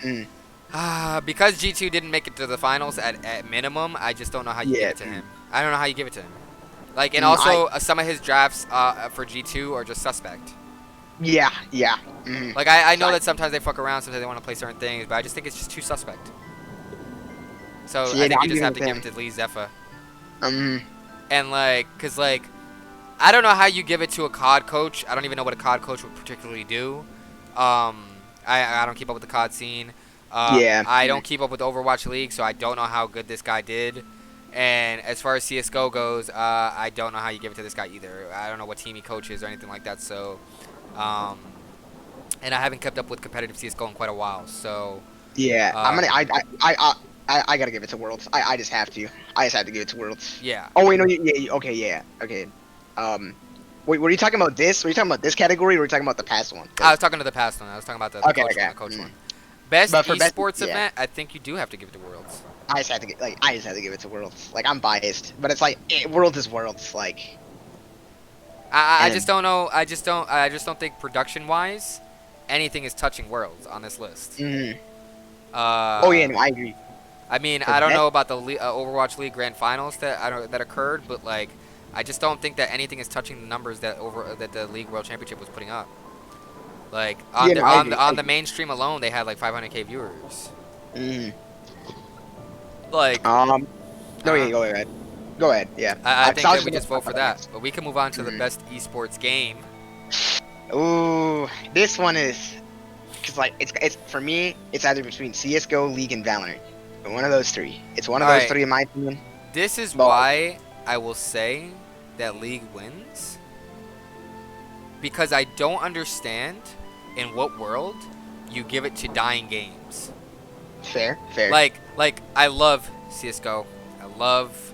Mm. Because G2 didn't make it to the finals at minimum, I just don't know how you give it to him. I don't know how you give it to him. Like, and also some of his drafts for G2 are just suspect. Yeah. Like, I know that sometimes they fuck around, sometimes they want to play certain things, but I just think it's just too suspect. So Yeah, I think I'm you just giving have to it to give it to Lee Zephyr. And like, cause like, I don't know how you give it to a COD coach. I don't even know what a COD coach would particularly do. I don't keep up with the COD scene. I don't keep up with the Overwatch League, so I don't know how good this guy did. And as far as CS:GO goes, I don't know how you give it to this guy either. I don't know what team he coaches or anything like that. So, and I haven't kept up with competitive CS:GO in quite a while. So, yeah, I gotta give it to Worlds. I just have to. I just have to give it to Worlds. yeah. Oh wait, no, okay. Wait, were you talking about this? Were you talking about this category, or were you talking about the past one? I was talking to the past one. I was talking about the coach one. The coach one. Best But for esports event, I think you do have to give it to Worlds. I just have to give it to Worlds. Like I'm biased, but it's like Worlds is Worlds. Like I just don't know. I just don't think production-wise, anything is touching Worlds on this list. Oh yeah, no, I agree. I mean, I don't know about the Overwatch League Grand Finals that occurred, but like, I just don't think that anything is touching the numbers that the League World Championship was putting up. Like on the mainstream alone, they had like 500K viewers. Like. No, yeah, go ahead. Go ahead. Yeah. I think that we just vote for that, but we can move on to the best esports game. Ooh, this one is, cause like it's for me, it's either between CS:GO, League, and Valorant. One of those three. It's one of those three in my opinion. This is why I will say that League wins, because I don't understand in what world you give it to dying games. Fair. Like I love CS:GO. I love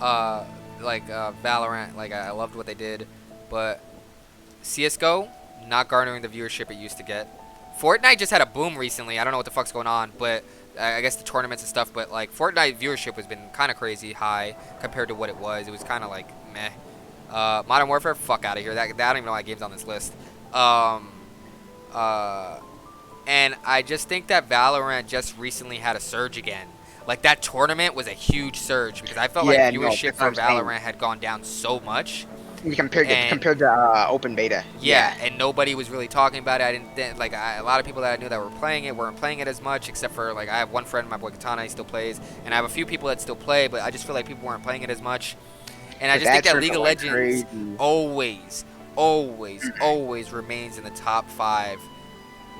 Valorant. Like I loved what they did, but CS:GO not garnering the viewership it used to get. Fortnite just had a boom recently. I don't know what the fuck's going on, but I guess the tournaments and stuff. But like Fortnite viewership has been kind of crazy high compared to what it was. It was kind of like meh. Modern Warfare, fuck out of here. That I don't even know why game's on this list. And I just think that Valorant just recently had a surge again. Like that tournament was a huge surge because I felt like viewership for Valorant had gone down so much. Compared to open beta. Yeah, and nobody was really talking about it. I didn't a lot of people that I knew that were playing it weren't playing it as much, except for like I have one friend, my boy Katana, he still plays, and I have a few people that still play, but I just feel like people weren't playing it as much. And I just think that League of Legends always remains in the top 5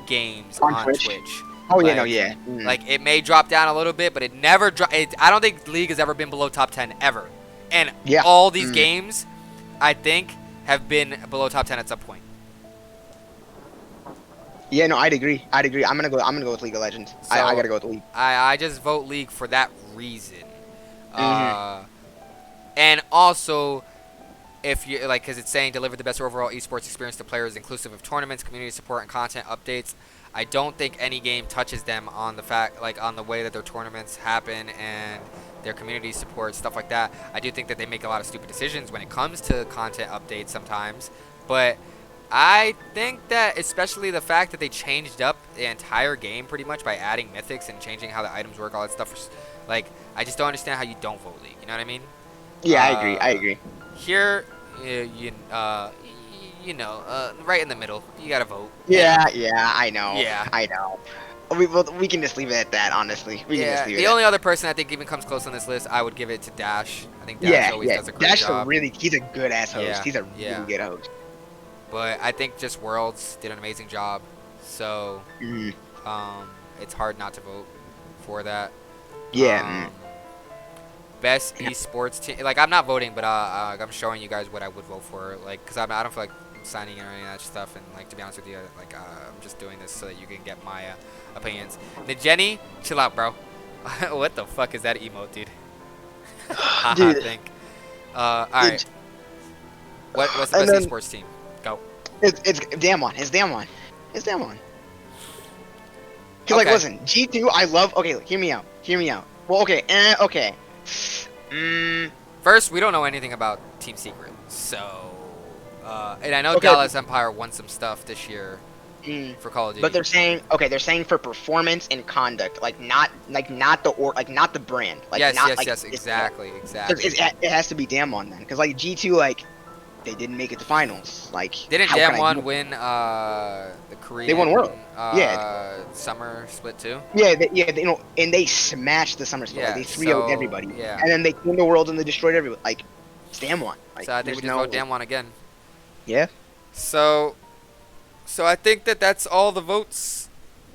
games on Twitch. Oh yeah, no, yeah. Like it may drop down a little bit, but it never I don't think League has ever been below top 10 ever. And all these games, I think, have been below top 10 at some point. Yeah, no, I'd agree. I'm gonna go with League of Legends. So I gotta go with League. I just vote League for that reason. And also, if you like, because it's saying deliver the best overall esports experience to players, inclusive of tournaments, community support, and content updates. I don't think any game touches them on the fact, like on the way that their tournaments happen and their community support, stuff like that. I do think that they make a lot of stupid decisions when it comes to content updates sometimes, but I think that especially the fact that they changed up the entire game pretty much by adding mythics and changing how the items work, all that stuff. Like, I just don't understand how you don't vote League. You know what I mean? Yeah, I agree. I agree. Here, right in the middle, you gotta vote. Yeah, yeah, I know. Yeah. I know. We can just leave it at that, honestly. We can Yeah, just leave it the at only other person I think even comes close on this list, I would give it to Dash. I think Dash Yeah, always yeah. does a great Dash job. he's a good ass host. Yeah, He's a yeah. really good host. But I think just Worlds did an amazing job. So, Mm. it's hard not to vote for that. Yeah. Best esports team. Like, I'm not voting, but I'm showing you guys what I would vote for. Like, because I don't feel like signing in or any of that stuff. And, like, to be honest with you, like, I'm just doing this so that you can get my opinions. Jenny, chill out, bro. What the fuck is that emote, dude? I Dude. think. Alright. What's the And best then- esports team? Go. It's Damwon. It's Damwon. It's Damwon. Cause like, Okay. listen, G2. I love. Okay, look, hear me out. Hear me out. Well, okay. Okay. First, we don't know anything about Team Secret, so and I know Okay. Dallas Empire won some stuff this year for Call of Duty. But they're saying for performance and conduct, like not the brand. Like yes, not, yes, like, yes, it's- exactly. It has to be Damwon then, because like G2, like they didn't make it to finals. Like Didn't how can I Damwon do- win the Korean? They won World. Summer split too. Yeah, and they smashed the summer split. Yeah, Like, they 3-0'd so, everybody. yeah. And then they came to Worlds and they destroyed everyone. Like it's Damwon. Like, So I think we there's just no, vote Damwon again. Yeah. So I think that's all the votes.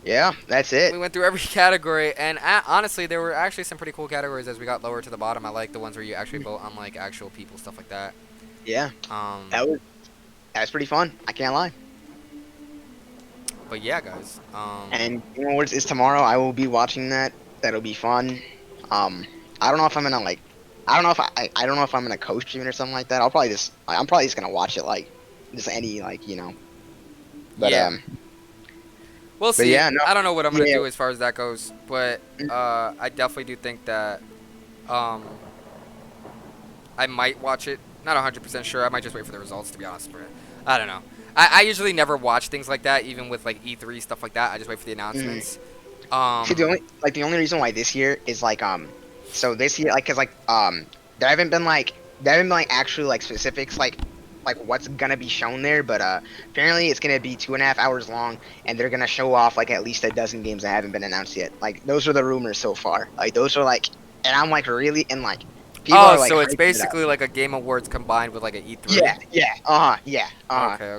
Yeah, that's it. We went through every category, and honestly, there were actually some pretty cool categories as we got lower to the bottom. I like the ones where you actually vote on like actual people, stuff like that. Yeah, that was pretty fun. I can't lie. But yeah, guys. And you know what is tomorrow? I will be watching that. That'll be fun. I don't know if I'm gonna like. I don't know if I'm gonna coach stream it or something like that. I'm probably just gonna watch it like just any like you know. But Yeah. We'll see. yeah, no, I don't know what I'm gonna yeah. do as far as that goes, but I definitely do think that I might watch it. Not 100% sure. I might just wait for the results, to be honest. But I don't know. I usually never watch things like that, even with like E3 stuff like that. I just wait for the announcements. See, the only reason why this year is like so this year like 'cause like there haven't been like actually like specifics like what's gonna be shown there, but apparently it's gonna be 2.5 hours long, and they're gonna show off like at least a dozen games that haven't been announced yet. Like those are the rumors so far. Like those are like, and I'm like really and like. People are, like, So it's hyping it up. basically like a Game Awards combined with like an E3. Yeah. Okay.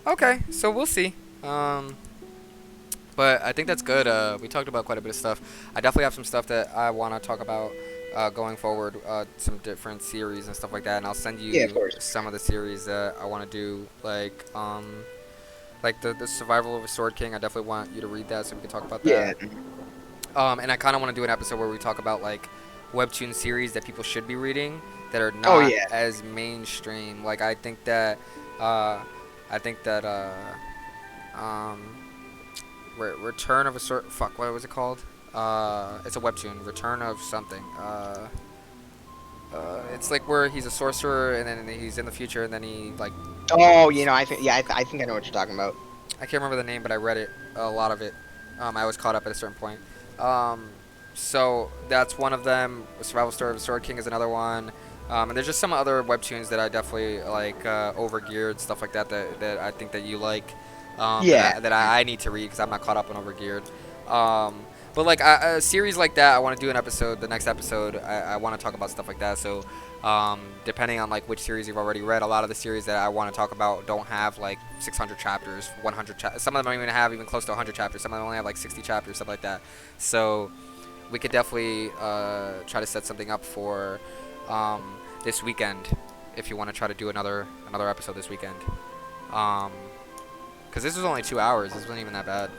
Okay, so we'll see. But I think that's good. We talked about quite a bit of stuff. I definitely have some stuff that I want to talk about going forward. Some different series and stuff like that, and I'll send you of course. some of the series that I want to do, like the Survival of a Sword King. I definitely want you to read that so we can talk about that. Yeah. And I kind of want to do an episode where we talk about like webtoon series that people should be reading that are not as mainstream. Like I think that Return of a Sword. Fuck, what was it called? It's a webtoon. Return of something. It's like where he's a sorcerer and then he's in the future and then he like. Oh, you know, I think I know what you're talking about. I can't remember the name, but I read it, a lot of it. I was caught up at a certain point. So that's one of them. Survival Story of a Sword King is another one. And there's just some other webtoons that I definitely like, Overgeared, stuff like that, that I think that you like. That I need to read because I'm not caught up on Overgeared. But like a series like that, I want to do an episode. The next episode, I want to talk about stuff like that. So depending on like which series you've already read, a lot of the series that I want to talk about don't have like 600 chapters, 100 chapters. Some of them don't even have even close to 100 chapters. Some of them only have like 60 chapters, stuff like that. So we could definitely try to set something up for this weekend if you want to try to do another episode this weekend. Because this was only 2 hours. This wasn't even that bad.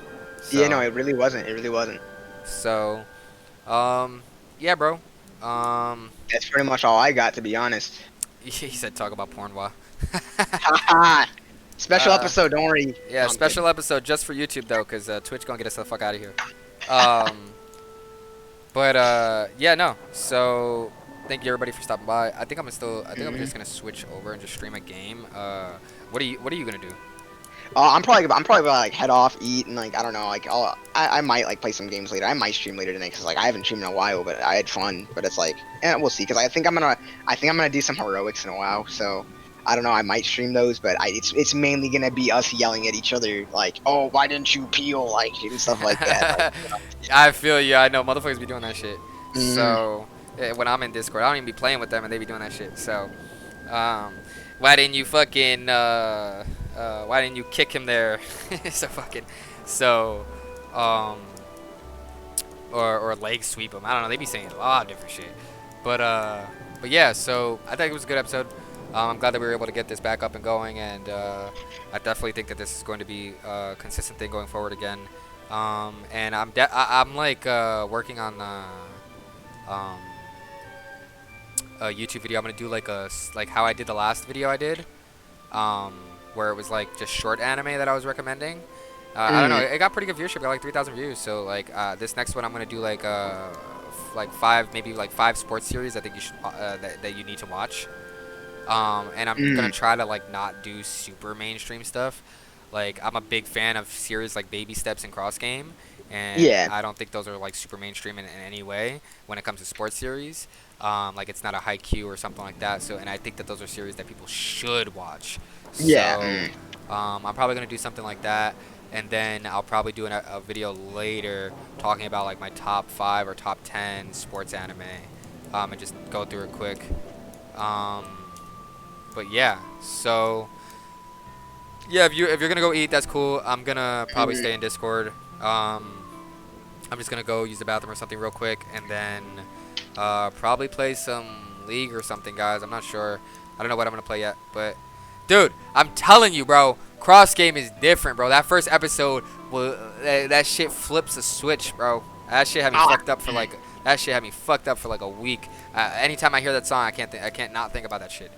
So, Yeah, no, it really wasn't. So, yeah, bro. That's pretty much all I got, to be honest. He said talk about porn, wah. Haha. Special episode. Don't worry. Yeah, I'm special episode just for YouTube though, cause Twitch gonna get us the fuck out of here. Um, but yeah, no. So thank you everybody for stopping by. I think I'm just gonna switch over and just stream a game. What are you gonna do? I'm probably gonna like head off, eat, and like I don't know, like I might like play some games later. I might stream later tonight because like I haven't streamed in a while, but I had fun. But it's like, we'll see. Because I think I'm gonna do some heroics in a while. So I don't know. I might stream those, but it's mainly gonna be us yelling at each other like, oh, why didn't you peel, like, and stuff like that. Like, I feel you. I know motherfuckers be doing that shit. Mhm. So when I'm in Discord, I don't even be playing with them, and they be doing that shit. So why didn't you fucking why didn't you kick him there? So or leg sweep him. I don't know. They be saying a lot of different shit. But yeah. So I think it was a good episode. I'm glad that we were able to get this back up and going, and I definitely think that this is going to be a consistent thing going forward again. And I'm like working on a YouTube video. I'm gonna do like how I did the last video I did, where it was like just short anime that I was recommending. I don't know. It got pretty good viewership. Got like 3,000 views. So like this next one, I'm gonna do like five sports series I think you should that you need to watch. And I'm gonna try to like not do super mainstream stuff. Like I'm a big fan of series like Baby Steps and Cross Game, and I don't think those are like super mainstream in any way when it comes to sports series. Like it's not a Haikyuu or something like that. So, and I think that those are series that people should watch. So, I'm probably gonna do something like that, and then I'll probably do a video later talking about like my top 5 or top 10 sports anime, and just go through it quick. But yeah, so yeah, if you're gonna go eat, that's cool. I'm gonna probably stay in Discord. I'm just gonna go use the bathroom or something real quick, and then probably play some League or something, guys. I'm not sure. I don't know what I'm gonna play yet, but dude, I'm telling you, bro, cross game is different, bro. That first episode, that shit flips a switch, bro. That shit had me fucked up for like a week. Anytime I hear that song, I can't not think about that shit.